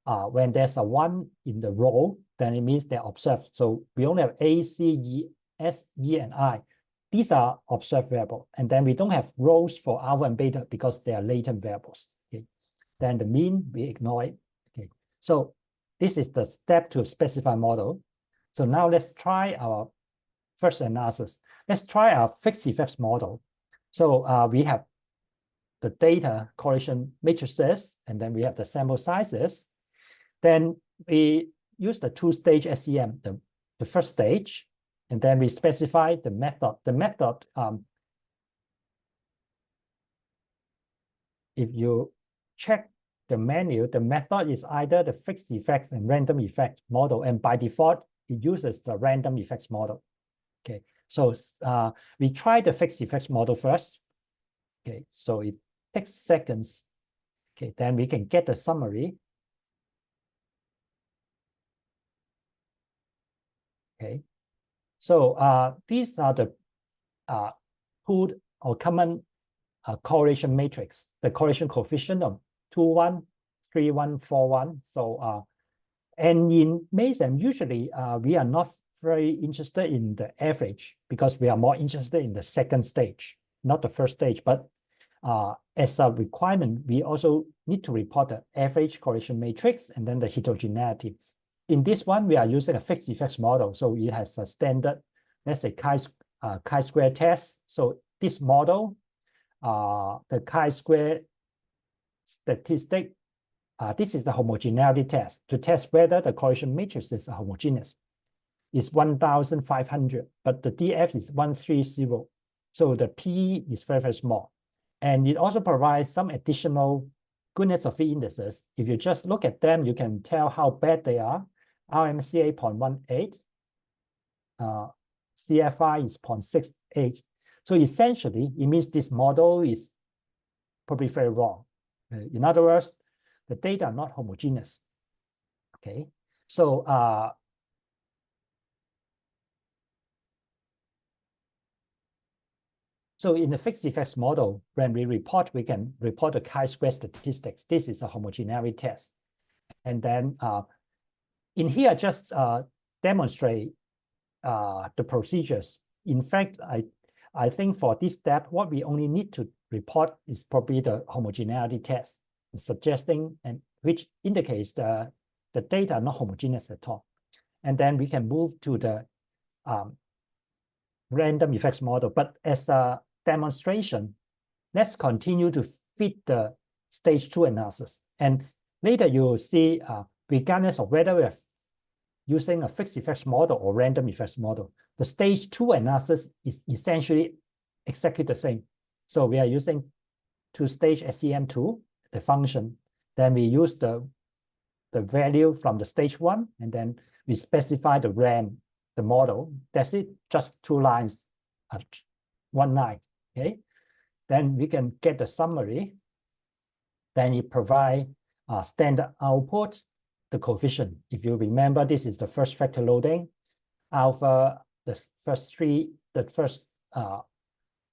B: when there's a 1 in the row, then it means they're observed. So we only have A, C, E, S, E, and I. These are observed variables. And then we don't have rows for alpha and beta because they are latent variables. Okay. Then the mean, we ignore it. Okay. So this is the step to specify model. So now let's try our first analysis. Let's try our fixed effects model. So we have the data correlation matrices, and then we have the sample sizes. Then we use the two-stage SEM, the first stage, and then we specify the method. The method, if you check the menu, the method is either the fixed effects and random effect model, and by default, it uses the random effects model. Okay, so we try the fixed effects model first. Okay, so it takes seconds. Okay, then we can get the summary. Okay, so these are the pooled or common correlation matrix, the correlation coefficient of 2, 1, 3, 1, 4, 1. So and in MASEM, usually we are not very interested in the average because we are more interested in the second stage, not the first stage. But as a requirement, we also need to report the average correlation matrix and then the heterogeneity. In this one, we are using a fixed effects model. So it has a standard, let's say, chi-square test. So this model, the chi-square statistic, this is the homogeneity test to test whether the correlation matrices are homogeneous. It's 1,500, but the DF is 130. So the P is very, very small. And it also provides some additional goodness of fit indices. If you just look at them, you can tell how bad they are. RMCA 0.18, CFI is 0.68. So essentially, it means this model is probably very wrong. In other words, the data are not homogeneous. Okay, so so in the fixed effects model, when we can report the chi-square statistics. This is a homogeneity test. And then in here, just demonstrate the procedures. In fact, I think for this step, what we only need to report is probably the homogeneity test, suggesting and which indicates the data are not homogeneous at all. And then we can move to the random effects model. But as a demonstration, let's continue to fit the stage 2 analysis. And later you will see, regardless of whether we are using a fixed effects model or random effects model, the stage 2 analysis is essentially exactly the same. So we are using two-stage SEM2, the function. Then we use the value from the stage 1, and then we specify the RAM, the model. That's it, just 2 lines, 1 line, okay? Then we can get the summary. Then it provides standard outputs, the coefficient. If you remember, this is the first factor loading, alpha, the first 3, and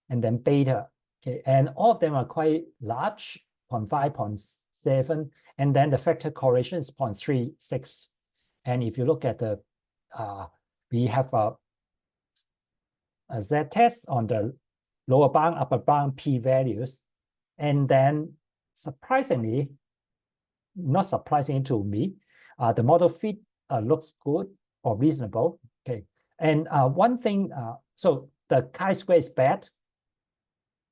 B: then beta. Okay, and all of them are quite large, 0.5, 0.7, and then the factor correlation is 0.36. And if you look at the, we have a z-test on the lower bound, upper bound p-values, and then surprisingly, not surprising to me, the model fit looks good or reasonable. Okay, and one thing, so the chi-square is bad.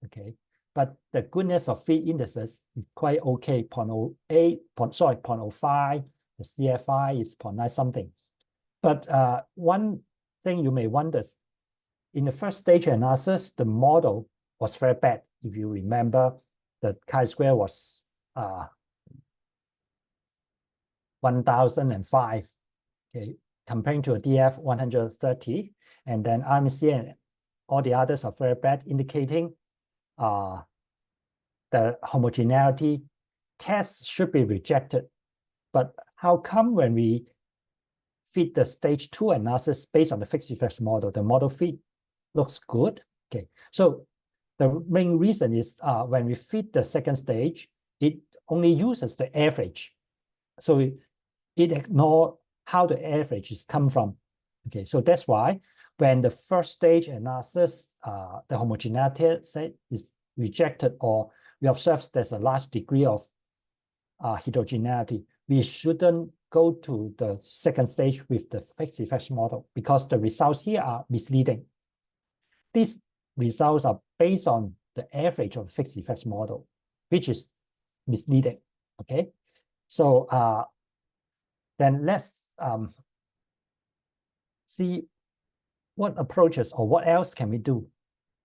B: Okay, but the goodness of fit indices is quite okay. 0.08, 0.05. The CFI is 0.9 something. But one thing you may wonder, in the first stage analysis, the model was very bad. If you remember, the chi-square was 1,005, okay, comparing to a DF 130, and then RMC and all the others are very bad, indicating the homogeneity test should be rejected. But how come when we fit the stage 2 analysis based on the fixed effects model, the model fit looks good. Okay, so the main reason is when we fit the second stage, it only uses the average. So it ignores how the averages come from. Okay, so that's why when the first stage analysis, the homogeneity set is rejected, or we observe there's a large degree of heterogeneity, we shouldn't go to the second stage with the fixed effects model, because the results here are misleading. These results are based on the average of fixed effects model, which is misleading. Okay, so then let's see what approaches or what else can we do.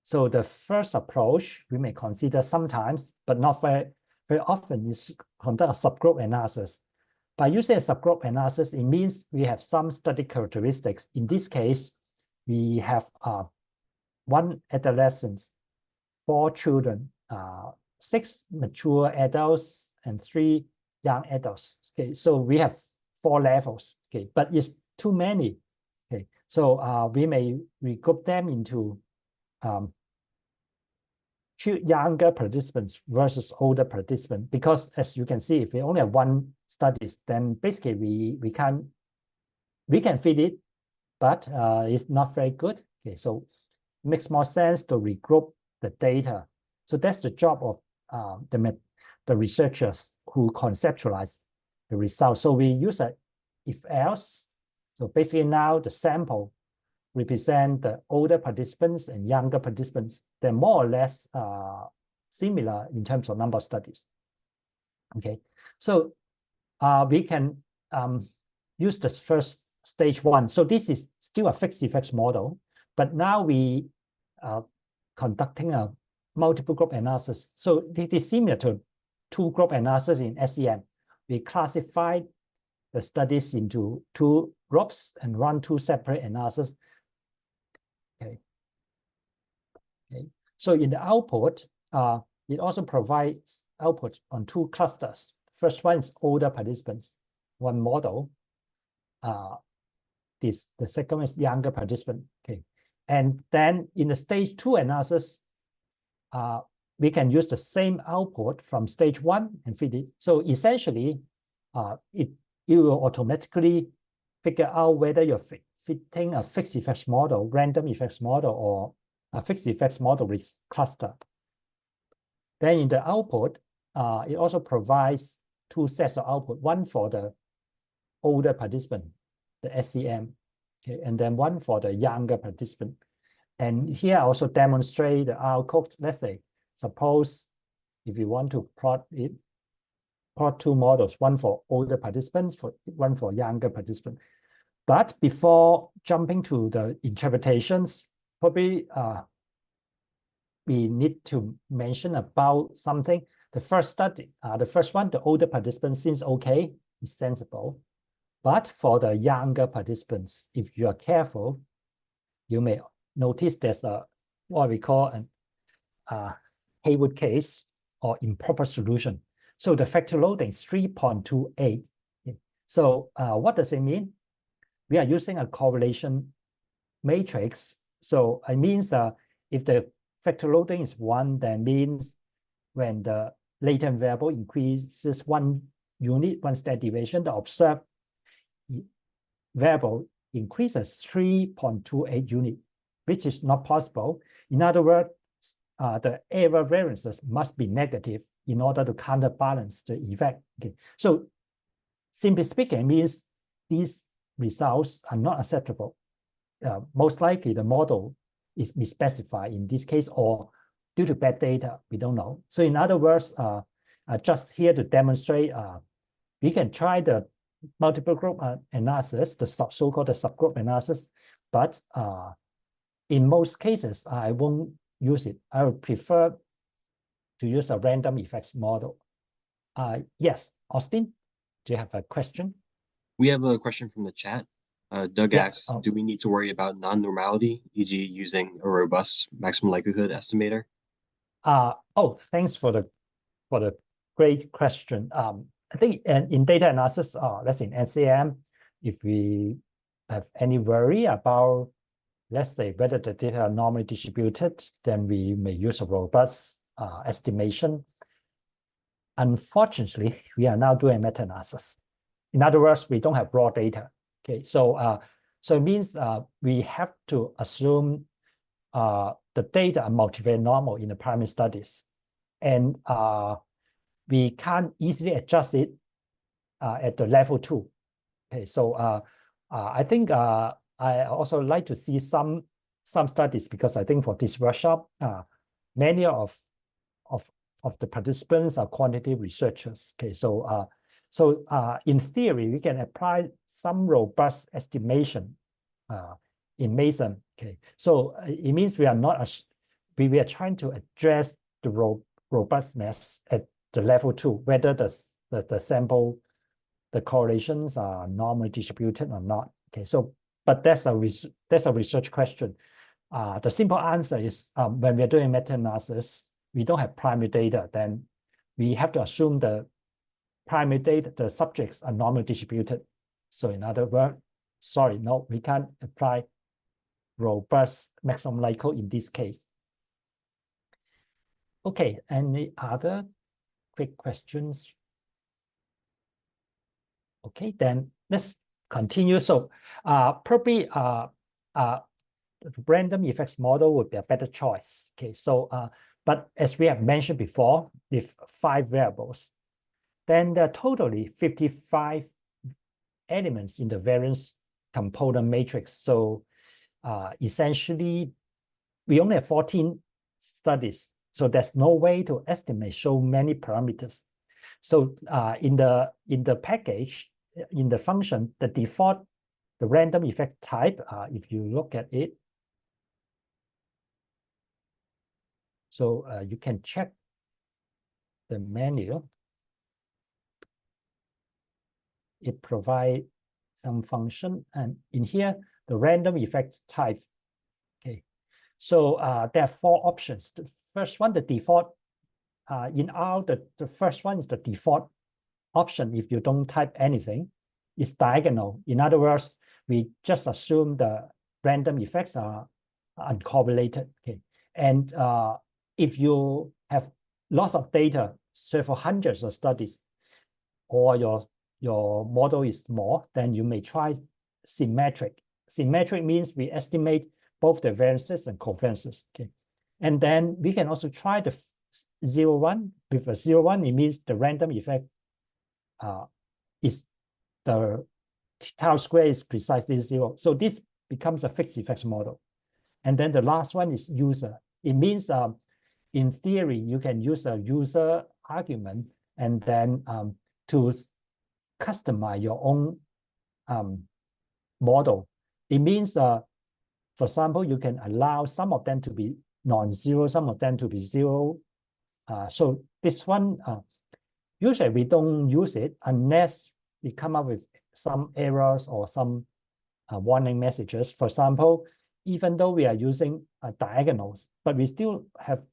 B: So the first approach we may consider sometimes, but not very often, is conduct a subgroup analysis. By using a subgroup analysis, it means we have some study characteristics. In this case, we have one adolescent, 4 children, 6 mature adults, and 3 young adults. Okay, so we have 4 levels. Okay, but it's too many. Okay, so we may regroup them into younger participants versus older participants, because as you can see, if we only have one studies, then basically we can fit it, but it's not very good. Okay, so it makes more sense to regroup the data. So that's the job of the researchers who conceptualize the results. So we use a if else. So basically now the sample represent the older participants and younger participants. They're more or less similar in terms of number of studies. Okay, so we can use the first stage 1. So this is still a fixed effects model, but now we are conducting a multiple group analysis. So it is similar to 2-group analysis in SEM. We classified the studies into 2 groups and run 2 separate analyses. Okay. So in the output, it also provides output on 2 clusters. First one is older participants, 1 model. The second is younger participant. Okay, and then in the stage 2 analysis, we can use the same output from stage 1 and fit it. So essentially, it will automatically figure out whether you're fitting a fixed effects model, random effects model, or a fixed effects model with cluster. Then in the output, it also provides 2 sets of output, one for the older participant, the SEM, okay, and then one for the younger participant. And here I also demonstrate the output. Let's say, suppose if you want to plot 2 models, one for older participants, one for younger participants. But before jumping to the interpretations, probably we need to mention about something. The first study, the first one, the older participants seems okay, is sensible. But for the younger participants, if you are careful, you may notice there's what we call an Haywood case or improper solution. So the factor loading is 3.28. So what does it mean? We are using a correlation matrix. So it means if the factor loading is 1, that means when the latent variable increases 1 unit, 1 standard deviation, the observed variable increases 3.28 unit, which is not possible. In other words, the error variances must be negative in order to counterbalance the effect. Okay. So simply speaking, it means these results are not acceptable. Most likely the model is misspecified in this case, or due to bad data, we don't know. So in other words, just here to demonstrate, we can try the multiple group analysis, the so-called subgroup analysis, but in most cases, I won't use it. I would prefer to use a random effects model. Yes, Austin, do you have a question?
E: We have a question from the chat. Doug asks,
B: Oh.
E: do we need to worry about non-normality, e.g. using a robust maximum likelihood estimator?
B: Thanks for the great question. I think in data analysis, let's say in SAM, if we have any worry about let's say whether the data are normally distributed, then we may use a robust estimation. Unfortunately, we are now doing meta-analysis. In other words, we don't have raw data. Okay, so it means we have to assume the data are multivariate normal in the primary studies, and we can't easily adjust it at the level 2. Okay, so I think I also like to see some studies, because I think for this workshop, many of the participants are quantitative researchers. Okay, so in theory, we can apply some robust estimation in MASEM. Okay, so it means we are trying to address the robustness at the level 2, whether the sample, the correlations are normally distributed or not. Okay, so but that's a research question. The simple answer is when we are doing meta-analysis, we don't have primary data, then we have to assume the primary data, the subjects are normally distributed. So in other words, sorry, no, we can't apply robust maximum likelihood in this case. Okay, any other quick questions? Okay, then let's continue. So probably random effects model would be a better choice. Okay, so but as we have mentioned before, with 5 variables, then there are totally 55 elements in the variance component matrix. So essentially, we only have 14 studies. So there's no way to estimate so many parameters. So in the package, in the function, the default, the random effect type, if you look at it, so you can check the menu. It provides some function, and in here, the random effect type. Okay, so there are 4 options. The first one, the default, in R, the first one is the default option. If you don't type anything, it's diagonal. In other words, we just assume the random effects are uncorrelated. Okay, and if you have lots of data, several hundreds of studies, or your model is small, then you may try symmetric. Symmetric means we estimate both the variances and covariances. Okay, and then we can also try the 0-1. With a 0-1, it means the random effect is the tau square is precisely 0. So this becomes a fixed effects model. And then the last one is user. It means in theory, you can use a user argument and then to customize your own model. It means, for example, you can allow some of them to be non-zero, some of them to be 0. So this one, usually we don't use it unless we come up with some errors or some warning messages. For example, even though we are using diagonals, but we still have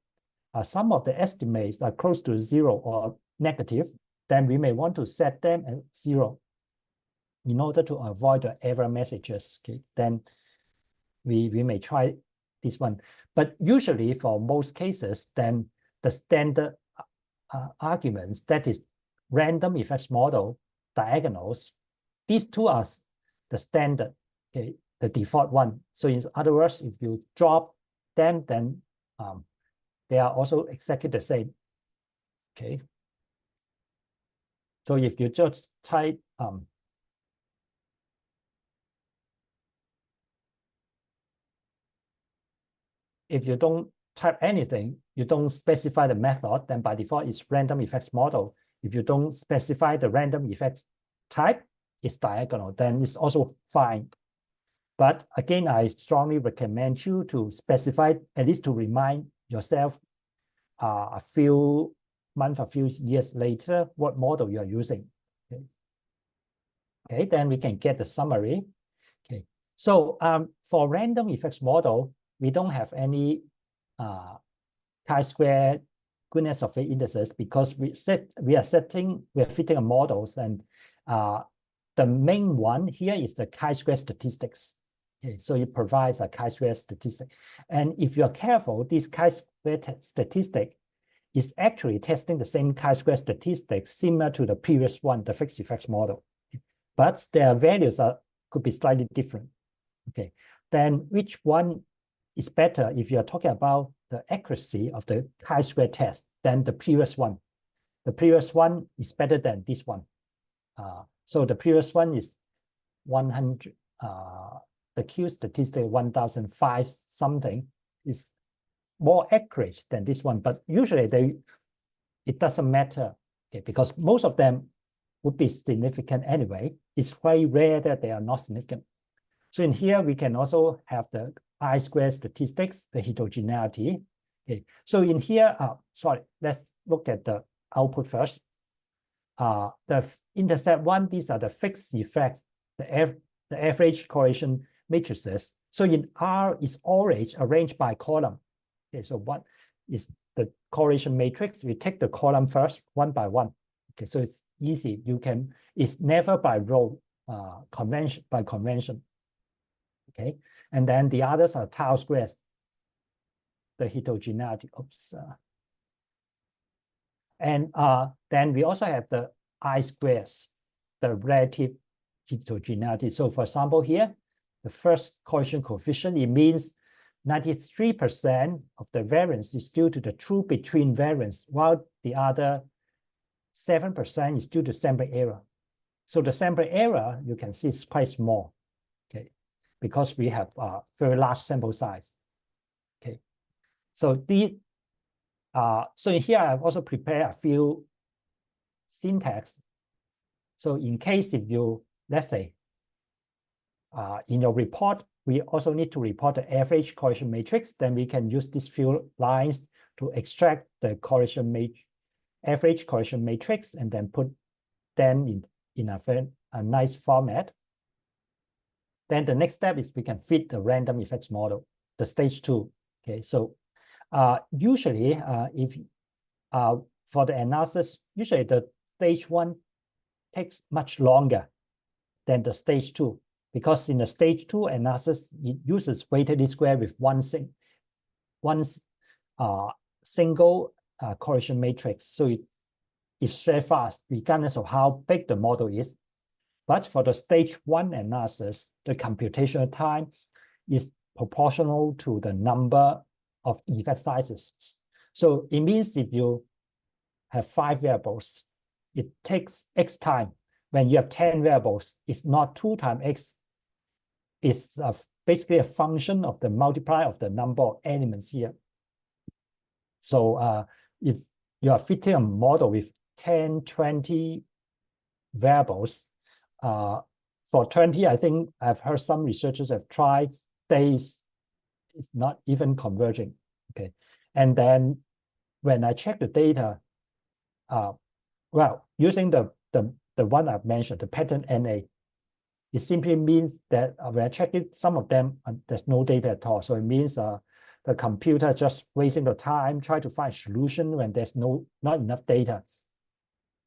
B: some of the estimates are close to 0 or negative, then we may want to set them at 0 in order to avoid the error messages. Okay, then we may try this one. But usually for most cases, then the standard arguments, that is random effects model, diagonals, these 2 are the standard, okay, the default one. So in other words, if you drop them, then they are also exactly the same. Okay. So if you just type if you don't type anything, you don't specify the method, then by default it's random effects model. If you don't specify the random effects type, it's diagonal, then it's also fine. But again, I strongly recommend you to specify, at least to remind yourself a few months, a few years later, what model you are using. Okay, okay, then we can get the summary. Okay, so for random effects model, we don't have any chi-square goodness of fit indices, because we are fitting a models, and the main one here is the chi-square statistics. Okay, so it provides a chi-square statistic. And if you're careful, this chi-square statistic is actually testing the same chi-square statistic similar to the previous one, the fixed effects model. But their values could be slightly different. Okay, then which one is better if you're talking about the accuracy of the chi-square test than the previous one? The previous one is better than this one. So the previous one is 100, the Q statistic 1005 something is more accurate than this one, but usually it doesn't matter, okay, because most of them would be significant anyway. It's quite rare that they are not significant. So in here, we can also have the I-squared statistics, the heterogeneity. Okay, so in here, sorry, let's look at the output first. The intercept one, these are the fixed effects, the average correlation matrices. So in R is always arranged by column. Okay, so what is the correlation matrix? We take the column first, one by one. Okay, so it's easy. It's never by row, by convention. Okay, and then the others are tau squares, the heterogeneity. Oops. And then we also have the I squares, the relative heterogeneity. So for example, here, the first correlation coefficient, it means 93% of the variance is due to the true between variance, while the other 7% is due to sample error. So the sample error, you can see, is quite small, okay, because we have a very large sample size. Okay, so so in here I've also prepared a few syntax. So in case if you, let's say, in your report, we also need to report the average correlation matrix, then we can use these few lines to extract the average correlation matrix and then put them in a nice format. Then the next step is we can fit the random effects model, the stage 2. Okay, so usually if for the analysis, usually the stage 1 takes much longer than the stage 2, because in the stage 2 analysis, it uses weighted least square with one single correlation matrix. So it's very fast, regardless of how big the model is. But for the stage 1 analysis, the computational time is proportional to the number of effect sizes. So it means if you have 5 variables, it takes X time. When you have 10 variables, it's not 2 times X. It's basically a function of the multiplier of the number of elements here. So if you are fitting a model with 10, 20 variables, for 20, I think I've heard some researchers have tried days. It's not even converging. Okay, and then when I check the data, well, using the one I've mentioned, the pattern NA, it simply means that when I check it, some of them there's no data at all. So it means the computer just wasting the time trying to find a solution when there's not enough data.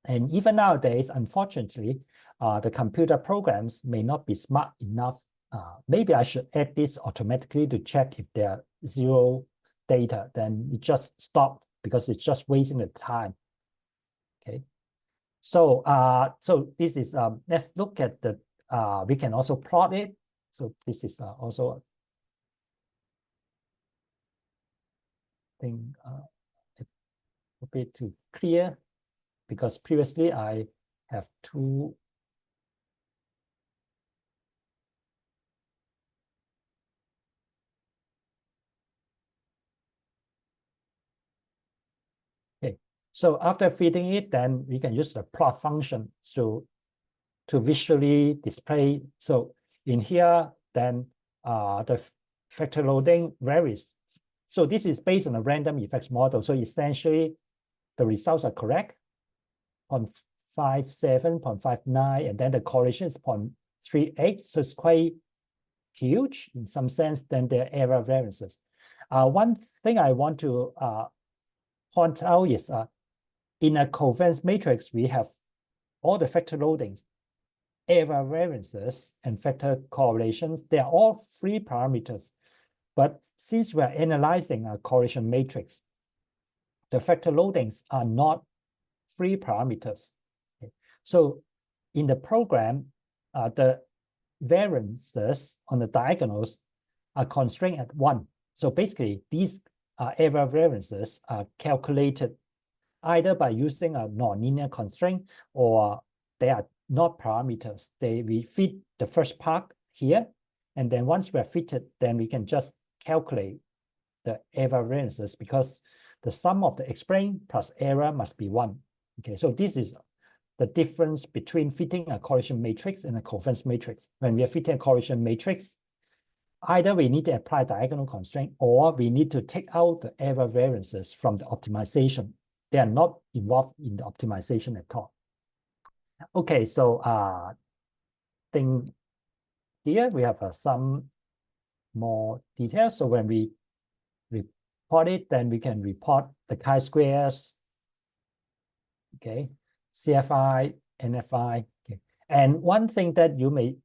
B: And even nowadays, unfortunately, the computer programs may not be smart enough. Maybe I should add this automatically to check if there are 0 data, then it just stops because it's just wasting the time. Okay, so so this is let's look at the we can also plot it. So this is also I think it will be too clear, because previously I have 2. Okay, so after feeding it, then we can use the plot function to visually display. So in here, then the factor loading varies. So this is based on a random effects model. So essentially, the results are correct, 0.57, 0.59, and then the correlation is 0.38. So it's quite huge in some sense. Then there are error variances. One thing I want to point out is in a covariance matrix, we have all the factor loadings error variances and factor correlations. They are all free parameters. But since we are analyzing a correlation matrix, the factor loadings are not free parameters. Okay. So in the program, the variances on the diagonals are constrained at 1. So basically, these error variances are calculated either by using a nonlinear constraint, or they are not parameters. We fit the first part here, and then once we're fitted, then we can just calculate the error variances, because the sum of the explained plus error must be 1. Okay, so this is the difference between fitting a correlation matrix and a covariance matrix. When we are fitting a correlation matrix, either we need to apply diagonal constraint, or we need to take out the error variances from the optimization. They are not involved in the optimization at all. Okay, so thing here we have some more details. So when we report it, then we can report the chi-squares, okay, CFI, NFI. Okay. And one thing that you may,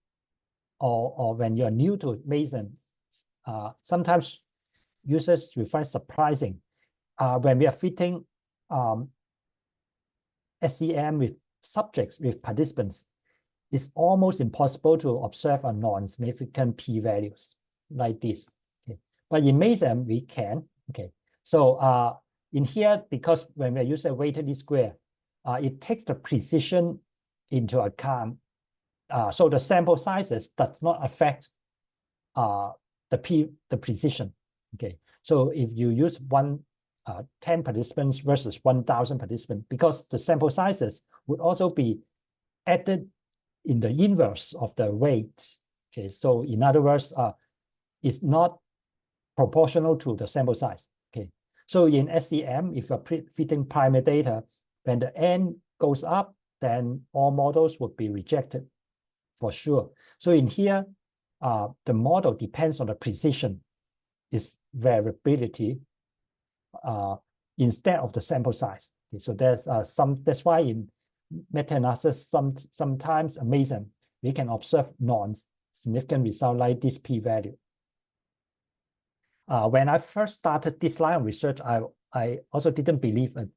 B: or when you're new to MASEM, sometimes users will find surprising when we are fitting SEM with subjects, with participants, it's almost impossible to observe a non-significant p-values like this. Okay. But in MASEM, we can. Okay. So in here, because when we use a weighted least square, it takes the precision into account. So the sample sizes does not affect the precision. Okay. So if you use 10 participants versus 1,000 participants, because the sample sizes would also be added in the inverse of the weights. Okay, so in other words, it's not proportional to the sample size. Okay, so in SEM, if you're fitting primary data, when the n goes up, then all models would be rejected for sure. So in here, the model depends on the precision, is variability, instead of the sample size. Okay, so there's that's why in meta-analysis, sometimes amazing, we can observe non-significant result like this p-value. When I first started this line of research, I also didn't believe it.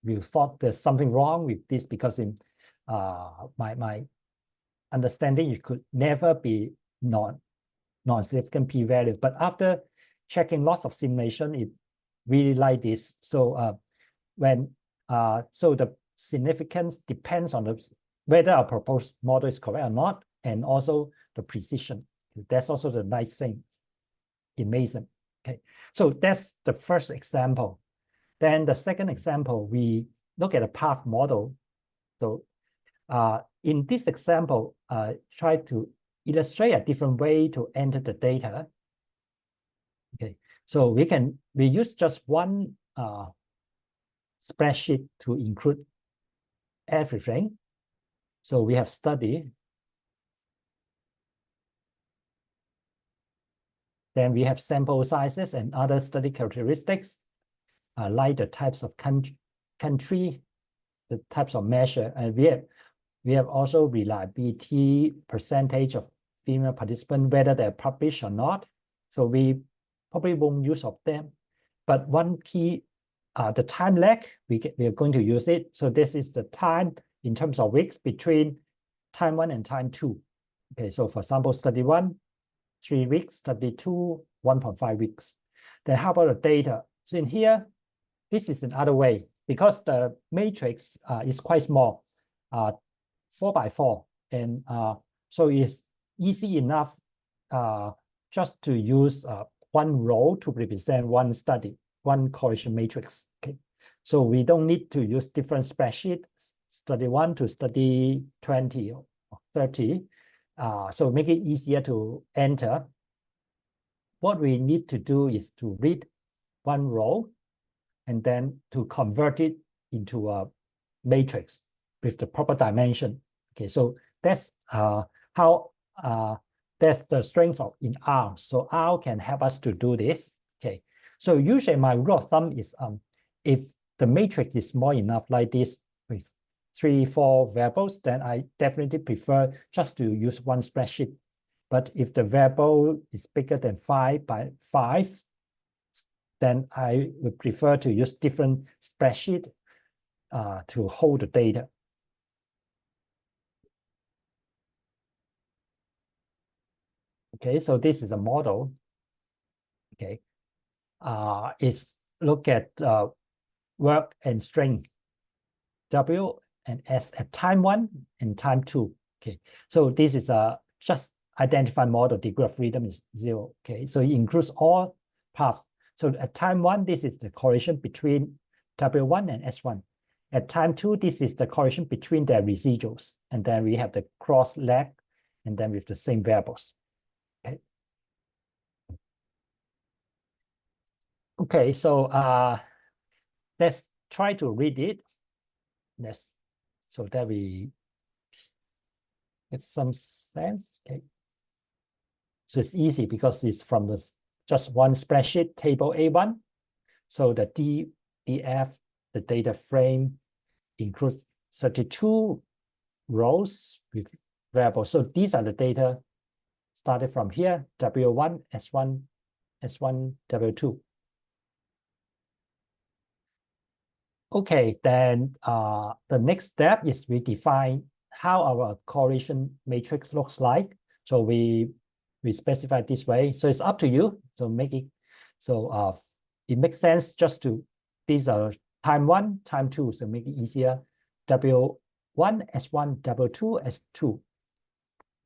B: We thought there's something wrong with this, because in my understanding, it could never be non-significant p-value. But after checking lots of simulation, it really like this. So so the significance depends on whether our proposed model is correct or not, and also the precision. That's also the nice thing in MASEM. Okay, so that's the first example. Then the second example, we look at a path model. So in this example, try to illustrate a different way to enter the data. Okay, so we use just one spreadsheet to include everything. So we have study. Then we have sample sizes and other study characteristics, like the types of country, the types of measure, and we have also reliability, percentage of female participants, whether they're published or not. So we probably won't use of them. But one key, the time lag, we are going to use it. So this is the time in terms of weeks between time 1 and time 2. Okay, so for example, study 1, 3 weeks, study 2, 1.5 weeks. Then how about the data? So in here, this is another way, because the matrix is quite small, 4 by 4. And so it's easy enough just to use one row to represent one study, one correlation matrix. Okay, so we don't need to use different spreadsheets, study 1 to study 20 or 30. So make it easier to enter. What we need to do is to read one row and then to convert it into a matrix with the proper dimension. Okay, so that's how that's the strength of in R. So R can help us to do this. Okay, so usually my rule of thumb is if the matrix is small enough like this with 3, 4 variables, then I definitely prefer just to use one spreadsheet. But if the variable is bigger than 5 by 5, then I would prefer to use different spreadsheet to hold the data. Okay, so this is a model. Okay, it's look at work and string W and S at time 1 and time 2. Okay, so this is a just identified model. Degree of freedom is 0. Okay, so it includes all paths. So at time 1, this is the correlation between W1 and S1. At time 2, this is the correlation between their residuals. And then we have the cross leg, and then with the same variables. Okay. Okay, so let's try to read it. Let's so that we get some sense. Okay. So it's easy because it's from this just one spreadsheet, table A1. So the DEF, the data frame, includes 32 rows with variables. So these are the data started from here, W1, S1, S1, W2. Okay, then the next step is we define how our correlation matrix looks like. So we specify this way. So it's up to you. So make it so it makes sense just to these are time 1, time 2. So make it easier. W1, S1, W2, S2.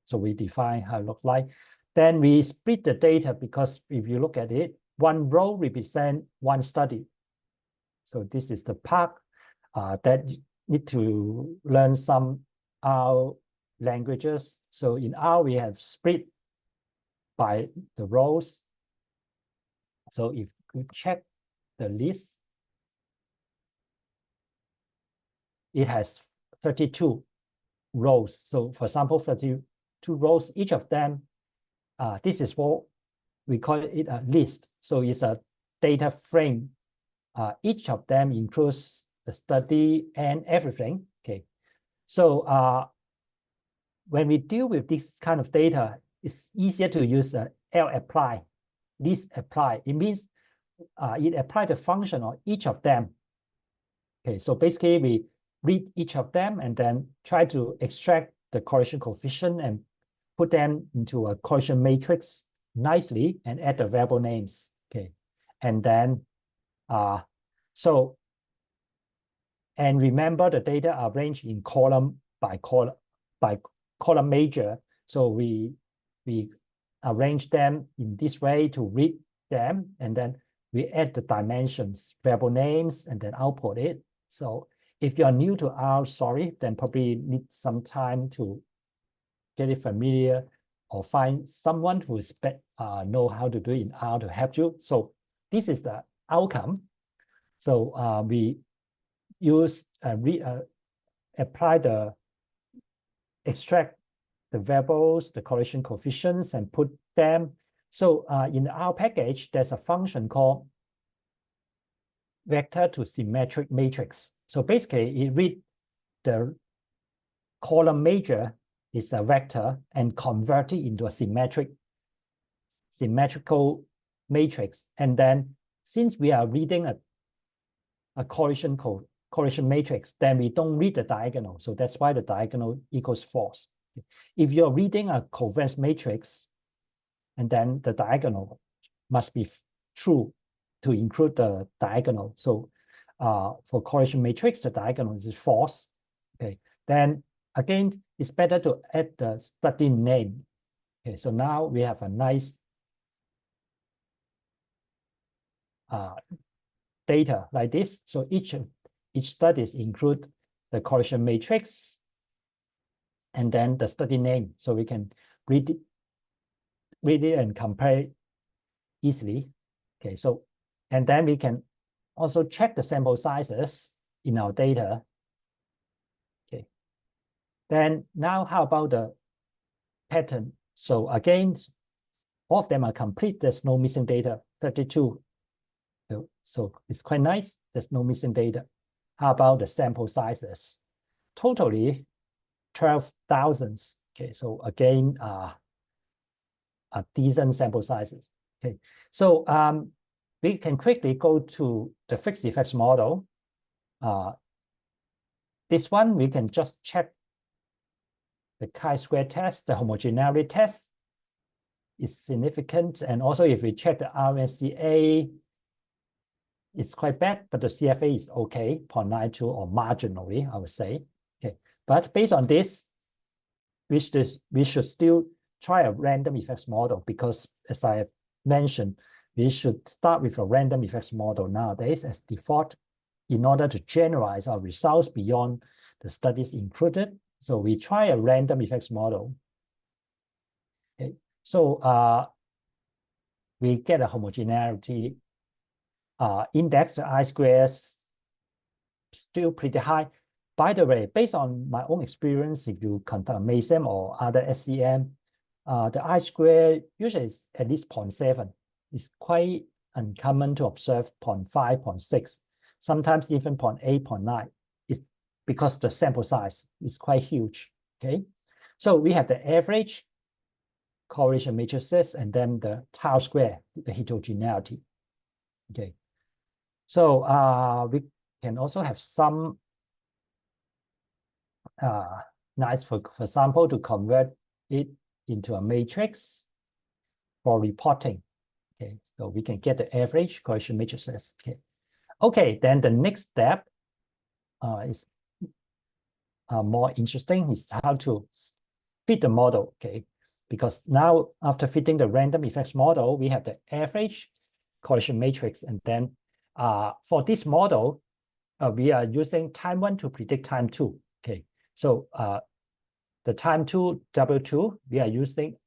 B: So we define how it looks like. Then we split the data because if you look at it, one row represents one study. So this is the part that you need to learn some R languages. So in R, we have split by the rows. So if you check the list, it has 32 rows. So for example, 32 rows, each of them, this is what we call it a list. So it's a data frame. Each of them includes the study and everything. Okay, so when we deal with this kind of data, it's easier to use L apply, list apply. It means it apply the function on each of them. Okay, so basically we read each of them and then try to extract the correlation coefficient and put them into a correlation matrix nicely and add the variable names. Okay, and then and remember the data are arranged in column by column major. So we arrange them in this way to read them, and then we add the dimensions, variable names, and then output it. So if you are new to R, sorry, then probably need some time to get it familiar or find someone who know how to do it in R to help you. So this is the outcome. So we use apply the extract the variables, the correlation coefficients, and put them. So in our package, there's a function called vector to symmetric matrix. So basically, it reads the column major is a vector and convert it into a symmetrical matrix. And then since we are reading a correlation matrix, then we don't read the diagonal. So that's why the diagonal equals false. If you're reading a covariance matrix, and then the diagonal must be true to include the diagonal. So for correlation matrix, the diagonal is false. Okay, then again, it's better to add the study name. Okay, so now we have a nice data like this. So each studies include the correlation matrix and then the study name. So we can read it and compare it easily. Okay, so and then we can also check the sample sizes in our data. Okay, then now how about the pattern? So again, all of them are complete. There's no missing data, 32. So it's quite nice. There's no missing data. How about the sample sizes? totally 12,000. Okay, so again, a decent sample sizes. Okay, so we can quickly go to the fixed effects model. This one, we can just check the chi-square test, the homogeneity test is significant. And also if we check the RNCA, it's quite bad, but the CFA is okay, 0.92 or marginally, I would say. Okay, but based on this, we should still try a random effects model because, as I have mentioned, we should start with a random effects model nowadays as default in order to generalize our results beyond the studies included. So we try a random effects model. Okay, so we get a homogeneity index, the I-squares still pretty high. By the way, based on my own experience, if you conduct MASEM or other SCM, the I-square usually is at least 0.7. It's quite uncommon to observe 0.5, 0.6, sometimes even 0.8, 0.9. It's because the sample size is quite huge. Okay, so we have the average correlation matrices and then the tau square, the heterogeneity. Okay, so we can also have some nice, for example, to convert it into a matrix for reporting. Okay, so we can get the average correlation matrices. Okay, then the next step is more interesting, is how to fit the model. Okay, because now after fitting the random effects model, we have the average correlation matrix, and then for this model, we are using time 1 to predict time 2. Okay, so the time 2 W2, we are using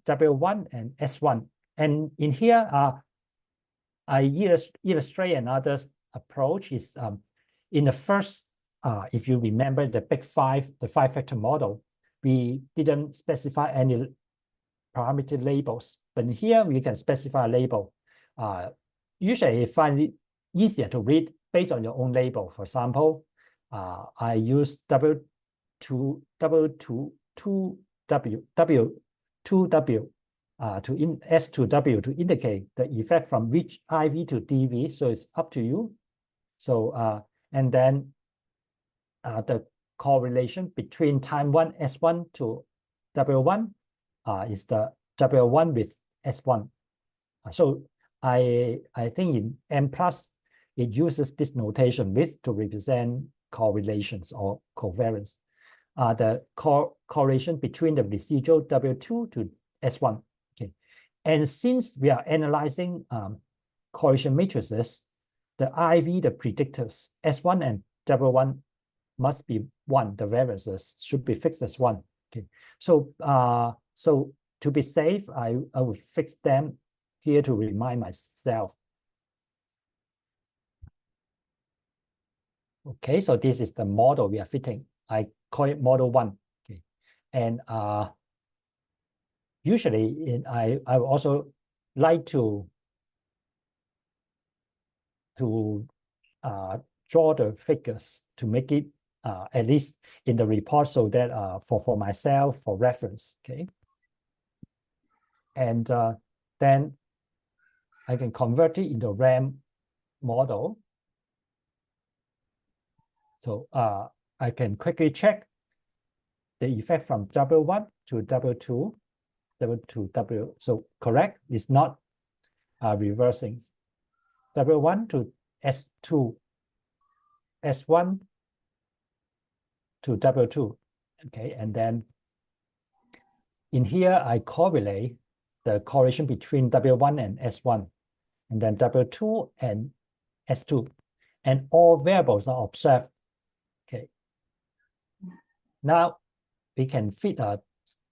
B: W1 and S1. And in here, I illustrate another approach is in the first, if you remember the big five, the 5-factor model, we didn't specify any parameter labels. But here we can specify a label. Usually I find it easier to read based on your own label. For example, I use W2W to S2W to indicate the effect from which IV to DV. So it's up to you. So and then the correlation between time 1 S1 to W1 is the W1 with S1. So I think in M+, it uses this notation with to represent correlations or covariance. The correlation between the residual W2 to S1. Okay, and since we are analyzing correlation matrices, the IV, the predictors, S1 and W1 must be 1. The variances should be fixed as 1. Okay, so so to be safe, I will fix them here to remind myself. Okay, so this is the model we are fitting. I call it model 1. Okay, and usually I also like to draw the figures to make it at least in the report, so that for myself, for reference. Okay, and then I can convert it into RAM model. So I can quickly check the effect from W1 to W2, W2W. So correct, it's not reversing. W1 to S2, S1 to W2. Okay, and then in here, I correlate the correlation between W1 and S1, and then W2 and S2, and all variables are observed. Okay, now we can fit the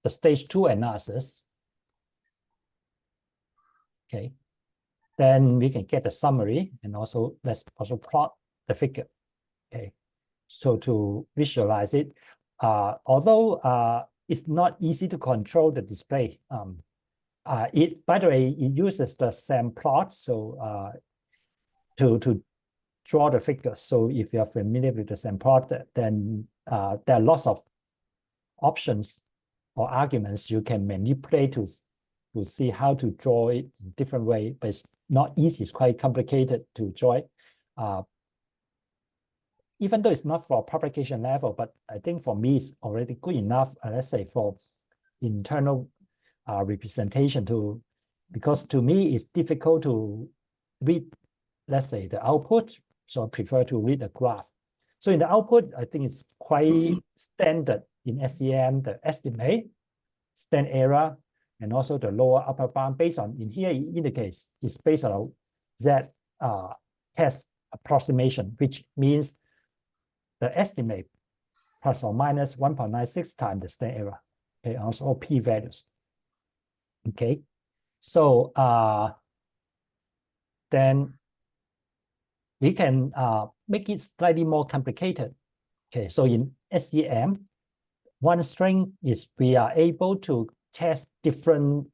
B: stage 2 analysis. Okay, then we can get the summary, and also let's also plot the figure. Okay, so to visualize it, although it's not easy to control the display. By the way, it uses the SAM plot, so to draw the figures. So if you're familiar with the SAM plot, then there are lots of options or arguments you can manipulate to see how to draw it in different way, but it's not easy. It's quite complicated to draw it. Even though it's not for publication level, but I think for me it's already good enough, let's say for internal representation because to me it's difficult to read, let's say, the output, so I prefer to read the graph. So in the output, I think it's quite standard in SEM, the estimate, standard error, and also the lower upper bound based on, in here it indicates it's based on Z test approximation, which means the estimate plus or minus 1.96 times the standard error, okay, also p-values. Okay, so then we can make it slightly more complicated. Okay, so in SEM, one strength is we are able to test different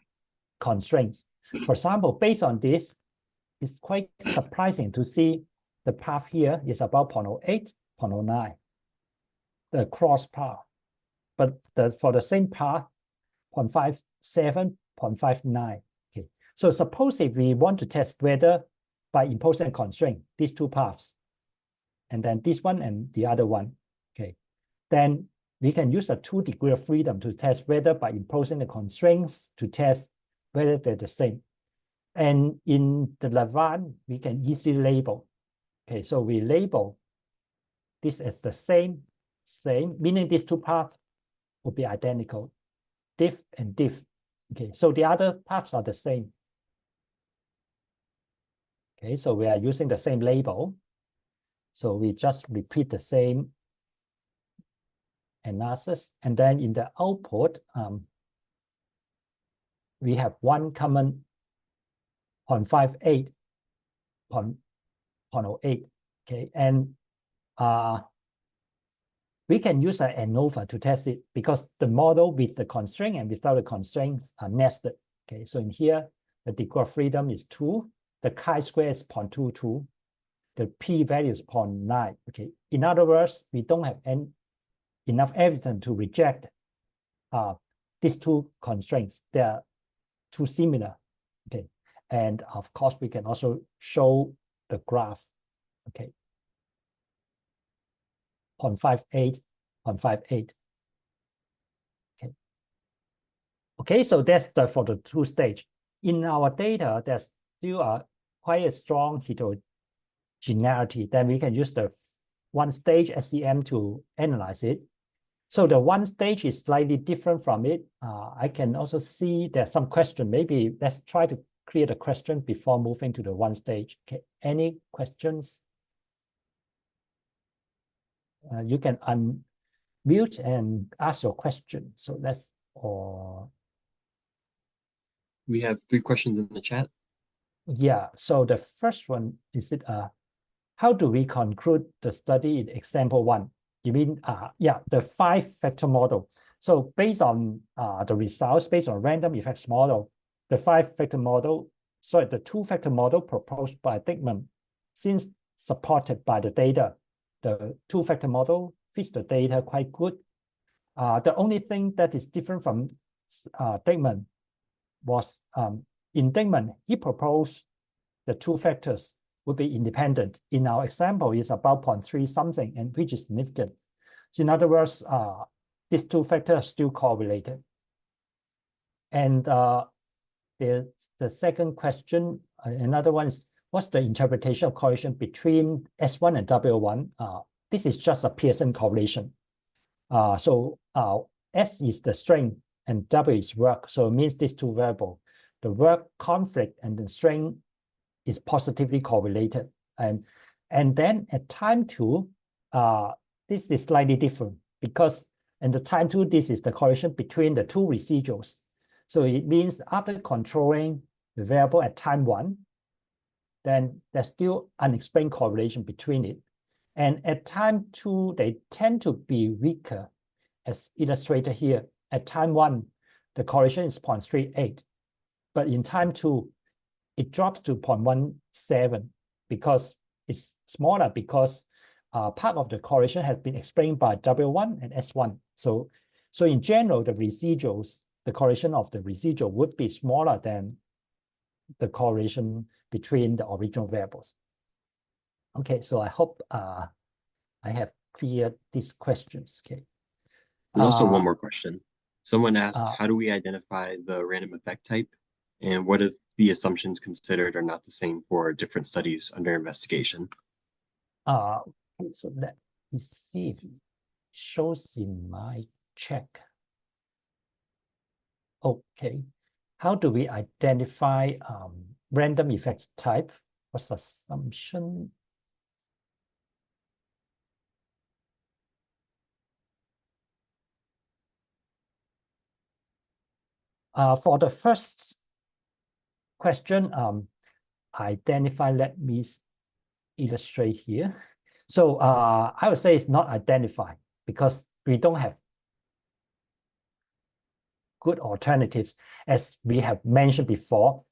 B: constraints. For example, based on this, it's quite surprising to see the path here is about 0.08, 0.09, the cross path. But for the same path, 0.57, 0.59. Okay, so suppose if we want to test whether by imposing a constraint, these two paths, and then this one and the other one, okay, then we can use a 2 degree of freedom to test whether by imposing the constraints to test whether they're the same. And in the Lavant, we can easily label. Okay, so we label this as the same, meaning these two paths will be identical, diff and diff. Okay, so the other paths are the same. Okay, so we are using the same label. So we just repeat the same analysis. And then in the output, we have one common 0.58, 0.08. Okay, and we can use an ANOVA to test it because the model with the constraint and without the constraints are nested. Okay, so in here, the degree of freedom is 2. The chi-square is 0.22. The p-value is 0.9. Okay, in other words, we don't have enough evidence to reject these two constraints. They are too similar. Okay, and of course, we can also show the graph. Okay, 0.58, 0.58. Okay. Okay, so that's for the two stage. In our data, there's still quite a strong heterogeneity. Then we can use the one stage SEM to analyze it. So the one stage is slightly different from it. I can also see there's some question. Maybe let's try to clear the question before moving to the one stage. Okay, any questions? You can unmute and ask your question. So let's
E: We have 3 questions in the chat.
B: Yeah, so the first one is how do we conclude the study in example 1? You mean yeah, the 5-factor model. So based on the results, based on random effects model, the 5-factor model, sorry, the 2-factor model proposed by Dickman, since supported by the data, the 2-factor model fits the data quite good. The only thing that is different from Dickman was in Dickman, he proposed the 2 factors would be independent. In our example, it's about 0.3 something, and which is significant. So in other words, these 2 factors are still correlated. And the second question, another one is, what's the interpretation of correlation between S1 and W1? This is just a Pearson correlation. So S is the strength and W is work. So it means these 2 variables, the work conflict and the strength is positively correlated. And then at time 2, this is slightly different because in the time 2, this is the correlation between the 2 residuals. So it means after controlling the variable at time 1, then there's still unexplained correlation between it. And at time 2, they tend to be weaker, as illustrated here. At time 1, the correlation is 0.38. But in time 2, it drops to 0.17 because is smaller because part of the correlation has been explained by W1 and S1. So in general, the residuals, the correlation of the residual would be smaller than the correlation between the original variables. Okay, so I hope I have cleared these questions. Okay.
E: And also one more question. Someone asked,
B: uh,
E: how do we identify the random effect type? And what if the assumptions considered are not the same for different studies under investigation?
B: Okay, so let me see if it shows in my check. Okay, how do we identify random effects type? What's assumption? For the first question, identify, let me illustrate here. So I would say it's not identified because we don't have good alternatives, as we have mentioned before.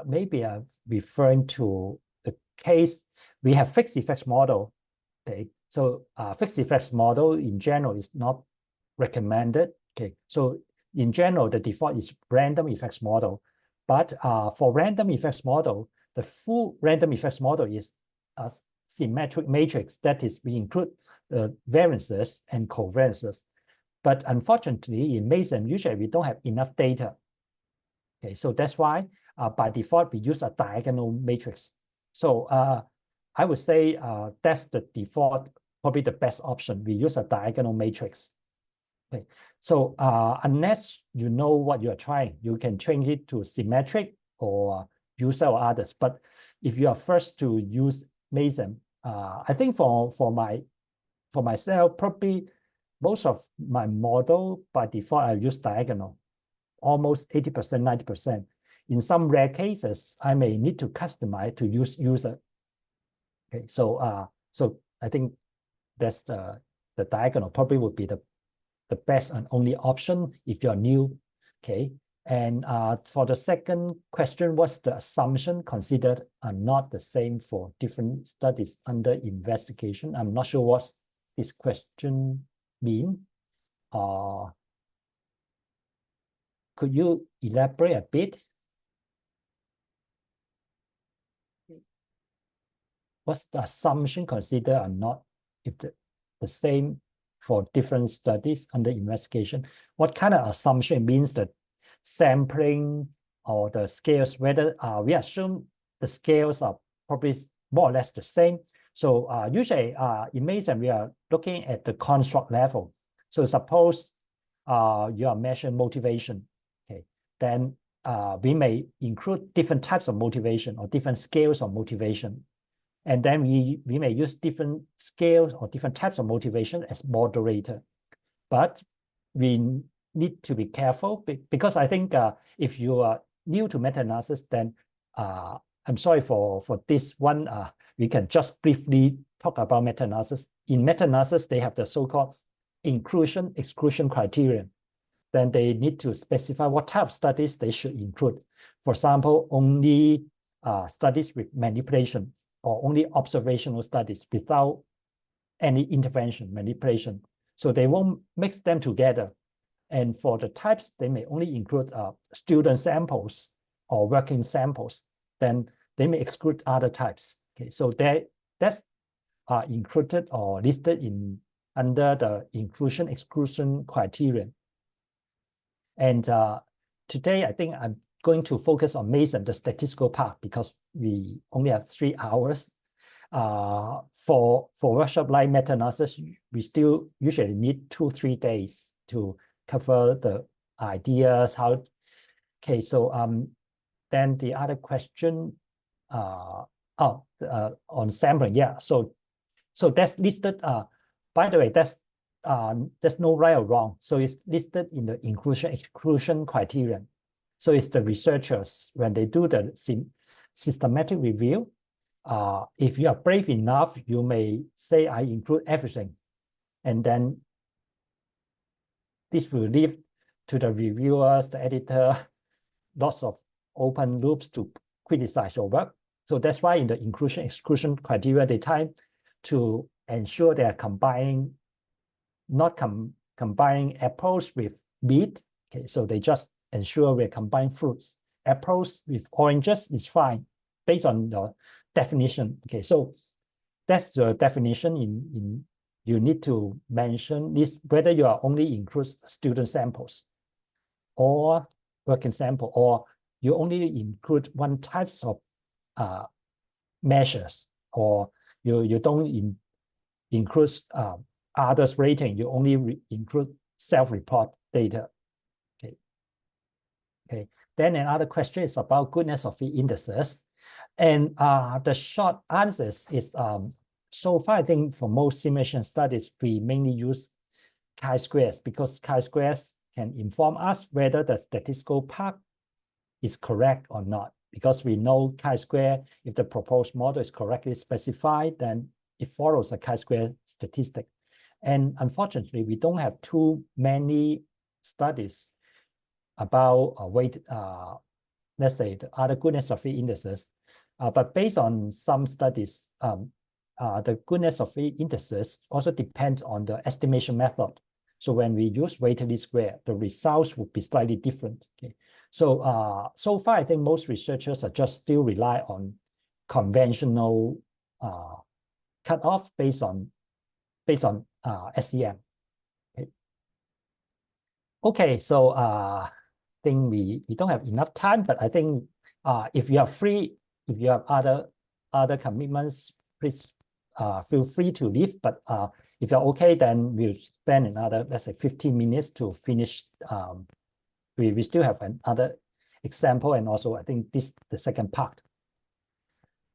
B: Maybe I'm referring to the case we have fixed effects model. Okay, so fixed effects model in general is not recommended. Okay, so in general, the default is random effects model. But for random effects model, the full random effects model is a symmetric matrix. That is, we include variances and covariances. But unfortunately, in MASEM, usually we don't have enough data. Okay, so that's why by default, we use a diagonal matrix. So I would say that's the default, probably the best option. We use a diagonal matrix. Okay, so unless you know what you are trying, you can change it to symmetric or use or others. But if you are first to use MASEM, I think for myself, probably most of my model by default I use diagonal, almost 80%, 90%. In some rare cases, I may need to customize to use user. Okay, so I think that's the diagonal probably would be the best and only option if you're new. Okay, and for the second question, what's the assumption considered are not the same for different studies under investigation? I'm not sure what this question mean. Could you elaborate a bit? What's the assumption considered are not if the same for different studies under investigation? What kind of assumption means that sampling or the scales, whether we assume the scales are probably more or less the same. So usually in MASEM, we are looking at the construct level. So suppose you are measuring motivation, okay, then we may include different types of motivation or different scales of motivation. And then we may use different scales or different types of motivation as moderator. But we need to be careful because I think if you are new to meta-analysis, then I'm sorry for this one. We can just briefly talk about meta-analysis. In meta-analysis, they have the so-called inclusion-exclusion criterion. Then they need to specify what type of studies they should include. For example, only studies with manipulation or only observational studies without any intervention, manipulation. So they won't mix them together. And for the types, they may only include student samples or working samples. Then they may exclude other types. Okay, so that's included or listed under the inclusion-exclusion criterion. And today, I think I'm going to focus on MASEM, the statistical part, because we only have 3 hours. For workshop like meta-analysis, we still usually need 2-3 days to cover the ideas. How? Okay, so then the other question, on sampling, yeah. So that's listed. By the way, there's no right or wrong. So it's listed in the inclusion-exclusion criterion. So it's the researchers, when they do the systematic review, if you are brave enough, you may say, I include everything. And then this will leave to the reviewers, the editor, lots of open loops to criticize your work. So that's why in the inclusion exclusion criteria, they try to ensure they are combining, not combining apples with meat. Okay, so they just ensure we combine fruits. Apples with oranges is fine based on the definition. Okay, so that's the definition in you need to mention this, whether you are only include student samples or working sample, or you only include one types of measures, or you don't include others rating, you only include self-report data. Okay. Then another question is about goodness of fit indices. And the short answers is, so far, I think for most simulation studies, we mainly use chi-squares because chi-squares can inform us whether the statistical part is correct or not. Because we know chi-square, if the proposed model is correctly specified, then it follows a chi-square statistic. And unfortunately, we don't have too many studies about weight, let's say the other goodness of fit indices. But based on some studies, the goodness of fit indices also depends on the estimation method. So when we use weighted least square, the results would be slightly different. Okay. So so far, I think most researchers are just still rely on conventional cutoff based on SEM. Okay, so I think we don't have enough time, but I think if you are free, if you have other commitments, please feel free to leave. But if you're okay, then we'll spend another, let's say, 15 minutes to finish. We still have another example, and also I think this the second part.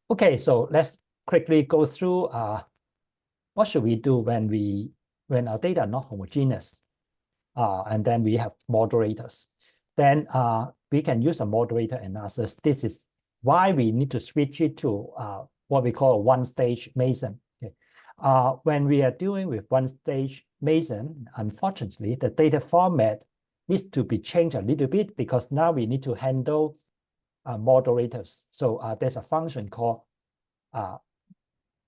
B: Okay, so let's quickly go through what should we do when our data are not homogeneous, and then we have moderators. Then we can use a moderator analysis. This is why we need to switch it to what we call a one-stage MASEM. Okay. When we are dealing with one-stage MASEM, unfortunately, the data format needs to be changed a little bit because now we need to handle moderators. So there's a function called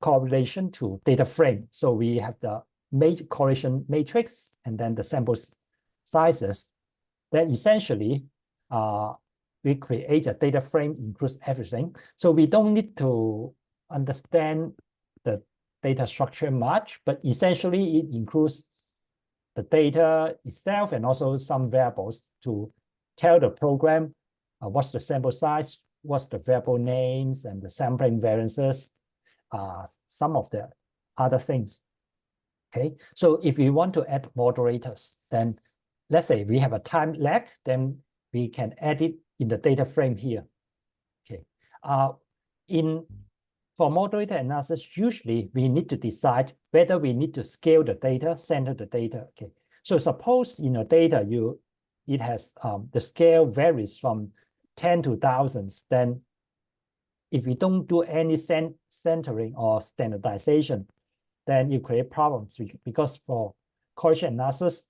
B: correlation to data frame. So we have the correlation matrix and then the sample sizes. Then essentially, we create a data frame includes everything. So we don't need to understand the data structure much, but essentially it includes the data itself and also some variables to tell the program what's the sample size, what's the variable names and the sampling variances, some of the other things. Okay, so if we want to add moderators, then let's say we have a time lag, then we can add it in the data frame here. Okay, for moderator analysis, usually we need to decide whether we need to scale the data, center the data. Okay, so suppose in your data it has the scale varies from 10 to thousands. Then if we don't do any centering or standardization, then you create problems because for correlation analysis,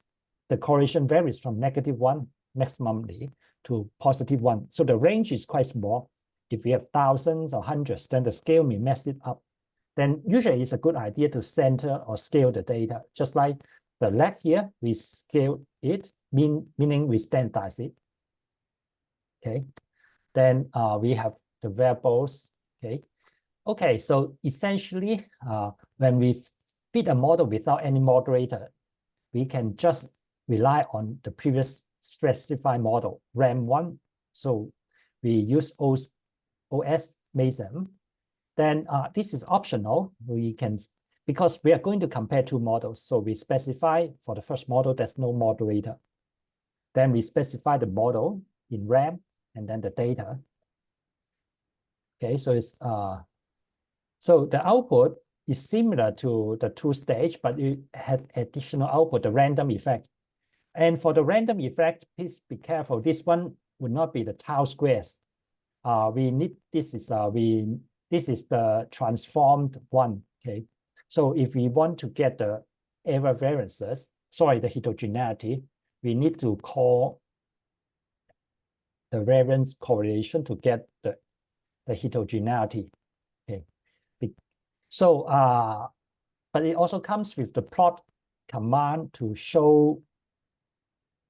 B: the correlation varies from -1 maximally to +1. So the range is quite small. If we have thousands or hundreds, then the scale may mess it up. Then usually it's a good idea to center or scale the data. Just like the lag here, we scale it, meaning we standardize it. Okay. Then we have the variables. Okay. Okay, so essentially, when we fit a model without any moderator, we can just rely on the previous specified model, RAM1. So we use OS MASEM. Then this is optional. We can, because we are going to compare two models. So we specify for the first model, there's no moderator. Then we specify the model in RAM and then the data. Okay, so it's so the output is similar to the two-stage, but it had additional output, the random effect. And for the random effect, please be careful. This one would not be the tau squares. We need this is the transformed one. Okay, so if we want to get the error variances, sorry, the heterogeneity, we need to call the variance correlation to get the the heterogeneity. Okay. So but it also comes with the plot command to show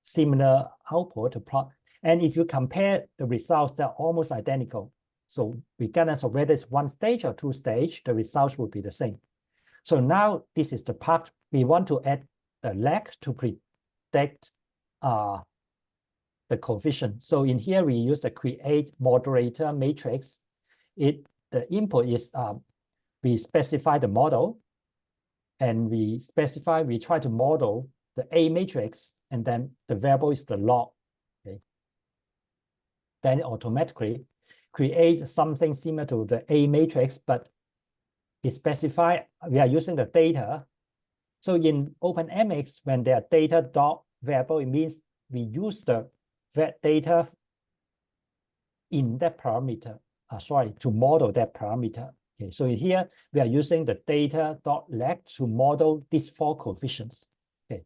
B: similar output to plot. And if you compare the results, they're almost identical. So regardless of whether it's one stage or two stage, the results will be the same. So now this is the part we want to add a lag to predict the coefficient. So in here we use the create moderator matrix. The input is we specify the model, and we try to model the A matrix, and then the variable is the log. Okay. Then it automatically creates something similar to the A matrix, but it specify we are using the data. So in OpenMX, when there are data dot variable, it means we use the data in that parameter. To model that parameter. Okay, so here we are using the data dot lag to model these four coefficients. Okay,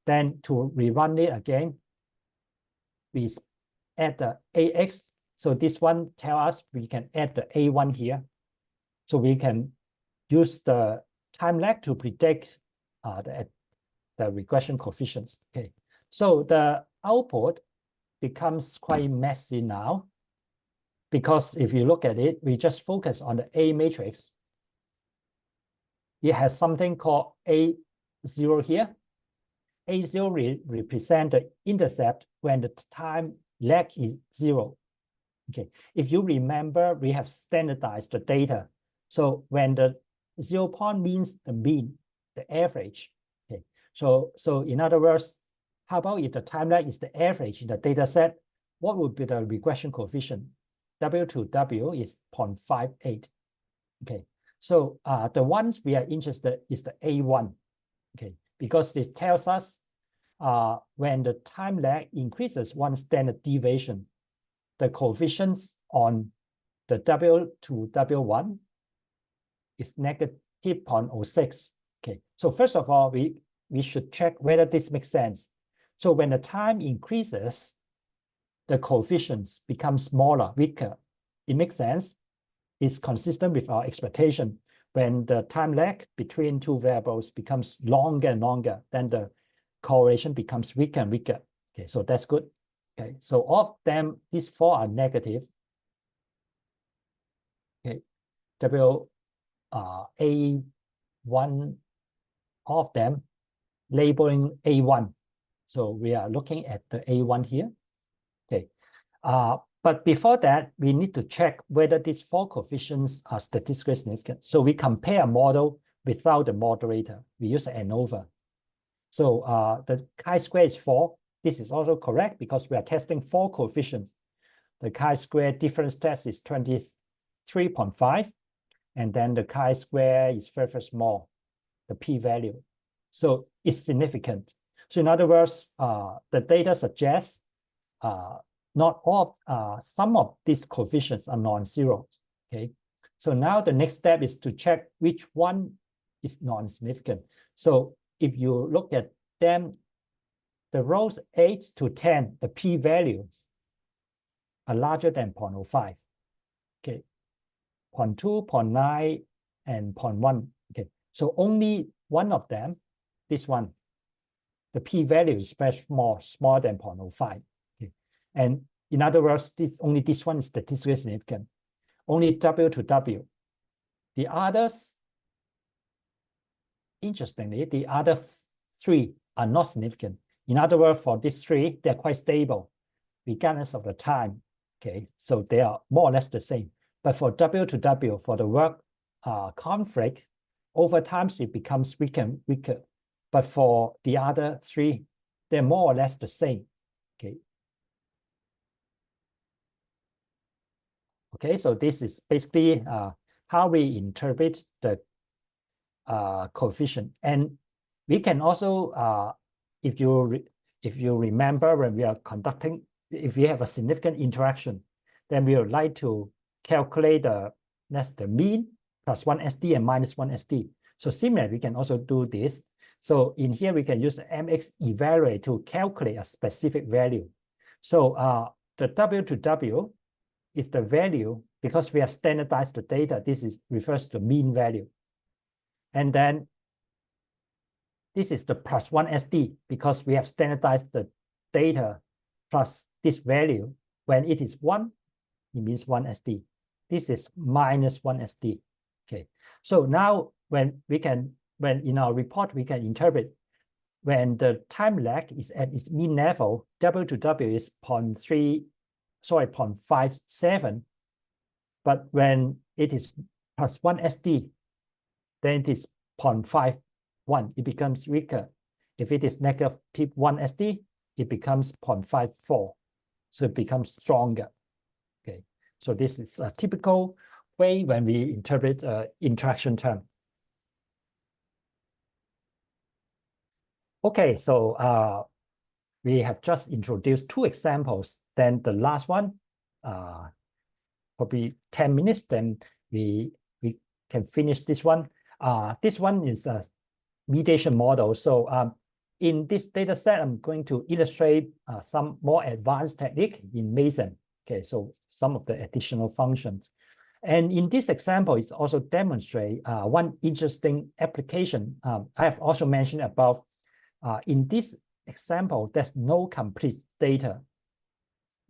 B: then to rerun it again, we add the AX. So this one tells us we can add the A1 here. So we can use the time lag to predict the regression coefficients. Okay, so the output becomes quite messy now, because if you look at it, we just focus on the A matrix. It has something called A0 here. A0 represents the intercept when the time lag is 0. Okay, if you remember, we have standardized the data. So when the 0 point means the mean, the average. Okay, so in other words, how about if the time lag is the average in the data set? What would be the regression coefficient? W to W is 0.58. Okay, so the ones we are interested is the A1. Okay, because it tells us when the time lag increases one standard deviation, the coefficients on the W to W1 is negative 0.06. Okay, so first of all, we should check whether this makes sense. So when the time increases, the coefficients become smaller, weaker. It makes sense. It's consistent with our expectation. When the time lag between two variables becomes longer and longer, then the correlation becomes weaker and weaker. Okay, so that's good. Okay, so of them, these four are negative. Okay, A1 of them labeling A1. So we are looking at the A1 here. Okay, but before that, we need to check whether these four coefficients are statistically significant. So we compare a model without the moderator. We use ANOVA. So the chi-square is 4. This is also correct because we are testing four coefficients. The chi-square difference test is 23.5. And then the chi-square is very small, the p-value. So it's significant. So in other words, the data suggests not all, some of these coefficients are non-zero. Okay, so now the next step is to check which one is non-significant. So if you look at them, the rows 8 to 10, the p-values are larger than 0.05. Okay, 0.2, 0.9, and 0.1. Okay, so only one of them, this one, the p-value is very small, smaller than 0.05. Okay, and in other words, only this one is statistically significant. Only W to W. The others, interestingly, the other three are not significant. In other words, for these three, they're quite stable, regardless of the time. Okay, so they are more or less the same. But for W to W, for the work conflict, over time it becomes weaker and weaker. But for the other three, they're more or less the same. Okay. Okay, so this is basically how we interpret the coefficient. And we can also, if you remember when we are conducting, if we have a significant interaction, then we would like to calculate the mean plus 1 SD and minus 1 SD. So similarly, we can also do this. So in here, we can use the MX evaluate to calculate a specific value. So the W to W is the value because we have standardized the data, this is refers to mean value. And then this is the plus 1 SD because we have standardized the data plus this value. When it is 1, it means 1 SD. This is minus 1 SD. Okay. So now when in our report, we can interpret when the time lag is at its mean level, W to W is 0.57. But when it is plus 1 SD, then it is 0.51. It becomes weaker. If it is negative 1 SD, it becomes 0.54. So it becomes stronger. Okay. So this is a typical way when we interpret interaction term. Okay, so we have just introduced 2 examples. Then the last one, probably 10 minutes, then we can finish this one. This one is a mediation model. So in this data set, I'm going to illustrate some more advanced technique in MASEM. Okay, so some of the additional functions. And in this example, it also demonstrates one interesting application. I have also mentioned about in this example, there's no complete data.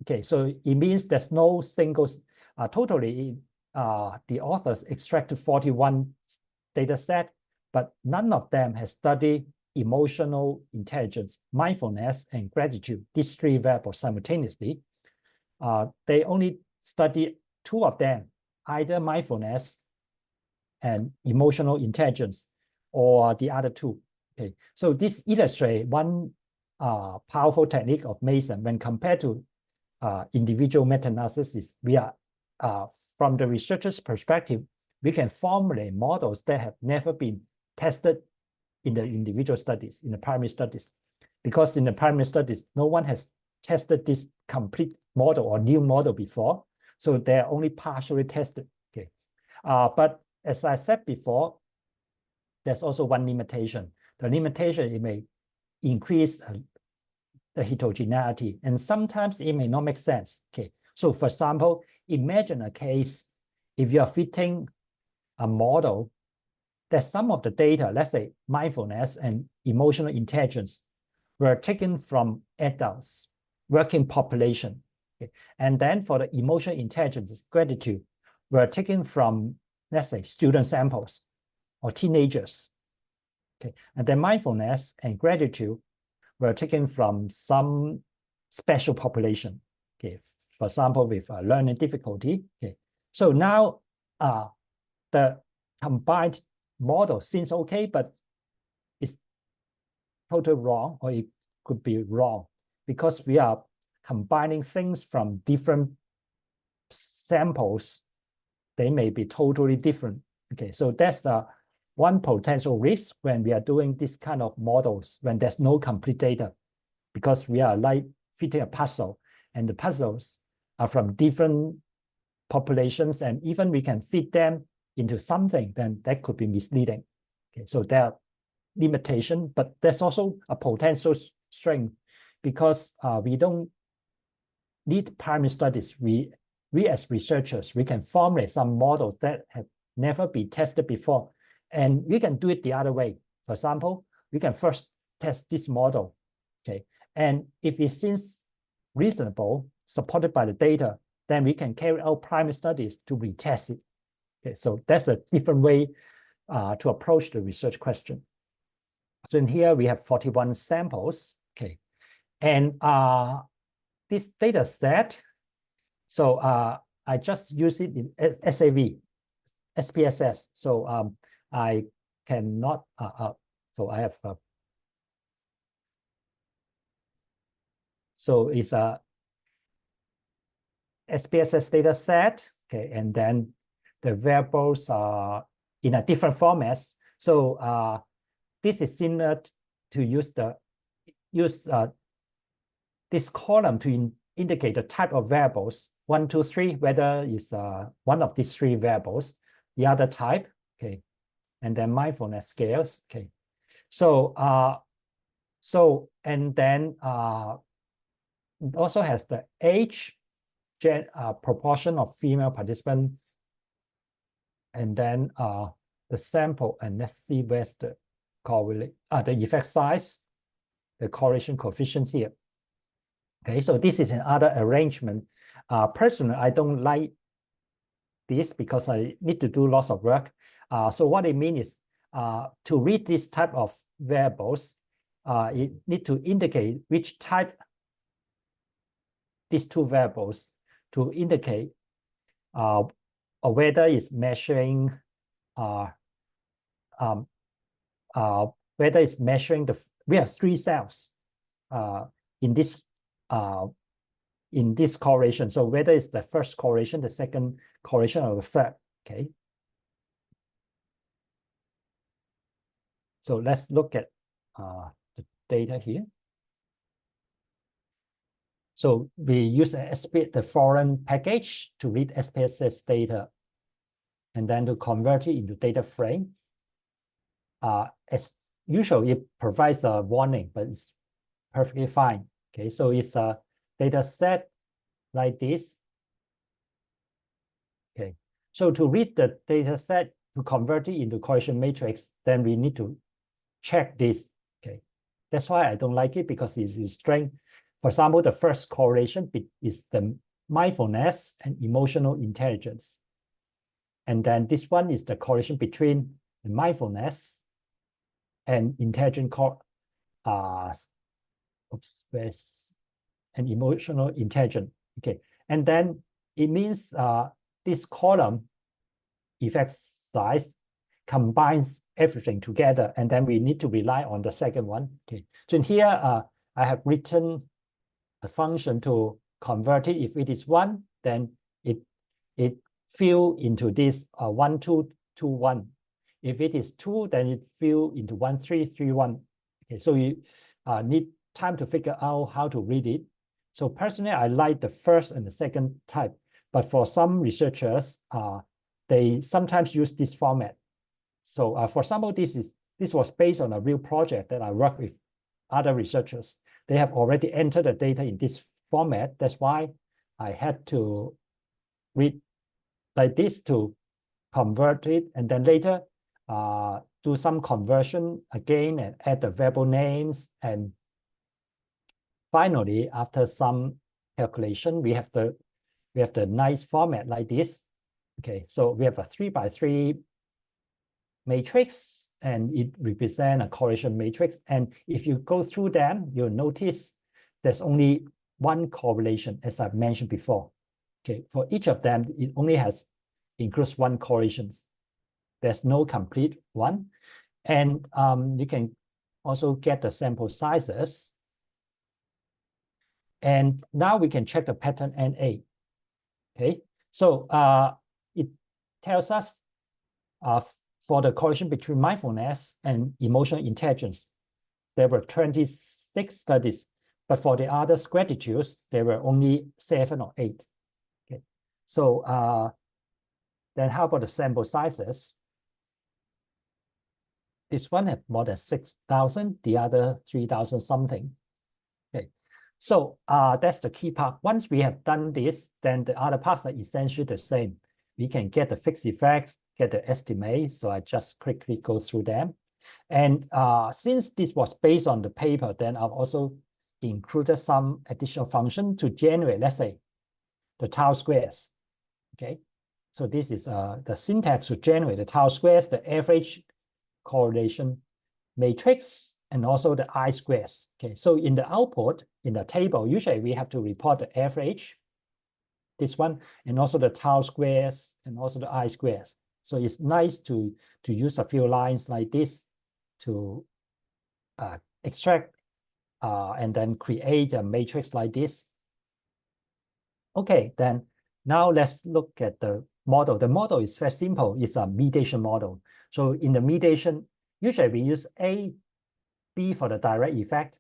B: Okay, so it means there's no single, totally, the authors extracted 41 data set, but none of them has studied emotional intelligence, mindfulness, and gratitude, these 3 variables simultaneously. They only study 2 of them, either mindfulness and emotional intelligence, or the other 2. Okay, so this illustrates one powerful technique of MASEM when compared to individual meta-analysis. We are, from the researcher's perspective, we can formulate models that have never been tested in the individual studies, in the primary studies. Because in the primary studies, no one has tested this complete model or new model before. So they're only partially tested. Okay, but as I said before, there's also one limitation. The limitation, it may increase the heterogeneity, and sometimes it may not make sense. Okay, so for example, imagine a case if you are fitting a model that some of the data, let's say mindfulness and emotional intelligence, were taken from adults, working population. Okay, and then for the emotional intelligence, gratitude, were taken from, let's say, student samples or teenagers. Okay, and then mindfulness and gratitude were taken from some special population. Okay, for example, with learning difficulty. Okay, so now the combined model seems okay, but it's totally wrong, or it could be wrong because we are combining things from different samples. They may be totally different. Okay, so that's the one potential risk when we are doing this kind of models when there's no complete data, because we are like fitting a puzzle, and the puzzles are from different populations, and even we can fit them into something, then that could be misleading. Okay, so there are limitations, but there's also a potential strength because we don't need primary studies. We as researchers, we can formulate some models that have never been tested before. And we can do it the other way. For example, we can first test this model, okay? And if it seems reasonable, supported by the data, then we can carry out primary studies to retest it. Okay, so that's a different way to approach the research question. So in here, we have 41 samples, okay? And this data set, so I just use it in SAV, SPSS. So I cannot, so I have, so it's a SPSS data set, okay, and then the variables are in a different formats. So this is similar to use this column to indicate the type of variables, 1, 2, 3, whether it's one of these 3 variables, the other type, okay, and then mindfulness scales, okay. So and then it also has the age, proportion of female participants, and then the sample, and let's see where's the correlate, the effect size, the correlation coefficient here. Okay, so this is another arrangement. Personally, I don't like this because I need to do lots of work. So what it means is to read this type of variables, it need to indicate which type, these two variables, to indicate whether it's measuring whether it's measuring we have 3 cells in this correlation. So whether it's the first correlation, the second correlation, or the third. Okay. So let's look at the data here. So we use the foreign package to read SPSS data, and then to convert it into data frame. As usual, it provides a warning, but it's perfectly fine. Okay, so it's a data set like this. Okay, so to read the data set, to convert it into correlation matrix, then we need to check this. Okay, that's why I don't like it, because it's strange. For example, the first correlation is the mindfulness and emotional intelligence. And then this one is the correlation between the mindfulness and intelligent and emotional intelligence. Okay, and then it means this column effect size combines everything together, and then we need to rely on the second one. Okay, so here I have written a function to convert it. If it is 1, then it fill into this 1, 2, 2, 1. If it is 2, then it fill into 1, 3, 3, 1. Okay, so you need time to figure out how to read it. So personally, I like the first and the second type, but for some researchers, they sometimes use this format. So for example, this was based on a real project that I worked with other researchers. They have already entered the data in this format. That's why I had to read like this to convert it, and then later do some conversion again and add the variable names. And finally, after some calculation, we have the nice format like this. Okay, so we have a 3 by 3 matrix, and it represents a correlation matrix. And if you go through them, you'll notice there's only one correlation, as I've mentioned before. Okay, for each of them, it only includes one correlation. There's no complete one. And you can also get the sample sizes. And now we can check the pattern NA. Okay, so it tells us for the correlation between mindfulness and emotional intelligence, there were 26 studies, but for the other gratitudes, there were only 7 or 8. Okay, so then how about the sample sizes? This one have more than 6,000, the other 3,000 something. Okay, so that's the key part. Once we have done this, then the other parts are essentially the same. We can get the fixed effects, get the estimate. So I just quickly go through them. And since this was based on the paper, then I've also included some additional function to generate, let's say, the tau squares. Okay, so this is the syntax to generate the tau squares, the average correlation matrix, and also the I squares. Okay, so in the output, in the table, usually we have to report the average, this one, and also the tau squares, and also the I squares. So it's nice to use a few lines like this to extract and then create a matrix like this. Okay, then now let's look at the model. The model is very simple. It's a mediation model. So in the mediation, usually we use A, B for the direct effect,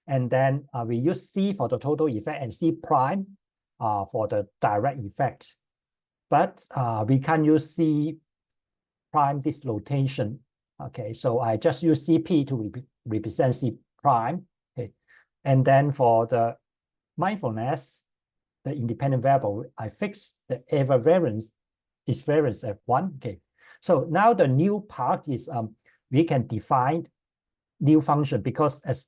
B: and then we use C for the total effect and C prime for the direct effect. But we can't use C prime this notation. Okay, so I just use CP to represent C prime. Okay, and then for the mindfulness, the independent variable, I fix the error variance is variance at 1. Okay. So now the new part is we can define new function, because as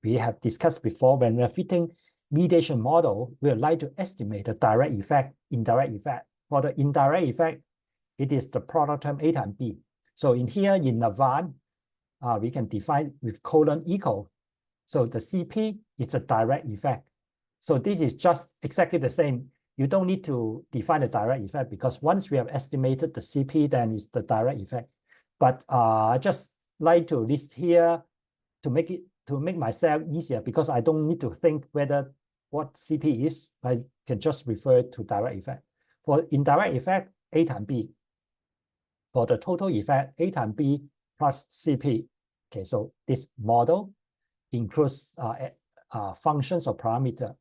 B: we have discussed before, when we're fitting mediation model, we would like to estimate the direct effect, indirect effect. For the indirect effect, it is the product term A times B. So in here, in advance, we can define with colon equal. So the CP is the direct effect. So this is just exactly the same. You don't need to define the direct effect, because once we have estimated the CP, then it's the direct effect. But I just like to list here to make myself easier, because I don't need to think whether what CP is. I can just refer to direct effect. For indirect effect, A times B. For the total effect, A times B plus CP. Okay, so this model includes functions or parameter.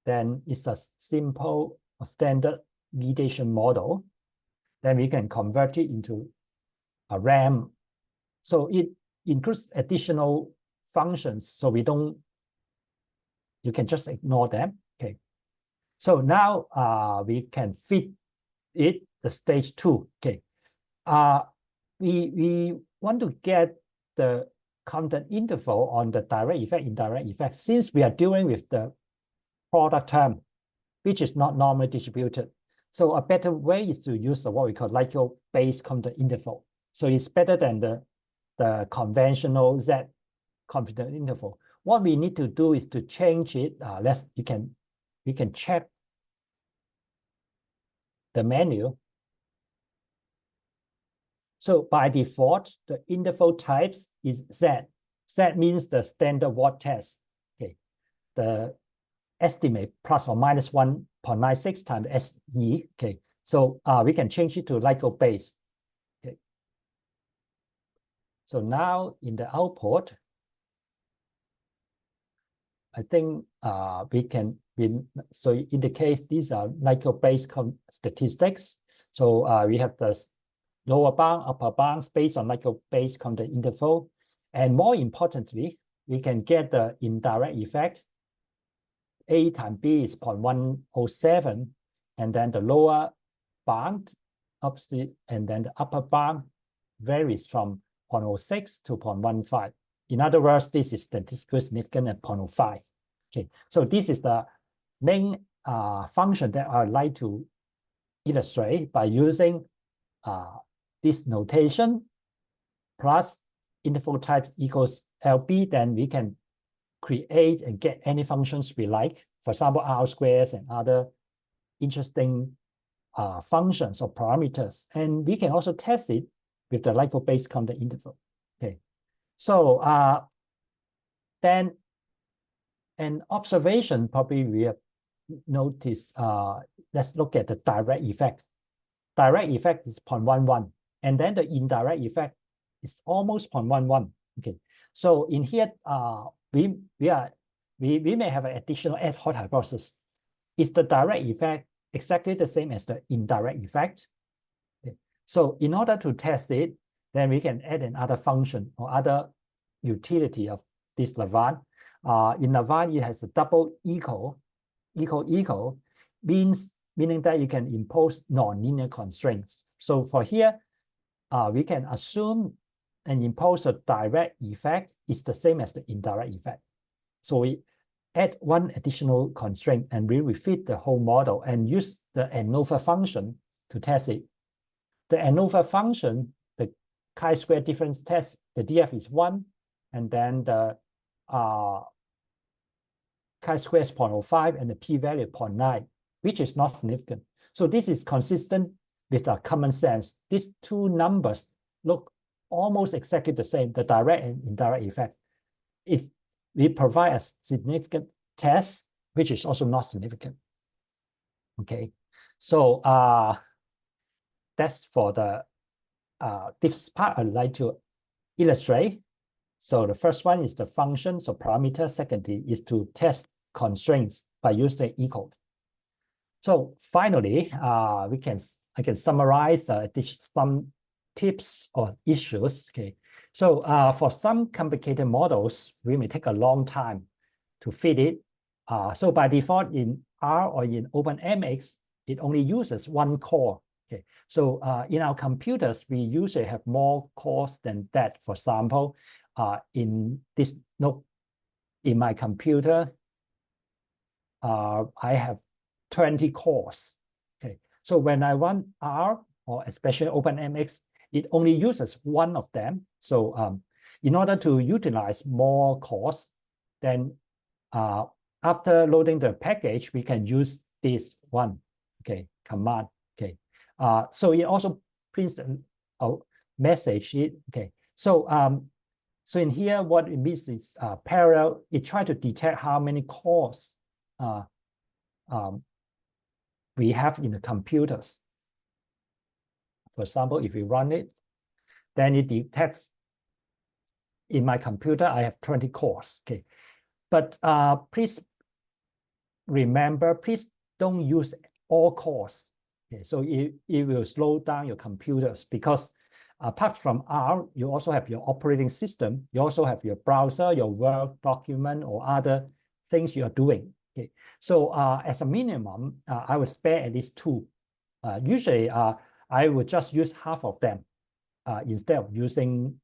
B: Then it's a simple standard mediation model. Then we can convert it into a RAM. So it includes additional functions. So you can just ignore them. Okay. So now we can fit it the stage 2. Okay. We want to get the confidence interval on the direct effect, indirect effect, since we are dealing with the product term, which is not normally distributed. So a better way is to use what we call LIGO-based confidence interval. So it's better than the conventional Z confidence interval. What we need to do is to change it. We can check the menu. So by default, the interval types is Z. Z means the standard Watt test. Okay, the estimate plus or minus 1.96 times SE. Okay, so we can change it to LIGO base. Okay, so now in the output, I think so in the case, these are LIGO based statistics. So we have the lower bound, upper bounds based on LIGO based confidence interval. And more importantly, we can get the indirect effect. A times B is 0.107, and then the lower bound and then the upper bound varies from 0.06 to 0.15. In other words, this is statistically significant at 0.05. Okay, so this is the main function that I'd like to illustrate by using this notation plus interval type equals LB. Then we can create and get any functions we like. For example, R squares and other interesting functions or parameters. And we can also test it with the LIGO-based confidence interval. Okay, so then an observation probably we have noticed. Let's look at the direct effect. Direct effect is 0.11, and then the indirect effect is almost 0.11. Okay, so in here, we may have an additional ad hoc hypothesis. Is the direct effect exactly the same as the indirect effect? Okay. So in order to test it, then we can add another function or other utility of this Lavant. In Lavant, it has a double equal, meaning that you can impose nonlinear constraints. So for here, we can assume and impose a direct effect is the same as the indirect effect. So we add one additional constraint and we refit the whole model and use the ANOVA function to test it. The ANOVA function, the chi-square difference test, the DF is 1, and then the chi-square is 0.05 and the p-value 0.9, which is not significant. So this is consistent with our common sense. These two numbers look almost exactly the same, the direct and indirect effect. If we provide a significant test, which is also not significant. Okay, so that's for the this part I'd like to illustrate. So the first one is the functions or parameter. Secondly is to test constraints by using equal. So finally, I can summarize some tips or issues. Okay, so for some complicated models, we may take a long time to fit it. So by default, in R or in OpenMX, it only uses one core. Okay, so in our computers, we usually have more cores than that. For example, in this notebook, in my computer, I have 20 cores. Okay, so when I run R or especially OpenMX, it only uses one of them. So in order to utilize more cores, then after loading the package, we can use this one, okay, command. Okay, so it also prints a message. Okay, so so in here, what it means is parallel. It tries to detect how many cores we have in the computers. For example, if we run it, then it detects in my computer, I have 20 cores. Okay, but please remember, please don't use all cores. Okay, so it will slow down your computers, because apart from R, you also have your operating system. You also have your browser, your Word document, or other things you are doing. Okay, so as a minimum, I would spare at least two. Usually, I would just use half of them instead of using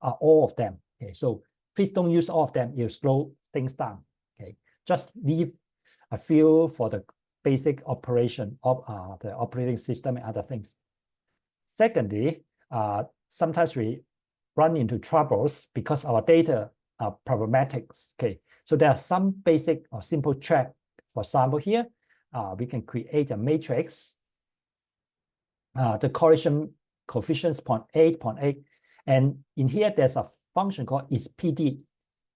B: all of them. Okay, so please don't use all of them. You'll slow things down. Okay, just leave a few for the basic operation of the operating system and other things. Secondly, sometimes we run into troubles because our data are problematic. Okay, so there are some basic or simple track. For example, here we can create a matrix. The correlation coefficients 0.8, 0.8, and in here there's a function called is PD.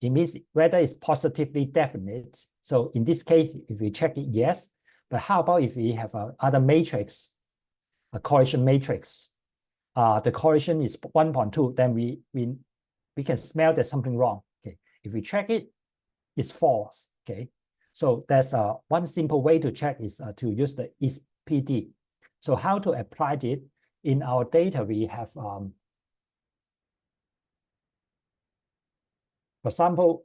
B: It means whether it's positively definite. So in this case, if we check it, yes. But how about if we have other matrix, a correlation matrix? The correlation is 1.2, then we can smell there's something wrong. Okay, if we check it, it's false. Okay, so there's one simple way to check is to use the is PD. So how to apply it? In our data, we have, for example,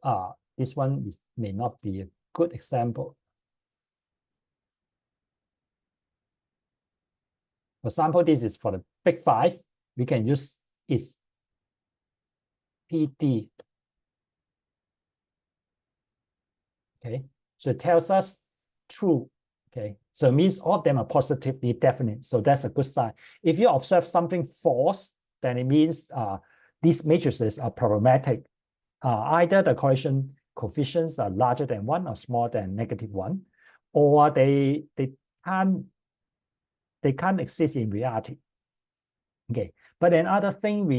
B: this one may not be a good example. For example, this is for the big five. We can use is PD. Okay, so it tells us true. Okay, so it means all of them are positively definite. So that's a good sign. If you observe something false, then it means these matrices are problematic. Either the correlation coefficients are larger than 1 or smaller than -1, or they can't exist in reality. Okay, but another thing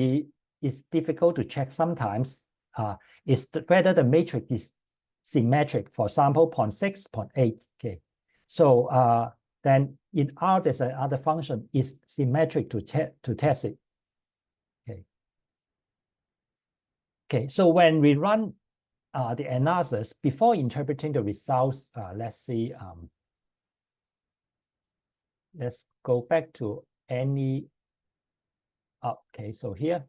B: is difficult to check sometimes is whether the matrix is symmetric. For example, 0.6, 0.8. Okay, so then in R there's another function is symmetric to test it. Okay. Okay, so when we run the analysis before interpreting the results, let's see. Let's go back to any. Okay, so here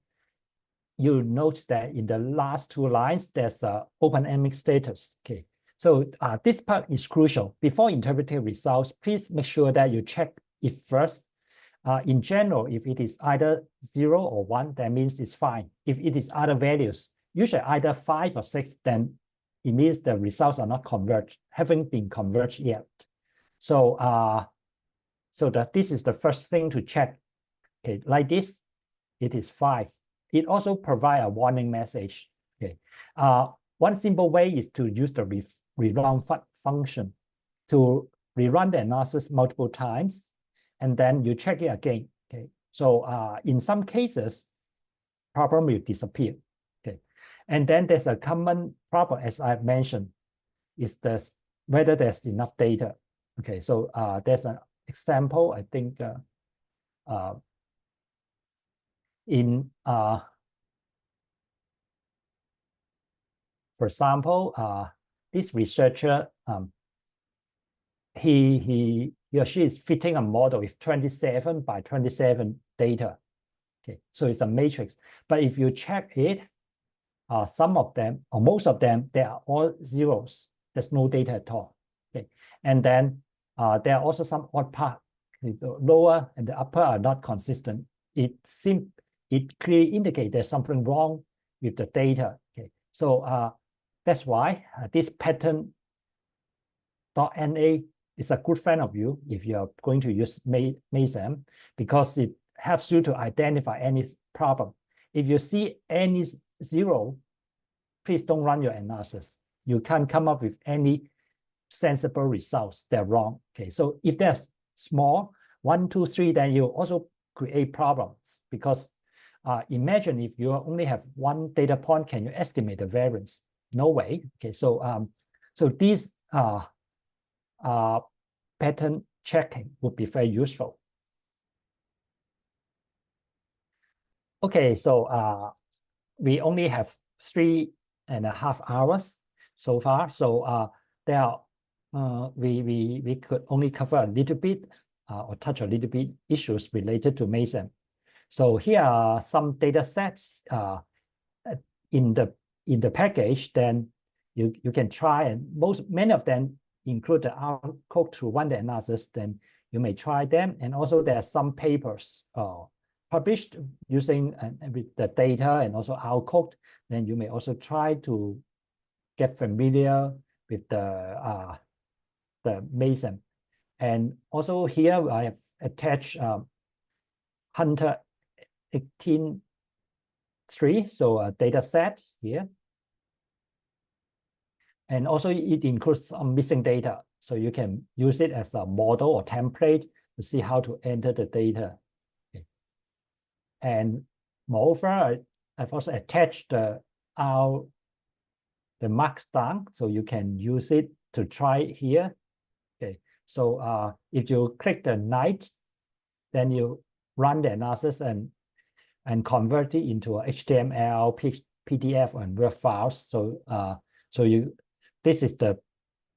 B: you note that in the last two lines there's a OpenMX status. Okay, so this part is crucial. Before interpreting results, please make sure that you check it first. In general, if it is either 0 or 1, that means it's fine. If it is other values, usually either 5 or 6, then it means the results are not converged, haven't been converged yet. So this is the first thing to check. Okay, like this, it is 5. It also provides a warning message. Okay, one simple way is to use the rerun function to rerun the analysis multiple times, and then you check it again. Okay, so in some cases, problem will disappear. Okay, and then there's a common problem, as I've mentioned, is whether there's enough data. Okay, so there's an example, I think, for example, this researcher, he or she is fitting a model with 27 by 27 data. Okay, so it's a matrix. But if you check it, some of them or most of them, they are all zeros. there's no data at all. Okay, and then there are also some odd part. The lower and the upper are not consistent. It clearly indicates there's something wrong with the data. Okay, so that's why this pattern .NA is a good friend of you if you are going to use MASEM, because it helps you to identify any problem. If you see any zero, please don't run your analysis. You can't come up with any sensible results. They're wrong. Okay, so if there's small 1, 2, 3, then you also create problems, because imagine if you only have one data point, can you estimate the variance? No way. Okay, so these pattern checking would be very useful. Okay, so we only have 3.5 hours so far. So there are we could only cover a little bit or touch a little bit issues related to MASEM. So here are some data sets in the package. Then you can try, and many of them include the R code to run the analysis. Then you may try them. And also there are some papers published using with the data and also R code. Then you may also try to get familiar with the MASEM. And also here I have attached Hunter 18.3, so a data set here. And also it includes some missing data, so you can use it as a model or template to see how to enter the data. Okay. And moreover, I've also attached the markdown, so you can use it to try here. Okay, so if you click the night, then you run the analysis and convert it into a HTML, PDF, and Word files. So this is the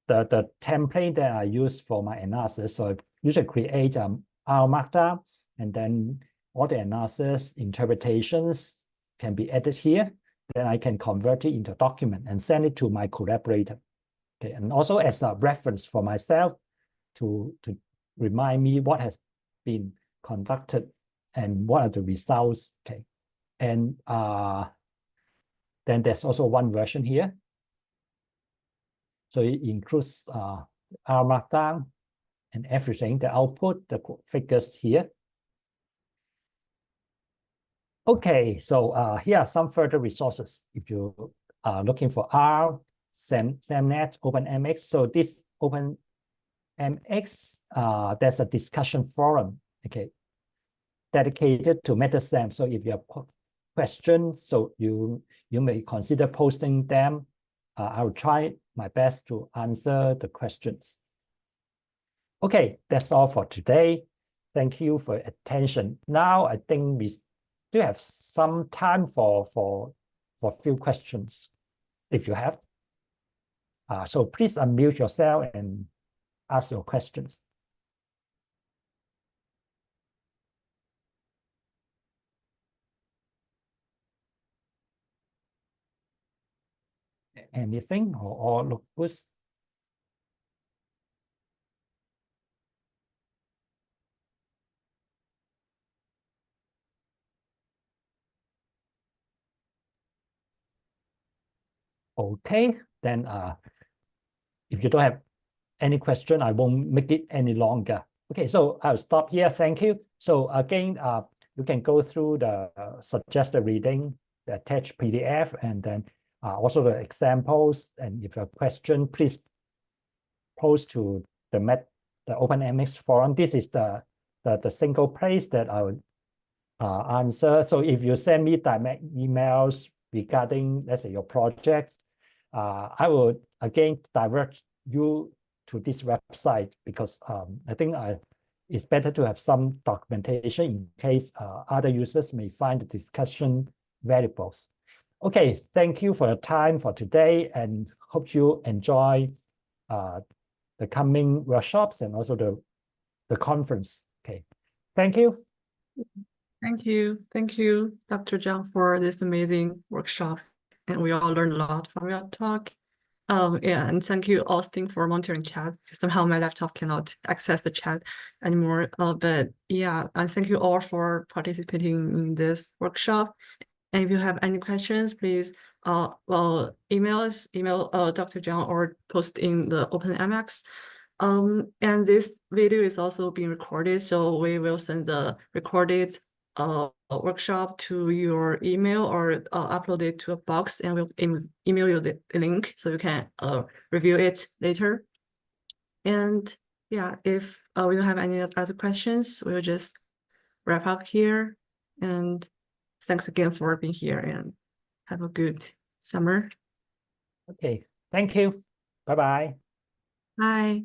B: template that I use for my analysis. So I usually create R markdown, and then all the analysis interpretations can be added here. Then I can convert it into a document and send it to my collaborator. Okay, and also as a reference for myself to remind me what has been conducted and what are the results. Okay, and then there's also one version here. So it includes R markdown and everything, the output, the figures here. Okay, so here are some further resources if you are looking for R, SAMnet, OpenMX. So this OpenMX, there's a discussion forum, okay, dedicated to MetaSem. So if you have questions, so you may consider posting them. I will try my best to answer the questions. Okay, that's all for today. Thank you for your attention. Now I think we still have some time for a few questions, if you have. So please unmute yourself and ask your questions. Anything or look good? Okay, then if you don't have any question, I won't make it any longer. Okay, so I'll stop here. Thank you. So again, you can go through the suggested reading, the attached PDF, and then also the examples. And if you have a question, please post to the OpenMX forum. This is the single place that I would answer. So if you send me direct emails regarding, let's say, your projects, I would again divert you to this website, because I think it's better to have some documentation in case other users may find the discussion valuable. Okay, thank you for your time for today, and hope you enjoy the coming workshops and also the conference. Okay, thank you.
A: Thank you, Dr. Cheung, for this amazing workshop. And we all learned a lot from your talk. Yeah, and thank you, Austin, for monitoring chat. Somehow my laptop cannot access the chat anymore. But yeah, and thank you all for participating in this workshop. And if you have any questions, please email us, Dr. Cheung, or post in the OpenMX. And this video is also being recorded, so we will send the recorded workshop to your email or upload it to a box, and we'll email you the link so you can review it later. And yeah, if we don't have any other questions, we'll just wrap up here. And thanks again for being here, and have a good summer.
B: Okay, thank you. Bye-bye.
A: Bye.